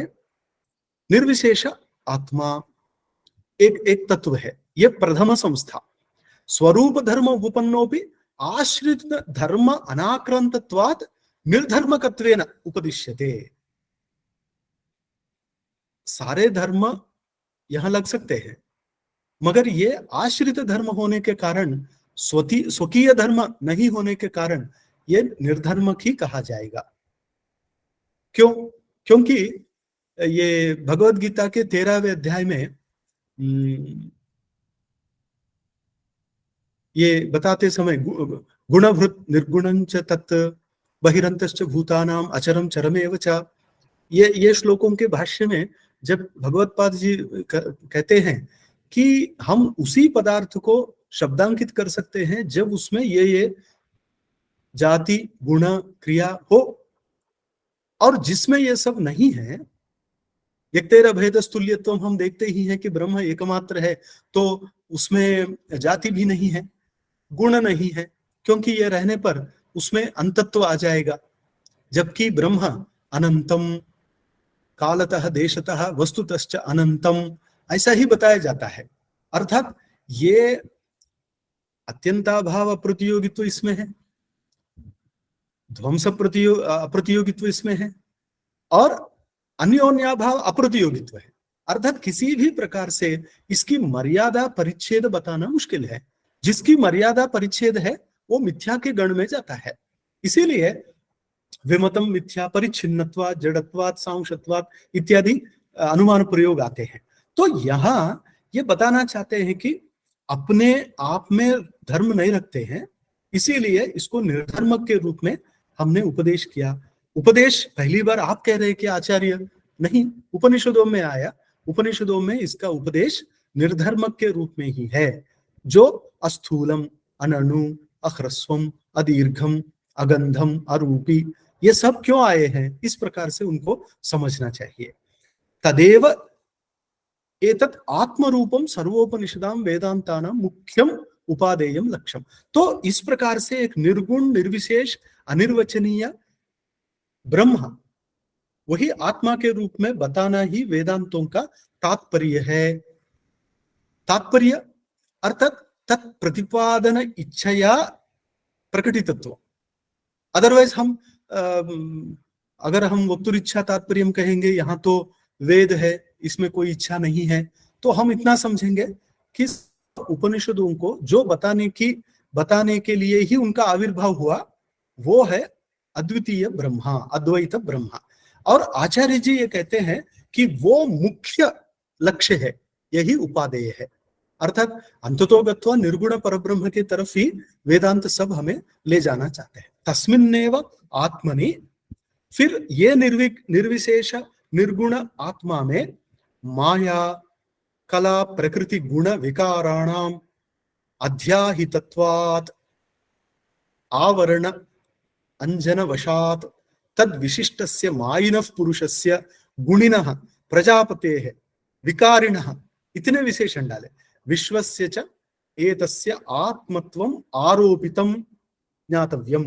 निर्विशेष आत्मा एक तत्व है, ये प्रथम संस्था। स्वरूप धर्म उपपन्नोपि आश्रित धर्म अनाक्रांतत्वात् निर्धर्मकत्वेन उपदिश्यते। सारे धर्म यहां लग सकते हैं, मगर ये आश्रित धर्म होने के कारण, स्वकीय धर्म नहीं होने के कारण ये निर्धर्मक ही कहा जाएगा। क्यों? क्योंकि ये भगवद गीता के 13वें अध्याय में ये बताते समय गुणभृत निर्गुणंच तत् बहिरंतश्च भूतानाम अचरम चरमेव च, ये श्लोकों के भाष्य में जब भगवत्पाद जी कहते हैं कि हम उसी पदार्थ को शब्दांकित कर सकते हैं जब उसमें ये जाति गुण क्रिया हो, और जिसमें ये सब नहीं है, यक्तेर भेदस्तुल्यत्व हम देखते ही हैं कि ब्रह्म एकमात्र है, तो उसमें जाति भी नहीं है, गुण नहीं है, क्योंकि ये रहने पर उसमें अंतत्व आ जाएगा। जबकि ब्रह्म अनंतम, कालतः देशतः वस्तुतश्च अनंतम, ऐसा ही बताया जाता है। अर्थात ये अत्यंताभाव अप्रतियोगित्व इसमें है, ध्वंस अप्रतियोगित्व इसमें है, और अन्योन्याभाव अप्रतियोगित्व है। अर्थात किसी भी प्रकार से इसकी मर्यादा परिच्छेद बताना मुश्किल है। जिसकी मर्यादा परिच्छेद है वो मिथ्या के गण में जाता है। इसीलिए विमतम मिथ्या परिच्छिन्नत्वात् जड़त्वात् सांशत्वात् इत्यादि अनुमान प्रयोग आते हैं। तो यहां ये बताना चाहते हैं कि अपने आप में धर्म नहीं रखते हैं, इसीलिए इसको निर्धर्मक के रूप में हमने उपदेश किया। उपदेश पहली बार आप कह रहे कि आचार्य, नहीं, उपनिषदों में आया। उपनिषदों में इसका उपदेश निर्धर्मक के रूप में ही है, जो अस्थूलम, अनणु, अह्रस्वम, अदीर्घम, अगंधम, अरूपी, ये सब क्यों आए हैं, इस प्रकार से उनको समझना चाहिए। तदेव एतत् आत्मरूपम सर्वोपनिषदाम वेदांतानां मुख्यम उपादेयम लक्ष्यम। तो इस प्रकार से एक निर्गुण, निर्विशेष, अनिर्वचनीय ब्रह्म, वही आत्मा के रूप में बताना ही वेदांतों का तात्पर्य है। तात्पर्य अर्थात तत्प्रतिपादन इच्छया प्रकटितत्व। अदरवाइज हम अगर हम वक्तुर इच्छा तात्पर्य कहेंगे, यहाँ तो वेद है, इसमें कोई इच्छा नहीं है, तो हम इतना समझेंगे कि उपनिषदों को जो बताने के लिए ही उनका आविर्भाव हुआ, वो है अद्वितीय ब्रह्मा, अद्वैत ब्रह्मा। और आचार्य जी ये कहते हैं कि वो मुख्य लक्ष्य है, यही उपादेय है। अर्थात अंततोगत्वा निर्गुण परब्रह्म की तरफ ही वेदांत सब हमें ले जाना चाहते हैं। तस्मिन्नेव आत्मनि, फिर ये निर्विशेष निर्गुण आत्मा में माया, कला, प्रकृति, गुण, विकाराणाम अध्याहितत्वात् आवरण अंजन वशात् तद विशिष्टस्य मायिनः पुरुषस्य गुणिनः प्रजापतेः विकारिणः, इतने विशेषण डाले। विश्वस्य च एतस्य आत्मत्वम् आरोपितम ज्ञातव्यम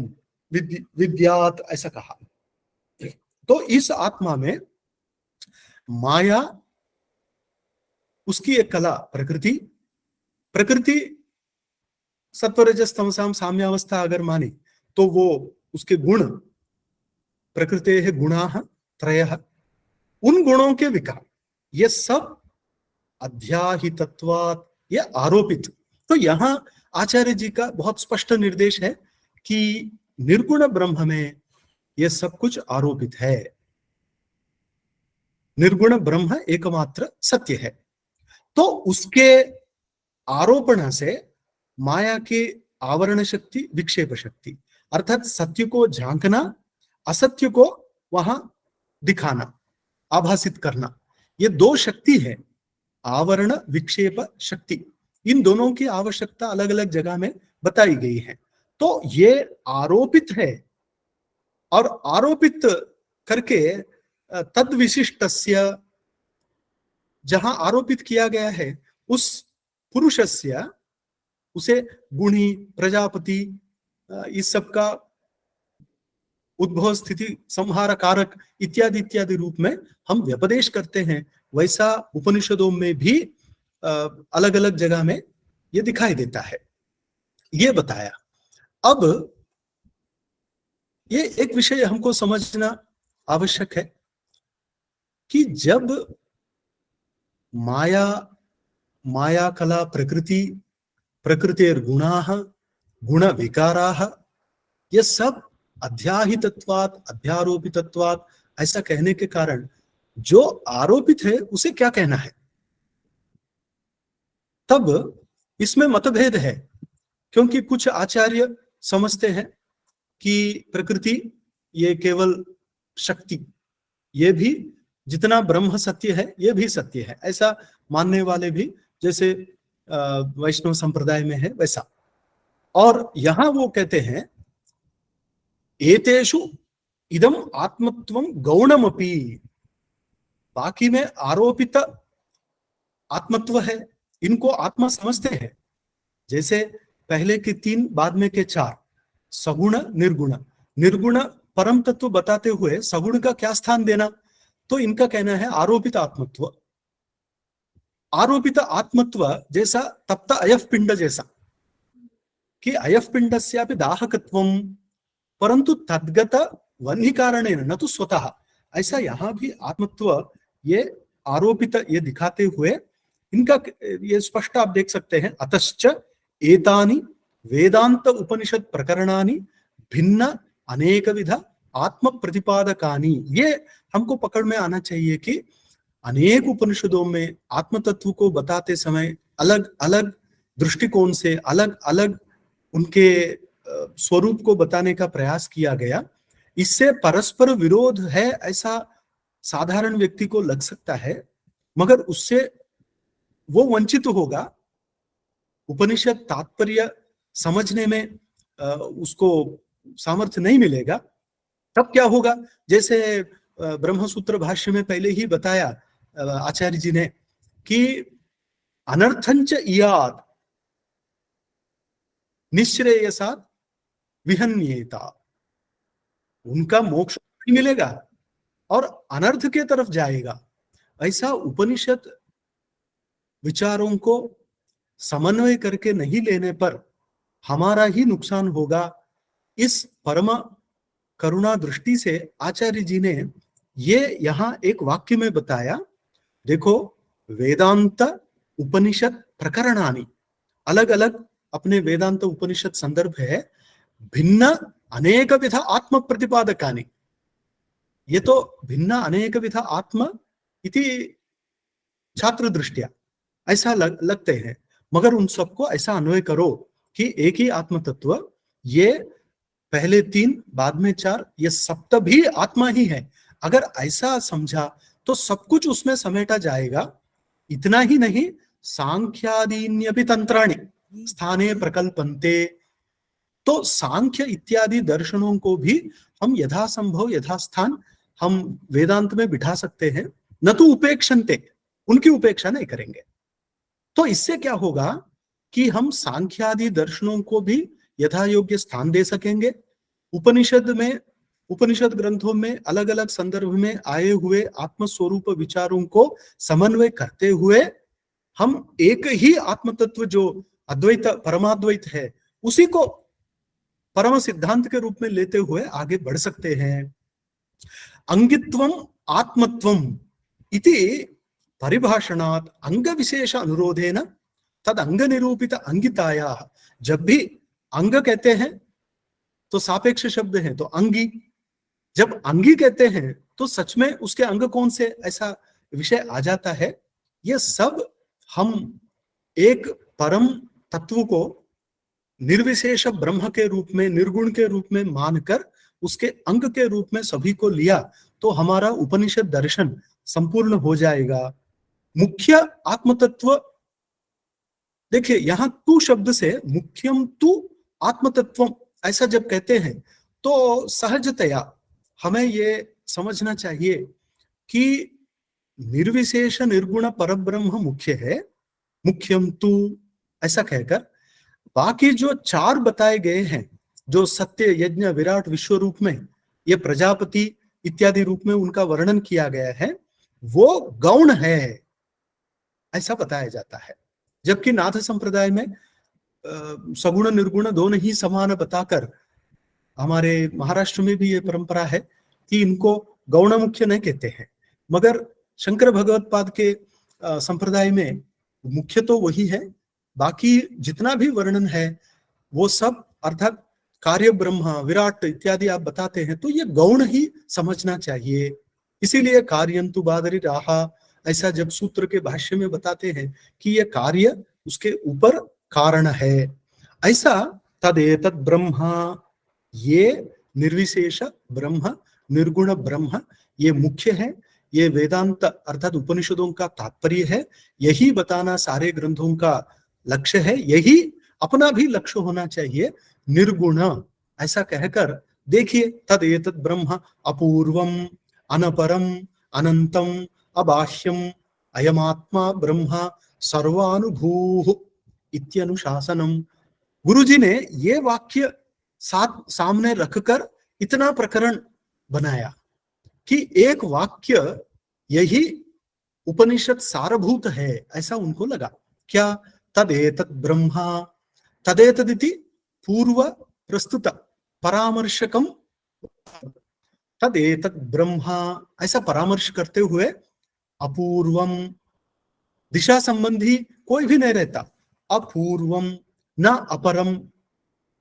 विद्यात्, ऐसा कहा। तो इस आत्मा में माया, उसकी एक कला, प्रकृति सत्वरजस्तमसाम साम्यावस्था अगर माने तो वो उसके गुण, प्रकृतेः गुणाः त्रयः, उन गुणों के विकार, ये सब अध्याहितत्वात्, ये आरोपित। तो यहां आचार्य जी का बहुत स्पष्ट निर्देश है कि निर्गुण ब्रह्म में ये सब कुछ आरोपित है। निर्गुण ब्रह्म एकमात्र सत्य है। तो उसके आरोपण से माया की आवरण शक्ति, विक्षेप शक्ति, अर्थात सत्य को झांकना, असत्य को वहां दिखाना, आभासित करना, ये दो शक्ति है, आवरण विक्षेप शक्ति। इन दोनों की आवश्यकता अलग अलग जगह में बताई गई है। तो ये आरोपित है, और आरोपित करके तद विशिष्टस्य, जहां आरोपित किया गया है उस पुरुषस्य, उसे गुणी, प्रजापति, इस सब का उद्भव, स्थिति, संहार, कारक इत्यादि इत्यादि रूप में हम व्यपदेश करते हैं, वैसा उपनिषदों में भी अलग अलग जगह में ये दिखाई देता है, ये बताया। अब ये एक विषय हमको समझना आवश्यक है कि जब माया कला प्रकृति, प्रकृतेर गुणाः, गुण विकाराः, ये सब अध्याहितत्वात्, अध्यारोपितत्वात् ऐसा कहने के कारण जो आरोपित है उसे क्या कहना है, तब इसमें मतभेद है। क्योंकि कुछ आचार्य समझते हैं कि प्रकृति ये केवल शक्ति, ये भी जितना ब्रह्म सत्य है ये भी सत्य है, ऐसा मानने वाले भी जैसे वैष्णव संप्रदाय में है वैसा। और यहां वो कहते हैं एतेषु इदम आत्मत्वम गौणमपि, बाकी में आरोपित आत्मत्व है, इनको आत्मा समझते हैं। जैसे पहले के 3 बाद में के 4 सगुण निर्गुण, निर्गुण परम तत्व बताते हुए सगुण का क्या स्थान देना, तो इनका कहना है आरोपित आत्मत्व। आरोपित आत्मत्व जैसा तप्त अयफ पिंड जैसा कि अयफ पिंडस्यापि दाहकत्वम परंतु तद्गत वन्हि कारणेन न तो स्वतः, ऐसा यहां भी आत्मत्व ये आरोपित ये दिखाते हुए इनका ये स्पष्ट आप देख सकते हैं। अतश्च एतानि वेदांत उपनिषद प्रकरणानि भिन्न अनेक विध आत्म प्रतिपादकानि, ये हमको पकड़ में आना चाहिए कि अनेक उपनिषदों में आत्म तत्व को बताते समय अलग अलग दृष्टिकोण से अलग अलग उनके स्वरूप को बताने का प्रयास किया गया। इससे परस्पर विरोध है ऐसा साधारण व्यक्ति को लग सकता है, मगर उससे वो वंचित होगा, उपनिषद तात्पर्य समझने में उसको सामर्थ्य नहीं मिलेगा। तब क्या होगा, जैसे ब्रह्मसूत्र भाष्य में पहले ही बताया आचार्य जी ने कि अनर्थंच इयाद निश्रेयसात् विहन्येता, उनका मोक्ष नहीं मिलेगा और अनर्थ के तरफ जाएगा। ऐसा उपनिषद विचारों को समन्वय करके नहीं लेने पर हमारा ही नुकसान होगा। इस परम करुणा दृष्टि से आचार्य जी ने ये यहां एक वाक्य में बताया, देखो वेदांत उपनिषद प्रकरणानि, अलग अलग अपने वेदांत उपनिषद संदर्भ है, भिन्न अनेक विध आत्म प्रतिपादकानि, ये तो भिन्न अनेक विध आत्म इति छात्र दृष्टिया ऐसा लगते हैं, मगर उन सबको ऐसा अन्वय करो कि एक ही आत्म तत्व, ये पहले 3 बाद में 4 ये सप्त भी आत्मा ही है। अगर ऐसा समझा तो सब कुछ उसमें समेटा जाएगा। इतना ही नहीं, सांख्यादीन्यपि तंत्राणि स्थाने प्रकल्पन्ते, तो सांख्य इत्यादि दर्शनों को भी हम यथासंभव यथास्थान हम वेदांत में बिठा सकते हैं, न तो उपेक्षन्ते, उनकी उपेक्षा नहीं करेंगे। तो इससे क्या होगा कि हम सांख्यादि दर्शनों को भी यथा योग्य स्थान दे सकेंगे। उपनिषद में, उपनिषद ग्रंथों में अलग अलग संदर्भ में आए हुए आत्मस्वरूप विचारों को समन्वय करते हुए हम एक ही आत्म तत्व जो अद्वैत परमाद्वैत है उसी को परम सिद्धांत के रूप में लेते हुए आगे बढ़ सकते हैं। अंगित्वम आत्मत्वम इति परिभाषणात् अंग विशेष अनुरोधेन तद अंग निरूपित अंगिताया, जब भी अंग कहते हैं तो सापेक्ष शब्द है तो अंगी, जब अंगी कहते हैं तो सच में उसके अंग कौन से, ऐसा विषय आ जाता है। यह सब हम एक परम तत्व को निर्विशेष ब्रह्म के रूप में, निर्गुण के रूप में मानकर उसके अंग के रूप में सभी को लिया तो हमारा उपनिषद दर्शन संपूर्ण हो जाएगा। मुख्य आत्मतत्व, देखिए यहां तू शब्द से मुख्यम तू आत्मतत्वम ऐसा जब कहते हैं तो सहजतया हमें ये समझना चाहिए कि निर्विशेष निर्गुण परब्रह्म मुख्य है, मुख्यम तू, ऐसा कहकर बाकी जो चार बताए गए हैं, जो सत्य, यज्ञ, विराट, विश्व रूप में, ये प्रजापति इत्यादि रूप में उनका वर्णन किया गया है, वो गौण है ऐसा बताया जाता है। जबकि नाथ संप्रदाय में सगुण निर्गुण दोनों ही समान बताकर, हमारे महाराष्ट्र में भी ये परंपरा है कि इनको गौण मुख्य नहीं कहते हैं, मगर शंकर भगवत पाद के संप्रदाय में मुख्य तो वही है, बाकी जितना भी वर्णन है वो सब अर्थात कार्य ब्रह्म, विराट इत्यादि आप बताते हैं तो ये गौण ही समझना चाहिए। इसीलिए कार्यंतु बादरी राहा, ऐसा जब सूत्र के भाष्य में बताते हैं कि ये कार्य उसके ऊपर कारण है, ऐसा तदेतद ब्रह्मा, ये निर्विशेष ब्रह्म, निर्गुण ब्रह्म, ये मुख्य है, ये वेदांत अर्थात उपनिषदों का तात्पर्य है, यही बताना सारे ग्रंथों का लक्ष्य है, यही अपना भी लक्ष्य होना चाहिए, निर्गुण ऐसा कहकर देखिए, तदेतद ब्रह्म अपूर्वम अनपरम अनंतम अबाह्यम अयमात्मा ब्रह्म सर्वानुभूः इत्यनुशासनम। गुरुजी ने ये वाक्य सामने रखकर इतना प्रकरण बनाया कि एक वाक्य यही उपनिषद सारभूत है, ऐसा उनको लगा। क्या? तदेतद ब्रह्मा, तदेतदिति पूर्व प्रस्तुत परामर्शकम, तदेतद ब्रह्मा ऐसा परामर्श करते हुए अपूर्वम, दिशा संबंधी कोई भी नहीं रहता, अपूर्वम न अपरम,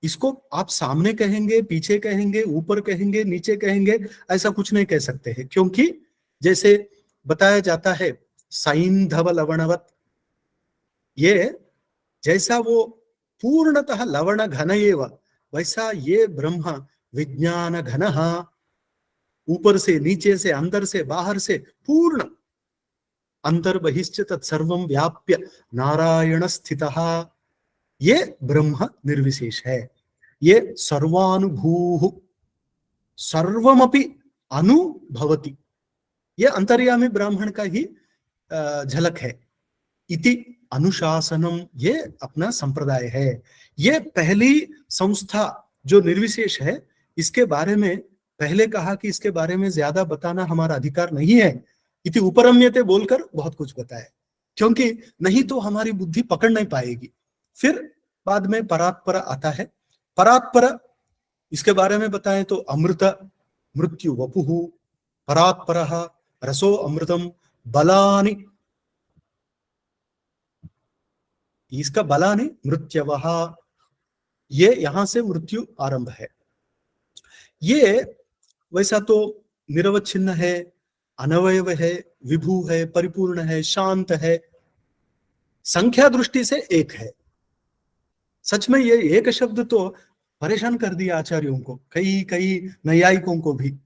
इसको आप सामने कहेंगे, पीछे कहेंगे, ऊपर कहेंगे, नीचे कहेंगे, ऐसा कुछ नहीं कह सकते हैं, क्योंकि जैसे बताया जाता है सैंधव लवणवत, ये जैसा वो पूर्णतः लवण घन एव, वैसा ये ब्रह्म विज्ञान घन, ऊपर से नीचे से अंदर से बाहर से पूर्ण, अंतर बहिश्च तत्सर्वं व्याप्य नारायण स्थितः, ये ब्रह्म निर्विशेष है, ये सर्वानुभूः सर्वमपि अनुभवति, ये अंतर्यामी ब्राह्मण का ही झलक है। इति अनुशासनम, ये अपना संप्रदाय है, ये पहली संस्था जो निर्विशेष है, इसके बारे में पहले कहा कि इसके बारे में ज्यादा बताना हमारा अधिकार नहीं है, इति उपरम्यते बोलकर बहुत कुछ बताया, क्योंकि नहीं तो हमारी बुद्धि पकड़ नहीं पाएगी। फिर बाद में परात्पर आता है, परात्पर इसके बारे में बताएं तो अमृत मृत्यु वपुः परात्परः रसो अमृतम बलानि, इसका बलानि मृत्यवः, ये यहां से मृत्यु आरंभ है। ये वैसा तो निरवच्छिन्न है, अनवयव है, विभू है, परिपूर्ण है, शांत है, संख्या दृष्टि से एक है। सच में ये एक शब्द तो परेशान कर दिया आचार्यों को, कई नैयायिकों को भी।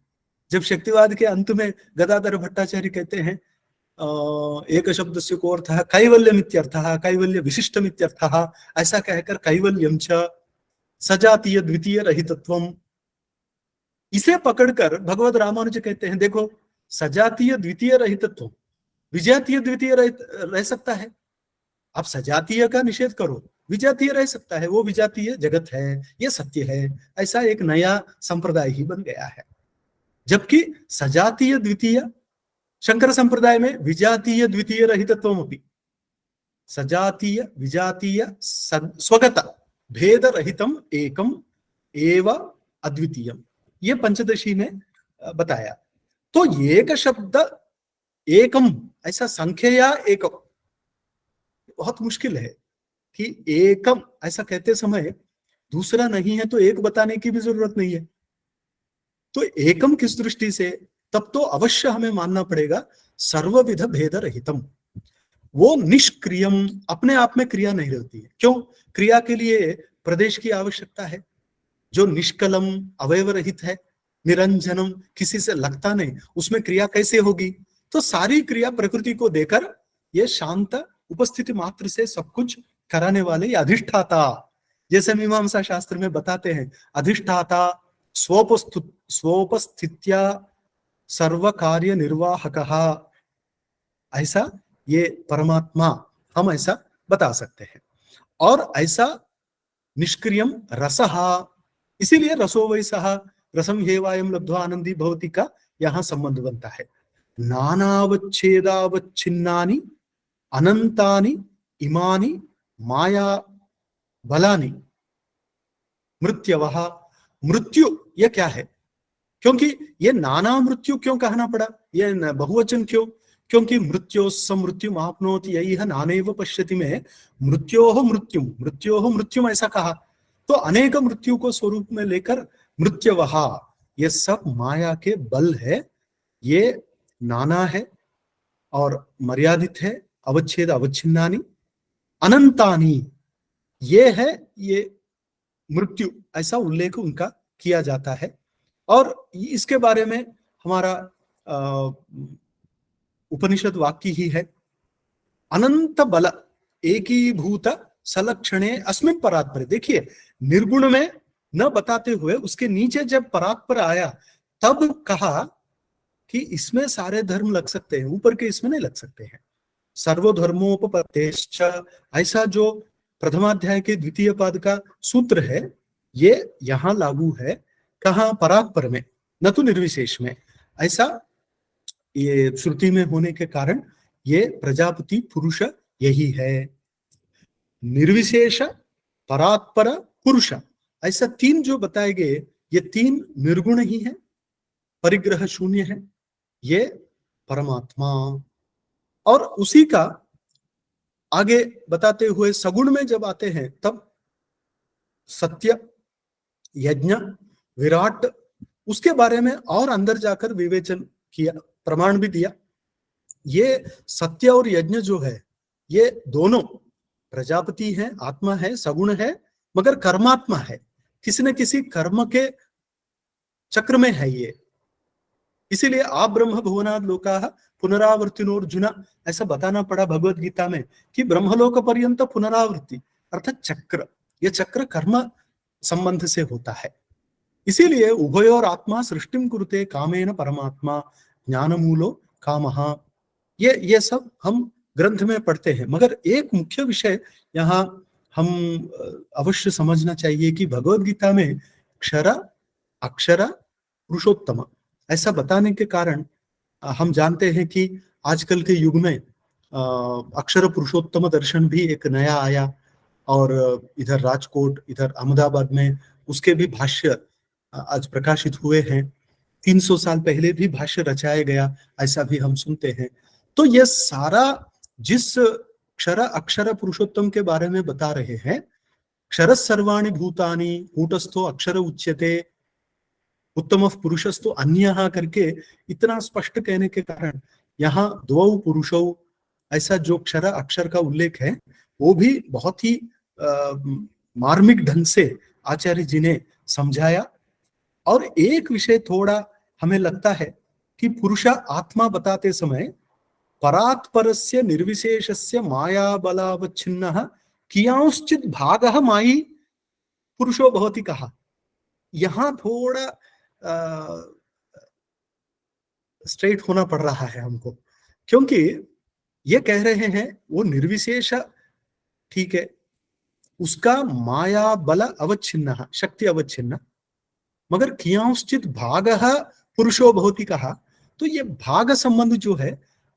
जब शक्तिवाद के अंत में गदाधर भट्टाचार्य कहते हैं एक शब्द से को अर्थ कैवल्यमित्यर्थः, कैवल्य विशिष्टमित्यर्थः, ऐसा कहकर कैवल्यम च सजातीय द्वितीय रहितत्वम, इसे पकड़कर भगवत रामानुज कहते हैं देखो सजातीय द्वितीय रहितत्व, विजातीय द्वितीय रह सकता है, आप सजातीय का निषेध करो, विजातीय रह सकता है, वो विजातीय जगत है, ये सत्य है, ऐसा एक नया संप्रदाय ही बन गया है। जबकि सजातीय द्वितीय, शंकर संप्रदाय में विजातीय द्वितीय रहितत्वमपि, सजातीय विजातीय स्वगत भेद रहितम एकम एव अद्वितीयम, ये पंचदशी ने बताया। तो एक शब्द एकम, ऐसा संख्या एकम बहुत मुश्किल है कि एकम ऐसा कहते समय दूसरा नहीं है तो एक बताने की भी जरूरत नहीं है। तो एकम किस दृष्टि से, तब तो अवश्य हमें मानना पड़ेगा सर्वविध भेद रहितम, वो निष्क्रियम, अपने आप में क्रिया नहीं रहती है। क्यों? क्रिया के लिए प्रदेश की आवश्यकता है, जो निष्कलम अवयव रहित है, निरंजनम, किसी से लगता नहीं, उसमें क्रिया कैसे होगी? तो सारी क्रिया प्रकृति को देकर ये शांत उपस्थिति मात्र से सब कुछ कराने वाले अधिष्ठाता, जैसे मीमांसा शास्त्र में बताते हैं अधिष्ठाता स्वोपस्थित्या सर्व कार्य निर्वाहकः, ऐसा ये परमात्मा हम ऐसा बता सकते हैं। और ऐसा निष्क्रियम रसः, इसीलिए रसो वै सः रसम हेवायम लब्ध्वा आनंदी भवति का यहाँ संबंध बनता है। नानावच्छेदावच्छिन्नानि अनंतानि इमानि माया बलानि मृत्यवः। मृत्यु ये क्या है? क्योंकि ये नाना मृत्यु क्यों कहना पड़ा, ये बहुवचन क्यों? क्योंकि मृत्योस्स मृत्युम आपनोति यैह नानैव पश्यति में मृत्योः मृत्युम ऐसा कहा, तो अनेक मृत्यु को स्वरूप में लेकर मृत्यवः, ये सब माया के बल है। ये नाना है और मर्यादित है, अवच्छेद अवच्छिन्नानि अनंतानि, ये है ये मृत्यु, ऐसा उल्लेख उनका किया जाता है। और इसके बारे में हमारा उपनिषद वाक्य ही है, अनंत बल एकीभूत सलक्षणे अस्मिन् परात्परे। देखिए, निर्गुण में न बताते हुए उसके नीचे जब परात्पर आया तब कहा कि इसमें सारे धर्म लग सकते हैं, ऊपर के इसमें नहीं लग सकते हैं। सर्वधर्मोपपत्तेश्च, ऐसा जो प्रथमाध्याय के द्वितीय पद का सूत्र है, ये यहां लागू है। कहाँ? परात्पर में, न तो निर्विशेष में। ऐसा ये श्रुति में होने के कारण ये प्रजापति पुरुष यही है। निर्विशेष, परात्पर, पुरुष, ऐसा तीन जो बताए गए, ये तीन निर्गुण ही है, परिग्रह शून्य है, ये परमात्मा। और उसी का आगे बताते हुए सगुण में जब आते हैं तब सत्य, यज्ञ, विराट, उसके बारे में और अंदर जाकर विवेचन किया, प्रमाण भी दिया। ये सत्य और यज्ञ जो है, ये दोनों प्रजापति है, आत्मा है, सगुण है, मगर कर्मात्मा है, किसी न किसी कर्म के चक्र में है ये। इसीलिए आप ब्रह्म भुवनाद लोकाः पुनरावर्तिनोर्जुन, ऐसा बताना पड़ा भगवत गीता में कि ब्रह्मलोक पर्यंत पुनरावृत्ति अर्थात चक्र, ये चक्र कर्म संबंध से होता है। इसीलिए उभयोर आत्मा सृष्टिम कुरुते कामेन परमात्मा ज्ञानमूलो कामः, ये सब हम ग्रंथ में पढ़ते हैं। मगर एक मुख्य विषय यहाँ हम अवश्य समझना चाहिए कि भगवत गीता में क्षर अक्षर पुरुषोत्तम ऐसा बताने के कारण हम जानते हैं कि आजकल के युग में अक्षर पुरुषोत्तम दर्शन भी एक नया आया, और इधर राजकोट, इधर अहमदाबाद में उसके भी भाष्य आज प्रकाशित हुए हैं। 300 साल पहले भी भाष्य रचाया गया, ऐसा भी हम सुनते हैं। तो ये सारा जिस क्षर अक्षर पुरुषोत्तम के बारे में बता रहे हैं, क्षर सर्वाणि भूतानि कूटस्थो अक्षर उच्यते उत्तम पुरुषस्तु अन्यः करके इतना स्पष्ट कहने के कारण यहाँ द्वौ पुरुषौ ऐसा जो क्षर अक्षर का उल्लेख है, वो भी बहुत ही मार्मिक ढंग से आचार्य जी ने समझाया। और एक विषय थोड़ा हमें लगता है कि पुरुष आत्मा बताते समय परात्परस्य निर्विशेषस्य माया बलावच्छिन्नः कियांश्चित् भागः मायी पुरुषो भवति कहा। यहाँ थोड़ा स्ट्रेट होना पड़ रहा है हमको, क्योंकि ये कह रहे हैं वो निर्विशेष ठीक है, उसका माया बल अवच्छिन्न, शक्ति अवच्छिन्न, मगर कियांश्चित् भागः पुरुषो भवति कहा। तो ये भाग संबंध जो है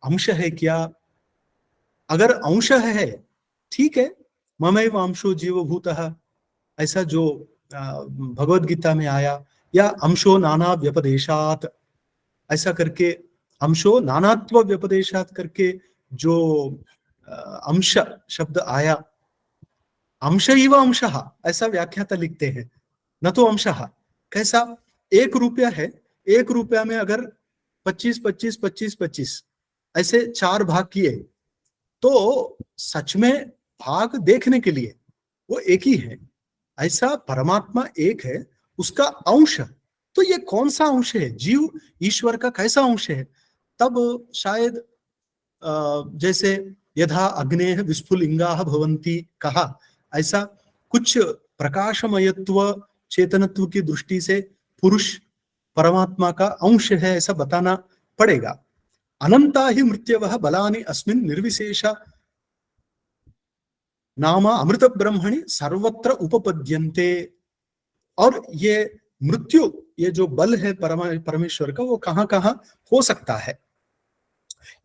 अंश है क्या? अगर अंश है ठीक है, ममैव अंशो जीवभूतः ऐसा जो भगवद गीता में आया, या अंशो नाना व्यपदेशात ऐसा करके, अंशो नानात्व व्यपदेशात करके जो अंश शब्द आया, अंश इव अंशः ऐसा व्याख्याता लिखते हैं, न तो अंशः। कैसा? 1 रुपया है, 1 रुपया में अगर 25 25 25 25 ऐसे 4 भाग किए तो सच में भाग देखने के लिए वो एक ही है। ऐसा परमात्मा एक है, उसका अंश, तो ये कौन सा अंश है? जीव ईश्वर का कैसा अंश है? तब शायद जैसे यथा अग्नेः विस्फुलिंगाः भवन्ति कहा, ऐसा कुछ प्रकाशमयत्व चेतनत्व की दृष्टि से पुरुष परमात्मा का अंश है ऐसा बताना पड़ेगा। अनंता ही मृत्यवः बलानि अस्मिन् निर्विशेष नाम अमृत ब्रह्मणि सर्वत्र उपपद्यन्ते। और ये मृत्यु, ये जो बल है परमेश्वर का, वो कहां कहां हो सकता है,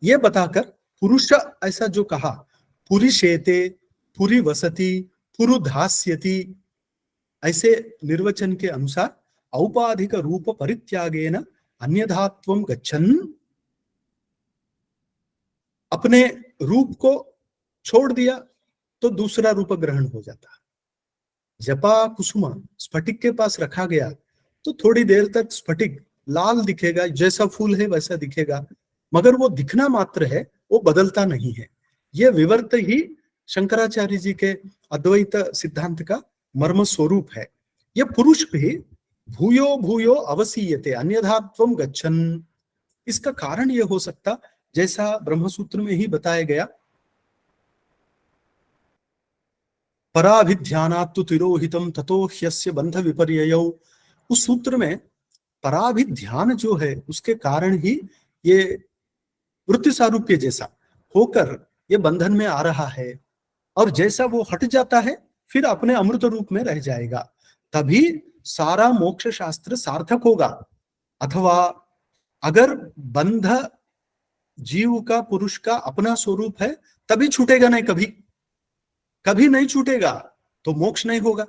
ये बताकर पुरुष ऐसा जो कहा, पुरिशेते, पुरी वसति, पुरुधास्यति, ऐसे निर्वचन के अनुसार औपाधिक रूप परित्यागेन अन्यथात्वं गच्छन्, अपने रूप को छोड़ दिया तो दूसरा रूप ग्रहण हो जाता। जपा कुसुमा स्फटिक के पास रखा गया तो थोड़ी देर तक स्फटिक लाल दिखेगा, जैसा फूल है वैसा दिखेगा, मगर वो दिखना मात्र है, वो बदलता नहीं है। ये विवर्त ही शंकराचार्य जी के अद्वैत सिद्धांत का मर्म स्वरूप है। ये पुरुष भी भूयो भूयो अवसीयते अन्यथात्वं गच्छन्, इसका कारण ये हो सकता, जैसा ब्रह्मसूत्र में ही बताया गया, पराभिध्यानात्तु तिरोहितम ततो ह्यस्य बंध विपर्ययौ। उस सूत्र में पराभिध्यान जो है उसके कारण ही ये वृत्ति सारूप्य जैसा होकर ये बंधन में आ रहा है, और जैसा वो हट जाता है फिर अपने अमृत रूप में रह जाएगा, तभी सारा मोक्ष शास्त्र सार्थक होगा। अथवा अगर बंध जीव का, पुरुष का अपना स्वरूप है, तभी छूटेगा नहीं, कभी कभी नहीं छूटेगा तो मोक्ष नहीं होगा।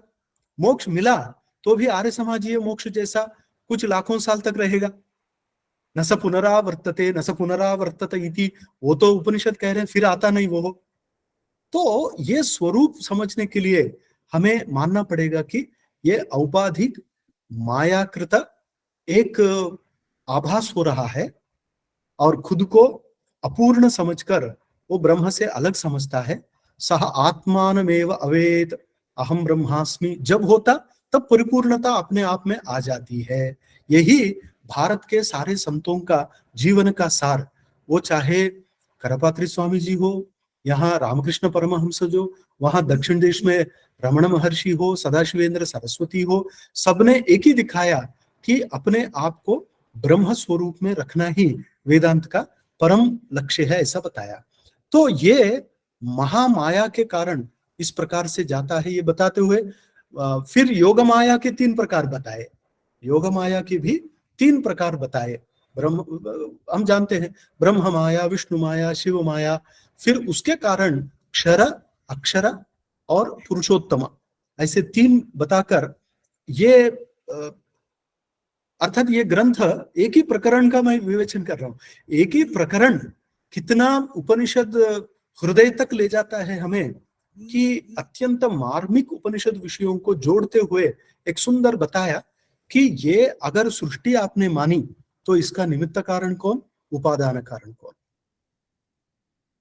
मोक्ष मिला तो भी आर्य समाजीय मोक्ष जैसा कुछ लाखों साल तक रहेगा। न स पुनरावर्तते न स पुनरावर्तत इति, वो तो उपनिषद कह रहे हैं, फिर आता नहीं वो। तो ये स्वरूप समझने के लिए हमें मानना पड़ेगा कि ये औपाधिक मायाकृत एक आभास हो रहा है, और खुद को अपूर्ण समझकर वो ब्रह्म से अलग समझता है। सह आत्मानमेव अवेद अहम ब्रह्मास्मि जब होता तब परिपूर्णता अपने आप में आ जाती है। यही भारत के सारे संतों का जीवन का सार, वो चाहे करपात्री स्वामी जी हो, यहाँ रामकृष्ण परमहंस जो, वहां दक्षिण देश में रमण महर्षि हो, सदाशिवेंद्र सरस्वती हो, सबने एक ही दिखाया कि अपने आप को ब्रह्म स्वरूप में रखना ही वेदांत का परम लक्ष्य है, ऐसा बताया। तो ये महामाया के कारण इस प्रकार से जाता है, ये बताते हुए फिर योग माया के 3 प्रकार बताए। योग माया के भी 3 प्रकार बताए। ब्रह्म, हम जानते हैं ब्रह्म माया, विष्णु माया, शिव माया, फिर उसके कारण क्षर, अक्षर और पुरुषोत्तम, ऐसे 3 बताकर ये अर्थात ये ग्रंथ एक ही प्रकरण का मैं विवेचन कर रहा हूं। एक ही प्रकरण कितना उपनिषद हृदय तक ले जाता है हमें, कि अत्यंत मार्मिक उपनिषद विषयों को जोड़ते हुए एक सुंदर बताया कि ये अगर सृष्टि आपने मानी तो इसका निमित्त कारण कौन, उपादान कारण कौन।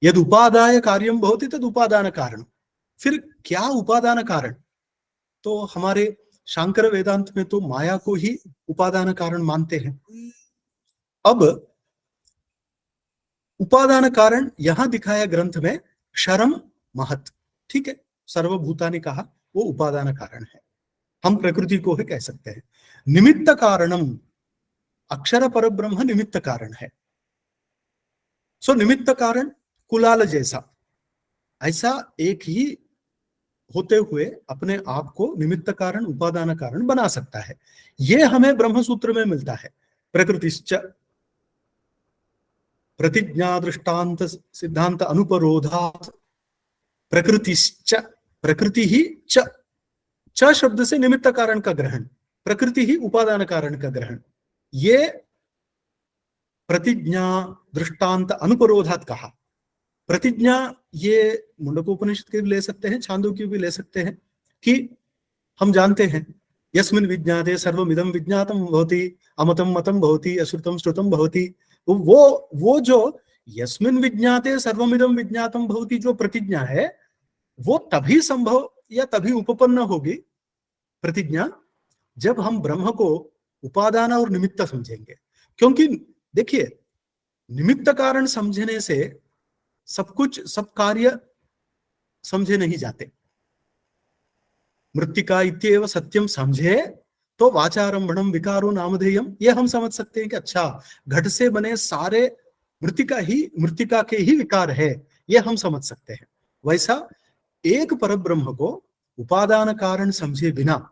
यदि उपादाय कार्यम भवति तद उपादान कारण। फिर क्या उपादान कारण, तो हमारे शांकर वेदांत में तो माया को ही उपादान कारण मानते हैं। अब उपादान कारण यहां दिखाया ग्रंथ में क्षरम महत, ठीक है, सर्वभूतानि कहा, वो उपादान कारण है। हम प्रकृति को ही कह सकते हैं। निमित्त कारणम, अक्षर पर ब्रह्म निमित्त कारण है। सो निमित्त कारण कुलाल जैसा, ऐसा एक ही होते हुए अपने आप को निमित्त कारण, उपादान कारण बना सकता है। यह हमें ब्रह्मसूत्र में मिलता है। प्रकृतिश्च प्रतिज्ञा दृष्टांत सिद्धांत अनुपरोधात्, प्रकृतिश्च, प्रकृति ही च शब्द से निमित्त कारण का ग्रहण, प्रकृति ही उपादान कारण का ग्रहण। ये प्रतिज्ञा दृष्टांत अनुपरोधात् कहा। प्रतिज्ञा ये मुंडकोपनिषद के भी ले सकते हैं, छांदोग्य भी ले सकते हैं, कि हम जानते हैं यस्मिन् विज्ञाते सर्वमिदं विज्ञातं भवति, अमतं मतं भवति, अश्रुतं श्रुतं भवति। वो जो यस्मिन् विज्ञाते सर्वमिदं विज्ञातं भवति जो प्रतिज्ञा है, वो तभी संभव या तभी उपपन्न होगी प्रतिज्ञा जब हम ब्रह्म को उपादान और निमित्त समझेंगे। क्योंकि देखिए, निमित्त कारण समझने से सब कुछ, सब कार्य समझे नहीं जाते। मृत्तिका इत्येव सत्यम समझे तो वाचारंभणम विकारो नामधेयम, ये हम समझ सकते हैं कि अच्छा, घट से बने सारे मृतिका के ही विकार है, ये हम समझ सकते हैं। वैसा एक परब्रह्म को उपादान कारण समझे बिना,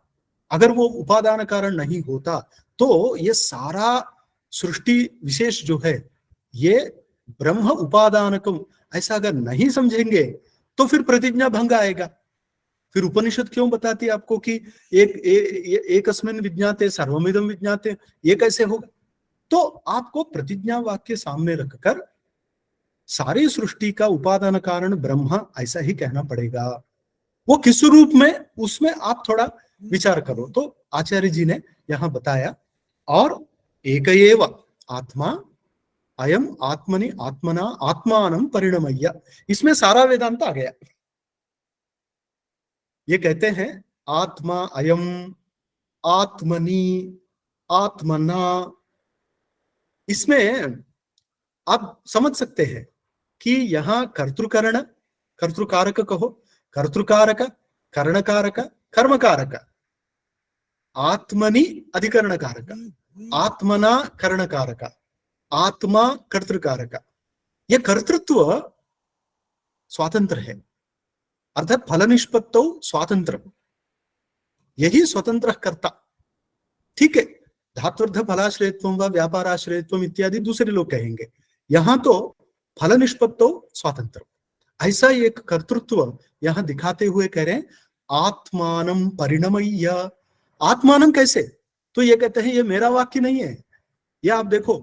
अगर वो उपादान कारण नहीं होता तो ये सारा सृष्टि विशेष जो है ये ब्रह्म उपादानकम, ऐसा अगर नहीं समझेंगे तो फिर प्रतिज्ञा भंग आएगा। फिर उपनिषद क्यों बताती है आपको कि एकस्मिन् विज्ञाते सर्वमिदं विज्ञाते, ये कैसे होगा? तो आपको प्रतिज्ञा वाक्य सामने रखकर सारी सृष्टि का उपादान कारण ब्रह्म ऐसा ही कहना पड़ेगा। वो किस रूप में, उसमें आप थोड़ा विचार करो। तो आचार्य जी ने यहां बताया, और एकएव आत्मा अयम आत्मनि आत्मना आत्मानं परिणमय्य, इसमें सारा वेदांत आ गया। ये कहते हैं आत्मा अयम आत्मनि आत्मना, इसमें आप समझ सकते हैं कि यहां कर्तृकरण, कर्तृकारक कहो, कर्तृकारक, करणकारक, कर्मकारक, आत्मनि अधिकरण कारक, आत्मना करण कारक, आत्मा कर्तृकारक, यह कर्तृत्व स्वातंत्र है, अर्थात फल निष्पत्तौ स्वातंत्र, यही स्वतंत्र कर्ता। ठीक है, धात्वर्थ फलाश्रयत्वम व व्यापाराश्रयत्वम इत्यादि दूसरे लोग कहेंगे, यहां तो फल निष्पत्तौ स्वातंत्र, ऐसा एक कर्तृत्व यहां दिखाते हुए कह रहे हैं आत्मानं परिणमय्य। आत्मानं कैसे? तो ये कहते हैं ये मेरा वाक्य नहीं है, ये आप देखो,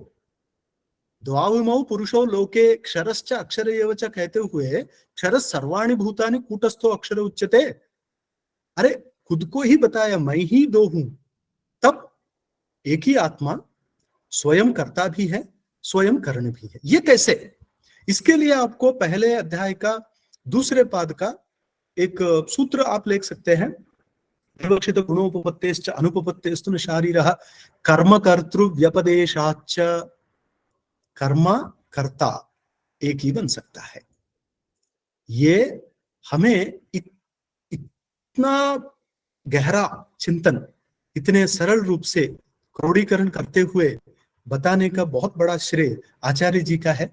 द्वाविमौ पुरुषो लोके क्षरश्च अक्षर एव च कहते हुए क्षर सर्वाणि भूतानि कूटस्थो अक्षर उच्यते, अरे खुद को ही बताया मैं ही दो हूं, तब एक ही आत्मा स्वयं कर्ता भी है स्वयं कर्ण भी है, ये कैसे? इसके लिए आपको पहले अध्याय का दूसरे पाद का एक सूत्र आप लिख सकते हैं, विवक्षित गुणोपपत्तेश्च अनुपपत्तेस्तु न शारीरः कर्म कर्तृ व्यपदेशाच्च, कर्म कर्ता एक ही बन सकता है। ये हमें इतना गहरा चिंतन इतने सरल रूप से क्रोडीकरण करते हुए बताने का बहुत बड़ा श्रेय आचार्य जी का है।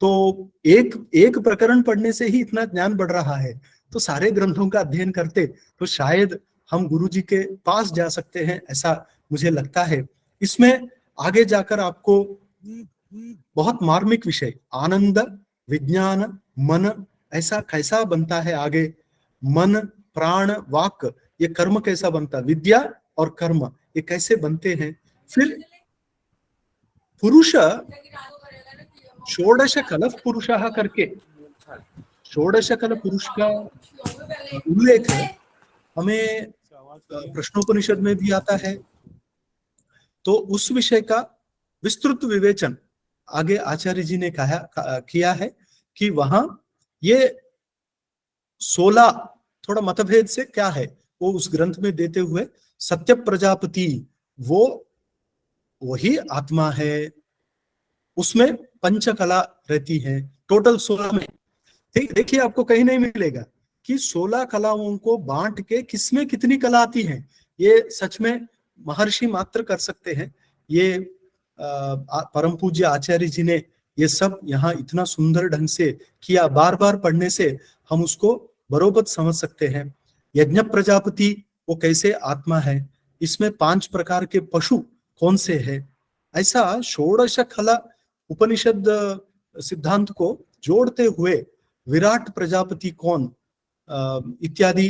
तो एक प्रकरण पढ़ने से ही इतना ज्ञान बढ़ रहा है, तो सारे ग्रंथों का अध्ययन करते तो शायद हम गुरु जी के पास जा सकते हैं, ऐसा मुझे लगता है। इसमें आगे जाकर आपको बहुत मार्मिक विषय, आनंद, विज्ञान, मन ऐसा कैसा बनता है, आगे मन, प्राण, वाक, ये कर्म कैसा बनता, विद्या और कर्म ये कैसे बनते हैं। फिर पुरुष षोडश कल पुरुषः करके, षोडश कल पुरुष का उल्लेख हमें प्रश्नोपनिषद में भी आता है, तो उस विषय का विस्तृत विवेचन आगे आचार्य जी ने किया है कि वहां ये 16 थोड़ा मतभेद से क्या है वो उस ग्रंथ में देते हुए, सत्य प्रजापति वो वही आत्मा है, उसमें पंचकला रहती है, टोटल 16 में। ठीक, देखिए आपको कहीं नहीं मिलेगा कि 16 कलाओं को बांट के किसमें कितनी कला आती है, ये सच में महर्षि मात्र कर सकते हैं। ये परम पूज्य आचार्य जी ने ये सब यहाँ इतना सुंदर ढंग से किया, बार बार पढ़ने से हम उसको बरोबर समझ सकते हैं। यज्ञ प्रजापति वो कैसे आत्मा है, इसमें 5 प्रकार के पशु कौन से है, ऐसा षोडश कला उपनिषद सिद्धांत को जोड़ते हुए विराट प्रजापति कौन इत्यादि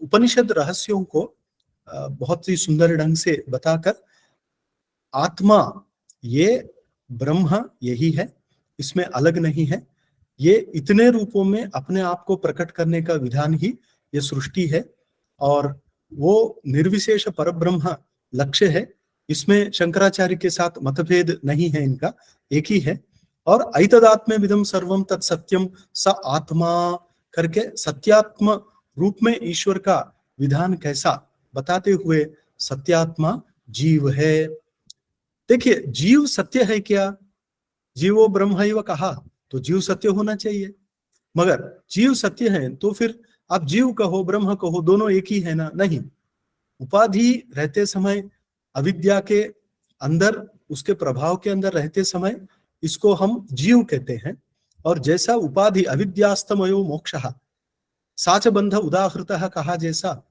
उपनिषद रहस्यों को बहुत ही सुंदर ढंग से बताकर आत्मा ये ब्रह्म यही है, इसमें अलग नहीं है, ये इतने रूपों में अपने आप को प्रकट करने का विधान ही ये सृष्टि है, और वो निर्विशेष परब्रह्म लक्ष्य है। इसमें शंकराचार्य के साथ मतभेद नहीं है, इनका एक ही है। और ऐतदात्म्य विदम सर्वम तत्सत्यम स आत्मा करके सत्यात्म रूप में ईश्वर का विधान कैसा बताते हुए सत्यात्मा जीव है। देखिए जीव सत्य है क्या, जीवो ब्रह्मैव कहा तो जीव सत्य होना चाहिए, मगर जीव सत्य है तो फिर आप जीव कहो ब्रह्म कहो दोनों एक ही है ना, नहीं। उपाधि रहते समय, अविद्या के अंदर, उसके प्रभाव के अंदर रहते समय इसको हम जीव कहते हैं। और जैसा उपाधि अविद्यास्तमयो मोक्षः साच बंध उदाहृतः कहा जैसा,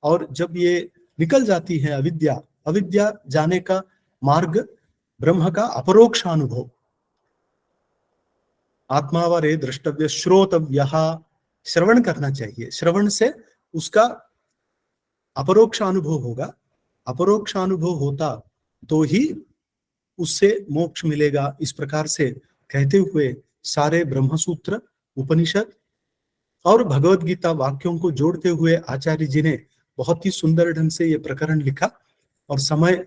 और जब ये निकल जाती है अविद्या, अविद्या जाने का मार्ग ब्रह्म का अपरोक्ष अनुभव, आत्मावरे द्रष्टव्य श्रोतव्य, श्रवण करना चाहिए, श्रवण से उसका अपरोक्ष अनुभव होगा, अपरोक्ष अनुभव होता तो ही उससे मोक्ष मिलेगा। इस प्रकार से कहते हुए सारे ब्रह्मसूत्र, उपनिषद और भगवत गीता वाक्यों को जोड़ते हुए आचार्य जी ने बहुत ही सुंदर ढंग से ये प्रकरण लिखा। और समय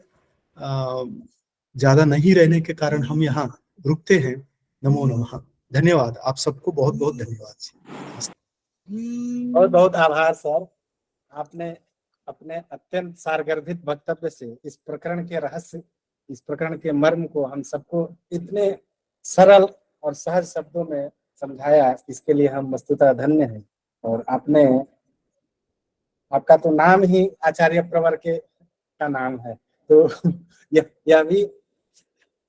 ज्यादा नहीं रहने के कारण हम यहाँ रुकते हैं। नमो नमः। धन्यवाद, आप सबको बहुत बहुत धन्यवाद। बहुत बहुत आभार सर, आपने अपने अत्यंत सारगर्भित वक्तव्य से इस प्रकरण के रहस्य, इस प्रकरण के मर्म को हम सबको इतने सरल और सहज शब्दों में समझाया, इसके लिए हम वस्तुतः धन्य हैं। और आपका तो नाम ही आचार्य प्रवर के का नाम है, तो यह भी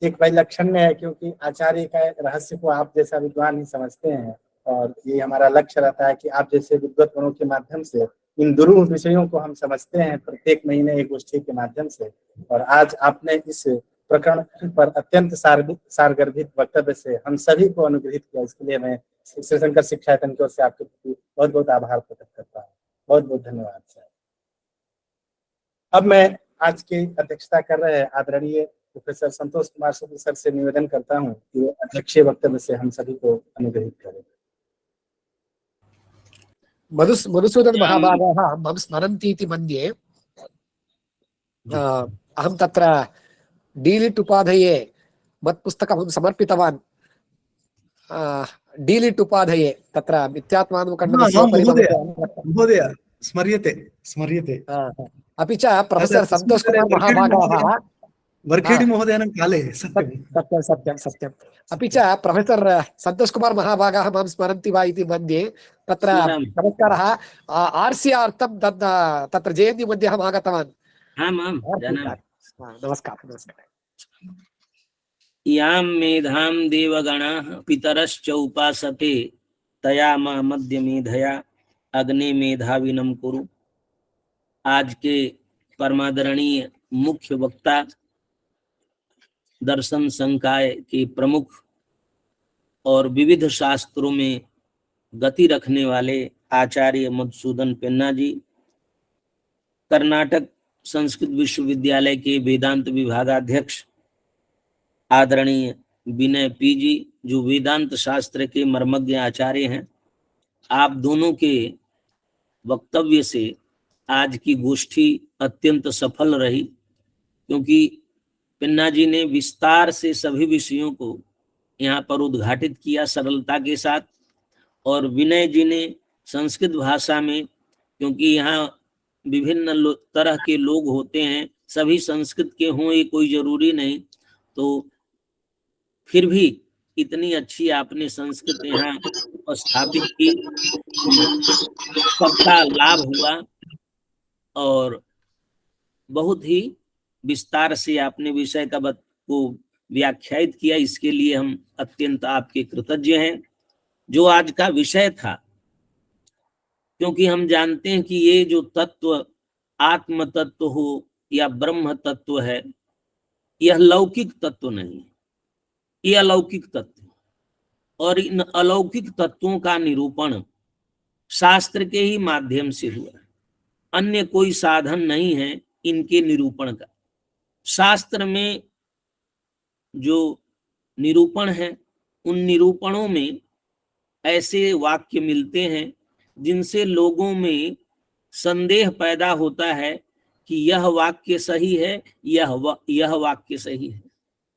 एक वैलक्षण्य है, क्योंकि आचार्य का रहस्य को आप जैसा विद्वान ही समझते हैं। और ये हमारा लक्ष्य रहता है कि आप जैसे विद्वत्तों के माध्यम से इन दुरूह विषयों को हम समझते हैं प्रत्येक महीने एक गोष्ठी के माध्यम से। और आज आपने इस प्रकरण पर अत्यंत सारगर्भित वक्तव्य से हम सभी को अनुग्रहित किया, इसके लिए मैं श्री शंकर शिक्षायतन की ओर से आपके प्रति बहुत बहुत आभार प्रकट करता हूँ। बहुत बहुत धन्यवाद सर। अब मैं आज की अध्यक्षता कर रहे आदरणीय प्रोफेसर संतोष कुमार शुक्ल सर से निवेदन करता हूँ कि वो अध्यक्षीय वक्तव्य से हम सभी को अनुग्रहित करें। मधुसूदन महाभागाः मम स्मरन्ति इति मन्ये। अहं तत्र डीलिट् उपाधये मत्पुस्तकं समर्पितवान्। डीलिट् उपाधये तत्र महोदय स्मर्यते स्मर्यते। अपि च प्रोफेसर् संतोष कुमार महाभागाः वर्खेडि महोदयनं काले सत्यं सत्यं सत्यम्। अपि च प्रोफेसर् संतोष कुमार महाभागाः मां स्मरन्ति वा इति मन्ये। तत्र नमस्कारः। आर्सियार्थं तत्र JNU मध्ये अहम् आगतवान्। नमस्कारः नमस्कारः। यां मेधां देवगणाः पितरश्च उपासते तया मा मध्य मेधया अग्ने मेधाविनं कुरु। आज के परमादरणीय मुख्य वक्ता, दर्शन संकाय के प्रमुख और विविध शास्त्रों में गति रखने वाले आचार्य मधुसूदन पेन्ना जी, कर्नाटक संस्कृत विश्वविद्यालय के वेदांत विभागाध्यक्ष आदरणीय विनय पी जी, जो वेदांत शास्त्र के मर्मज्ञ आचार्य हैं, आप दोनों के वक्तव्य से आज की गोष्ठी अत्यंत सफल रही, क्योंकि पेन्ना जी ने विस्तार से सभी विषयों को यहाँ पर उद्घाटित किया सरलता के साथ। और विनय जी ने संस्कृत भाषा में, क्योंकि यहाँ विभिन्न तरह के लोग होते हैं, सभी संस्कृत के हों ये कोई जरूरी नहीं, तो फिर भी इतनी अच्छी आपने संस्कृत यहाँ स्थापित की, सबका लाभ हुआ और बहुत ही विस्तार से आपने विषय का को व्याख्यायित किया। इसके लिए हम अत्यंत आपके कृतज्ञ हैं। जो आज का विषय था, क्योंकि हम जानते हैं कि ये जो तत्व आत्म तत्व हो या ब्रह्म तत्व है, यह लौकिक तत्व नहीं, यह अलौकिक तत्व। और इन अलौकिक तत्वों का निरूपण शास्त्र के ही माध्यम से हुआ, अन्य कोई साधन नहीं है इनके निरूपण का। शास्त्र में जो निरूपण है, उन निरूपणों में ऐसे वाक्य मिलते हैं जिनसे लोगों में संदेह पैदा होता है कि यह वाक्य सही है, यह वाक्य सही है।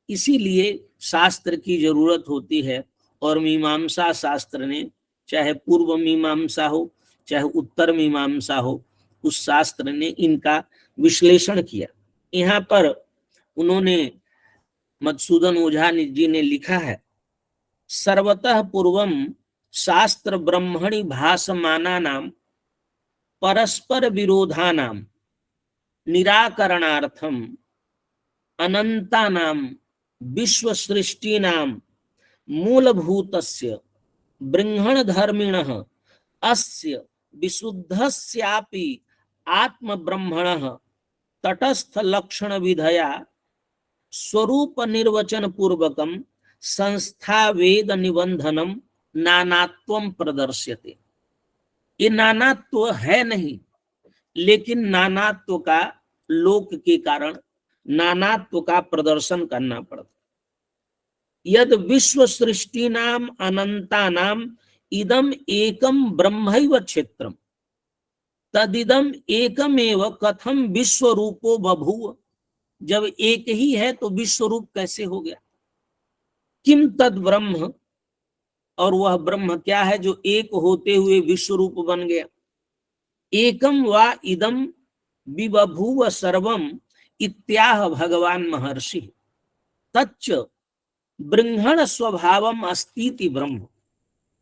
इसीलिए शास्त्र की जरूरत होती है। और मीमांसा शास्त्र ने, चाहे पूर्व मीमांसा हो चाहे उत्तर मीमांसा हो, उस शास्त्र ने इनका विश्लेषण किया। यहाँ पर उन्होंने, मधुसूदन ओझा जी ने लिखा है, सर्वतः पूर्वम शास्त्र ब्रह्मणि भासमानानां परस्पर विरोधानां निराकरणार्थम अनंतानां विश्व सृष्टिनां मूलभूतस्य बृंहण धर्मिणः अस्य विशुद्धस्यापि आत्म ब्रह्मणः तटस्थ लक्षण विधया स्वरूप निर्वचन पूर्वकम संस्था वेद निबंधनम नानात्वम प्रदर्श्यते। ये नानात्व है नहीं, लेकिन नानात्व का लोक के कारण नानात्व का प्रदर्शन करना पड़ता। यद विश्व सृष्टि नाम अनंता नाम इदम एकम ब्रह्मैव क्षेत्रम तदिदम एकमेव कथम विश्व रूपो बभूव। जब एक ही है तो विश्व रूप कैसे हो गया? किम तद ब्रह्म, और वह ब्रह्म क्या है जो एक होते हुए विश्व रूप बन गया? एकम वा इदम विबभूव सर्वम इत्याह भगवान महर्षि तच्च ब्रह्मण स्वभावम अस्तीति ब्रह्म।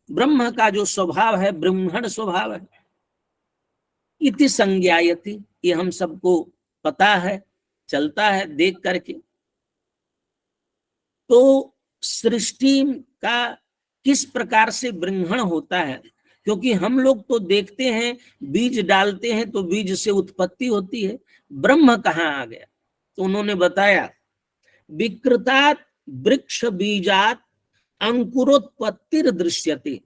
ब्रह्म का जो स्वभाव है ब्रह्मण स्वभाव है। इति संज्ञायति, ये हम सबको पता है, चलता है देख करके। तो सृष्टि का किस प्रकार से ब्रह्मण होता है, क्योंकि हम लोग तो देखते हैं बीज डालते हैं तो बीज से उत्पत्ति होती है, ब्रह्म कहाँ आ गया? तो उन्होंने बताया विकृतात् वृक्ष बीजात अंकुरोत्पत्तिर दृश्यते।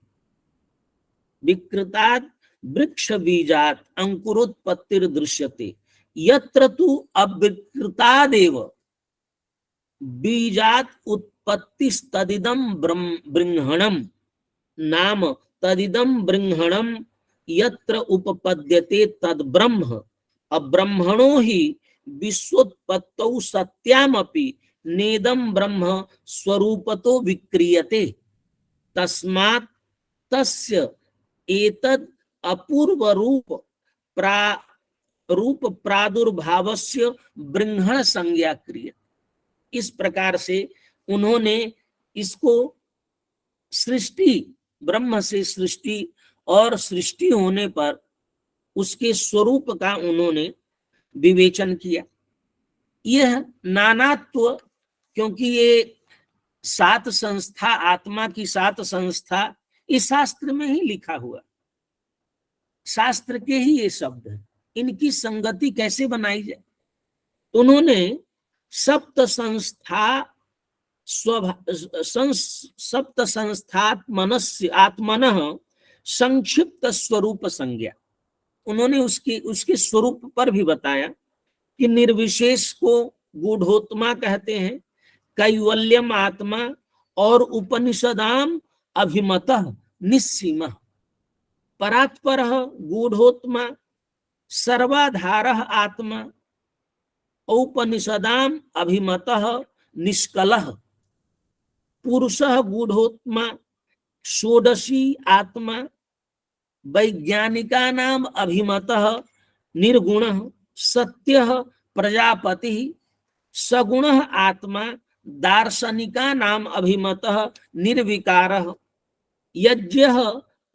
विकृतात् वृक्ष बीजात अंकुरोत्पत्तिर दृश्यते यत्र तु अविकृतादेव बीजात उत्पत्तिस्तदिदं ब्रह्मणम नाम तदिदं ब्रह्मणम यत्र उपपद्यते तद ब्रह्म अब्रह्मणो हि विश्वोत्पत्तौ सत्यामपि नेदं ब्रह्म स्वरूपतो विक्रियते तस्मात् तस्य एतद् अपूर्व रूप प्रादुर्भावस्य ब्रह्मण संज्ञा क्रिया। इस प्रकार से उन्होंने इसको सृष्टि, ब्रह्म से सृष्टि और सृष्टि होने पर उसके स्वरूप का उन्होंने विवेचन किया। यह नानात्व, क्योंकि ये 7 संस्था, आत्मा की 7 संस्था, इस शास्त्र में ही लिखा हुआ, शास्त्र के ही ये शब्द है। इनकी संगति कैसे बनाई जाए? उन्होंने सप्त संस्थात्मनस्य आत्मनः संक्षिप्त स्वरूप संज्ञा, उन्होंने उसके स्वरूप पर भी बताया कि निर्विशेष को गूढ़ोत्मा कहते हैं, कैवल्यम आत्मा और उपनिषदाम अभिमतः निस्सीमः, परात्परः गूढ़ोत्मा सर्वाधारः आत्मा औपनिषदाम अभिमतः निष्कलः, पुरुषः गूढ़ोत्मा षोडशी आत्मा वैज्ञानिकानाम अभिमतः निर्गुणः सत्यः प्रजापतिः सगुणः आत्मा दार्शनिकानाम अभिमतः निर्विकारः यज्ञः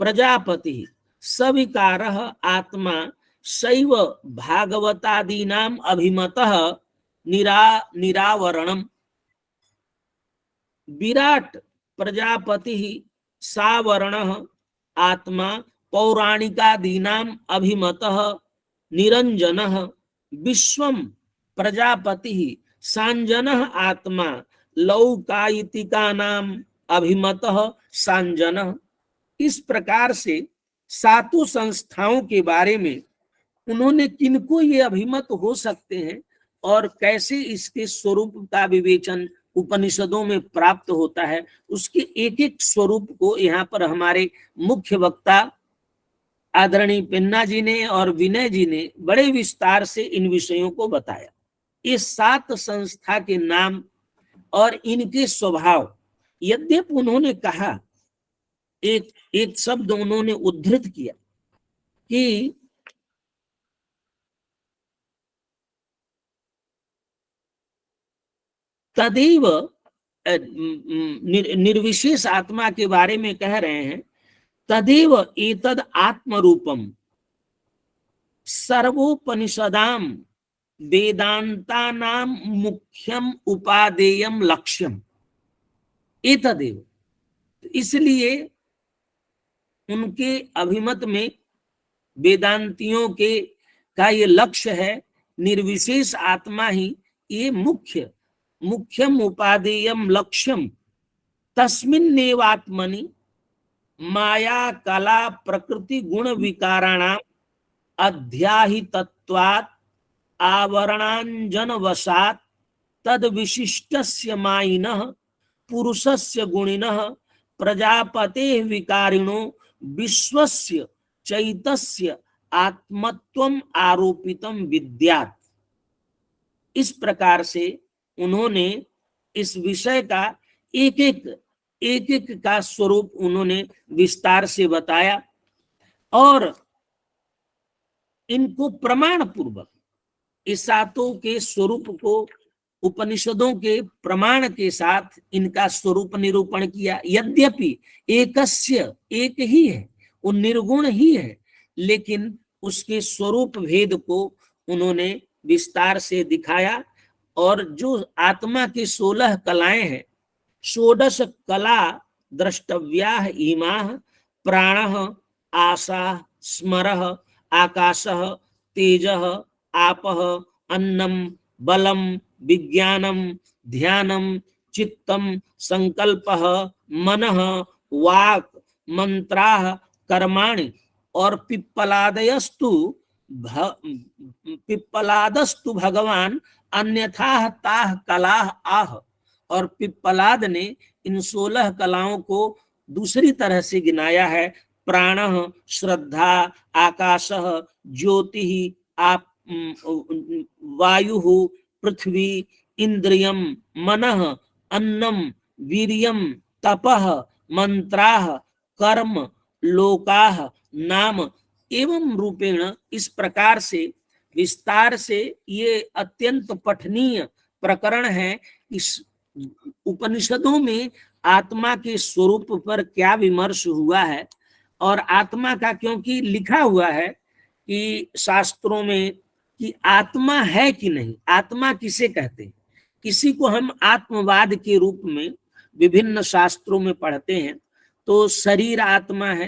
प्रजापतिः सविकारः आत्मा शैव भागवतादीनाम अभिमतः निरावरणम् विराट प्रजापतिः सावरणः आत्मा पौराणिकादीनाम अभिमतः निरंजनः विश्वम प्रजापतिः सांजनः आत्मा लौकायितिकानाम अभिमतः सांजनः। इस प्रकार से 7 संस्थाओं के बारे में उन्होंने किनको ये अभिमत हो सकते हैं और कैसे इसके स्वरूप का विवेचन उपनिषदों में प्राप्त होता है, उसके एक एक स्वरूप को यहाँ पर हमारे मुख्य वक्ता आदरणीय पिन्ना जी ने और विनय जी ने बड़े विस्तार से इन विषयों को बताया। ये 7 संस्था के नाम और इनके स्वभाव, यद्यपि उन्होंने कहा, एक शब्द उन्होंने उद्धृत किया कि तदेव निर्विशेष आत्मा के बारे में कह रहे हैं, तदेव एतद आत्मरूपम सर्वोपनिषदाम वेदांतानाम मुख्यम उपादेयम लक्ष्यम। एतदेव, इसलिए उनके अभिमत में वेदांतियों के का ये लक्ष्य है, निर्विशेष आत्मा ही ये मुख्यम उपादेयम लक्ष्यम तस्मिन्नेवात्मनि माया कला प्रकृति गुण विकाराणाम अध्याहितत्वात् आवरणांजन वशात् तद विशिष्टस्य मायिनः पुरुषस्य गुणिनः प्रजापते विकारिणो विश्वस्य चैतस्य आत्मत्वम आरोपितम विद्यात्। इस प्रकार से उन्होंने इस विषय का एक एक का स्वरूप उन्होंने विस्तार से बताया और इनको प्रमाण पूर्वक इस सातों के स्वरूप को उपनिषदों के प्रमाण के साथ इनका स्वरूप निरूपण किया। यद्यपि एकस्य एक ही है, वो निर्गुण ही है, लेकिन उसके स्वरूप भेद को उन्होंने विस्तार से दिखाया। और जो आत्मा की 16 कलाएं हैं, षोडश कला द्रष्टव्याः इमाः प्राणः आशा स्मरः आकाशः तेजः आपः अन्नम बलम विज्ञानम ध्यानम चित्तम संकल्पः मनः वाक् मंत्राः कर्माणि और पिप्पलादस्तु भगवान अन्यथा ताः कलाः आह। और पिप्पलाद ने इन 16 कलाओं को दूसरी तरह से गिनाया है। प्राणः श्रद्धा, आकाशः ज्योतिः, आप वायुः पृथ्वी, इंद्रियम मनः अन्नम वीर्यम तपः मंत्राः कर्म लोकाः नाम एवं रूपेण। इस प्रकार से विस्तार से ये अत्यंत पठनीय प्रकरण है। इस उपनिषदों में आत्मा के स्वरूप पर क्या विमर्श हुआ है और आत्मा का, क्योंकि लिखा हुआ है कि शास्त्रों में कि आत्मा है कि नहीं, आत्मा किसे कहते हैं। किसी को हम आत्मवाद के रूप में विभिन्न शास्त्रों में पढ़ते हैं तो शरीर आत्मा है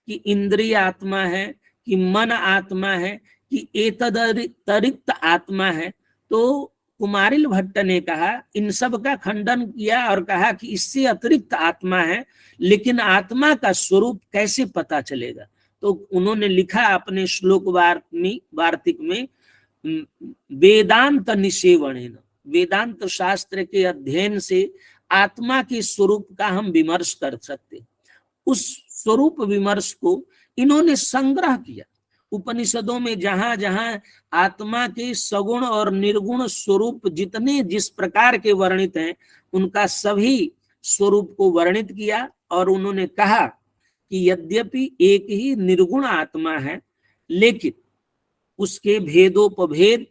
कि इंद्रिय आत्मा है कि मन आत्मा है कि एतदतिरिक्त आत्मा है। तो कुमारिल भट्ट ने कहा, इन सब का खंडन किया और कहा कि इससे अतिरिक्त आत्मा है, लेकिन आत्मा का स्वरूप कैसे पता चलेगा। तो उन्होंने लिखा अपने श्लोक वार्तिक में, वेदांत निषेवणेन, वेदांत शास्त्र के अध्ययन से आत्मा के स्वरूप का हम विमर्श कर सकते। उस स्वरूप विमर्श को इन्होंने संग्रह किया। उपनिषदों में जहां जहां आत्मा के सगुण और निर्गुण स्वरूप जितने जिस प्रकार के वर्णित हैं, उनका सभी स्वरूप को वर्णित किया। और उन्होंने कहा कि यद्यपि एक ही निर्गुण आत्मा है, लेकिन उसके भेदोपभेद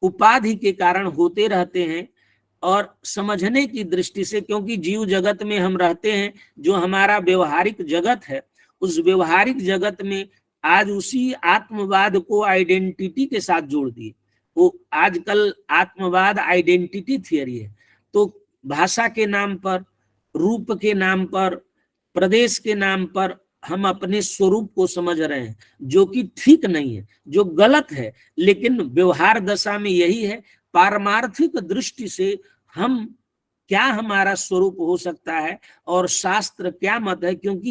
उपाधि के कारण होते रहते हैं। और समझने की दृष्टि से, क्योंकि जीव जगत में हम रहते हैं, जो हमारा व्यवहारिक जगत है, उस व्यवहारिक जगत में आज उसी आत्मवाद को आइडेंटिटी के साथ जोड़ दिए। वो आजकल आत्मवाद आइडेंटिटी थियरी है। तो भाषा के नाम पर, रूप के नाम पर, प्रदेश के नाम पर हम अपने स्वरूप को समझ रहे हैं, जो कि ठीक नहीं है, जो गलत है। लेकिन व्यवहार दशा में यही है। पारमार्थिक दृष्टि से हम क्या हमारा स्वरूप हो सकता है और शास्त्र क्या मत है, क्योंकि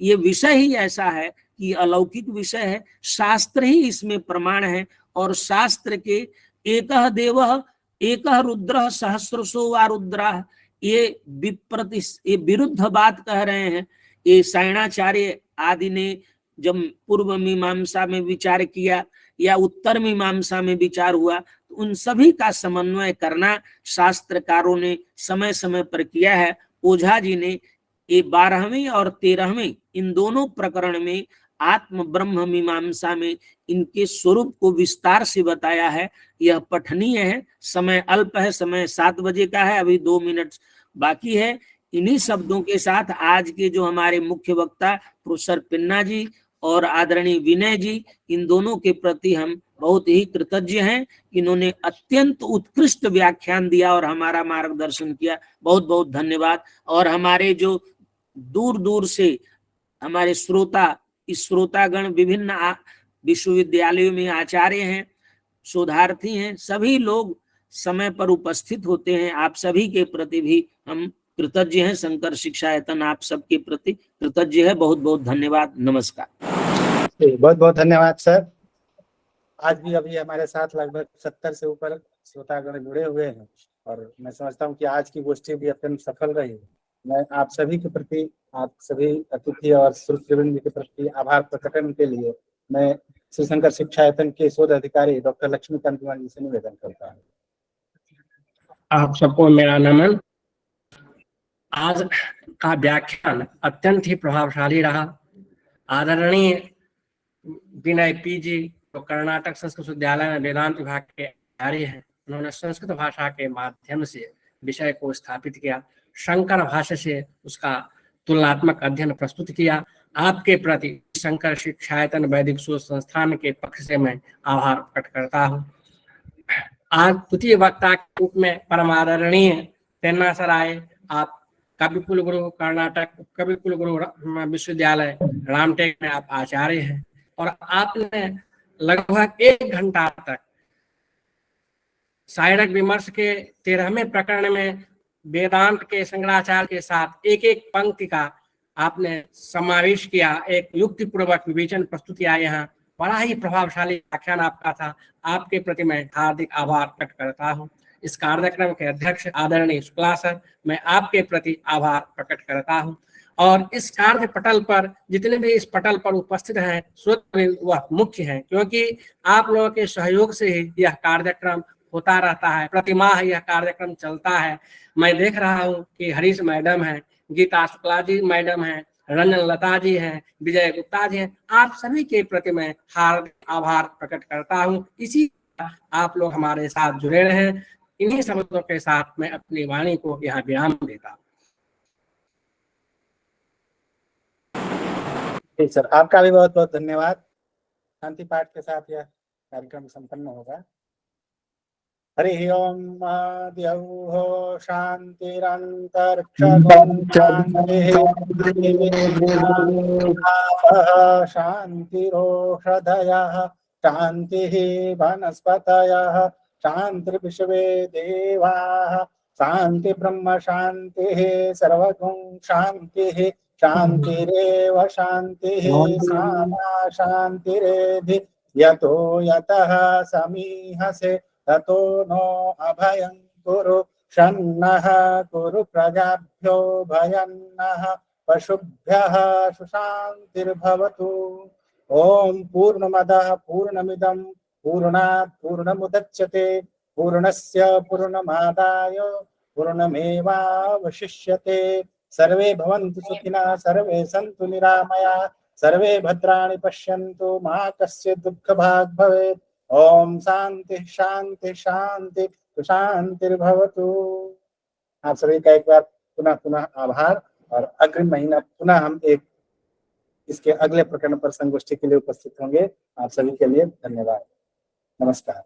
ये विषय ही ऐसा है कि अलौकिक विषय है। शास्त्र ही इसमें प्रमाण है। और शास्त्र के एकः देवः एकः रुद्रः सहस्रशो वा रुद्राः, ये विरुद्ध बात कह रहे हैं। ये सायणाचार्य आदि ने जब पूर्व मीमांसा में विचार किया या उत्तर मीमांसा में विचार हुआ, तो उन सभी का समन्वय करना शास्त्रकारों ने समय समय पर किया है। ओझा जी ने ये 12वें और 13वें इन दोनों प्रकरण में आत्म ब्रह्म मीमांसा में इनके स्वरूप को विस्तार से बताया है। यह पठनीय है। समय अल्प है, समय 7 बजे का है, अभी 2 मिनट बाकी है। इन्हीं शब्दों के साथ आज के जो हमारे मुख्य वक्ता प्रोफेसर पिन्ना जी और आदरणीय विनय जी, इन दोनों के प्रति हम बहुत ही कृतज्ञ हैं। इन्होंने अत्यंत उत्कृष्ट व्याख्यान दिया और हमारा मार्गदर्शन किया। बहुत बहुत धन्यवाद। और हमारे जो दूर दूर से हमारे इस श्रोतागण विभिन्न विश्वविद्यालयों में आचार्य हैं, शोधार्थी हैं, सभी लोग समय पर उपस्थित होते हैं। आप सभी के प्रति भी हम कृतज्ञ हैं। शंकर शिक्षायतन आप सबके प्रति कृतज्ञ है। बहुत बहुत धन्यवाद। नमस्कार। बहुत बहुत धन्यवाद सर। आज भी अभी हमारे साथ लगभग 70 से ऊपर श्रोतागण जुड़े हुए हैं और मैं समझता हूँ कि आज की गोष्ठी भी अत्यंत सफल रही। मैं आप सभी के प्रति, आप सभी अतिथि और श्रोतृवृंद के प्रति आभार प्रकटन के लिए मैं श्री शंकर शिक्षायतन के शोध अधिकारी डॉक्टर लक्ष्मीकांत कुमार जी से निवेदन करता हूँ। आप सबको मेरा नमन। आज का व्याख्यान अत्यंत ही प्रभावशाली रहा। आदरणीय विनय पीजी जो कर्नाटक संस्कृत विश्वविद्यालय में वेदांत विभाग के आचार्य हैं, उन्होंने संस्कृत भाषा के माध्यम से विषय को स्थापित किया, शंकर भाष्य से उसका तुलनात्मक अध्ययन प्रस्तुत किया। आपके प्रति शंकर शिक्षायतन वैदिक शोध संस्थान के पक्ष से मैं आभार प्रकट करता हूँ। आज द्वितीय वक्ता के रूप में परमादरणीय तेन्ना सर आए। आप कवि कुलगुरु कर्नाटक कवि कुलगुरु विश्वविद्यालय रामटेक में आप आचार्य हैं और आपने लगभग 1 घंटा तक शायरक विमर्श के 13वें प्रकरण में वेदांत के शंकराचार्य के साथ एक एक पंक्ति का आपने समावेश किया, एक युक्तिपूर्वक विवेचन प्रस्तुत किया। यहाँ बड़ा ही प्रभावशाली व्याख्यान आपका था। आपके प्रति मैं हार्दिक आभार प्रकट करता हूँ। इस कार्यक्रम के अध्यक्ष आदरणीय शुक्ला सर, मैं आपके प्रति आभार प्रकट करता हूँ। और इस कार्य पटल पर जितने भी इस पटल पर उपस्थित हैं श्रोतृवृंद वह मुख्य हैं, क्योंकि आप लोगों के सहयोग से ही यह कार्यक्रम होता रहता है। प्रतिमाह यह कार्यक्रम चलता है। मैं देख रहा हूँ कि हरीश मैडम हैं, गीता शुक्ला जी मैडम हैं, रंजन लता जी हैं, विजय गुप्ता जी हैं। आप सभी के प्रति मैं हार्दिक आभार प्रकट करता हूँ। इसी आप लोग हमारे साथ जुड़े रहे। इन्हीं शब्दों के साथ मैं अपनी वाणी को यहाँ विराम देता हूँ। ठीक सर, आपका भी बहुत बहुत धन्यवाद। शांति पाठ के साथ यह कार्यक्रम संपन्न होगा। हरि ओम द्यौः शान्तिरोषधयः शान्तिः वनस्पतयः शान्तिर्विश्वे देवाः शान्ति ब्रह्म शान्तिः सर्वगुण शान्तिः शान्तिरेव शान्तिः सामा शान्तिरेधि यतो यतः समीहसे ततो नो अभयं कुरु शन्नः कुरु प्रजाभ्यो भयन्नः पशुभ्यः सुशान्तिर्भवतु। ओम पूर्णमदः पूर्णमिदं पूर्णात् पूर्णमुदच्यते पूर्णस्य पूर्णमादाय पूर्णमेवावशिष्यते। सर्वे भवन्तु सुखिनः, सर्वे सन्तु निरामयाः, सर्वे भद्राणि पश्यन्तु, मा कश्चित् दुःखभाग् भवेत्। ओम शांति शांति शांति शांतिर्भवतु। आप सभी का एक बार पुनः पुनः आभार। और अग्रिम महीना पुनः हम एक इसके अगले प्रकरण पर संगोष्ठी के लिए उपस्थित होंगे। आप सभी के लिए धन्यवाद। नमस्कार।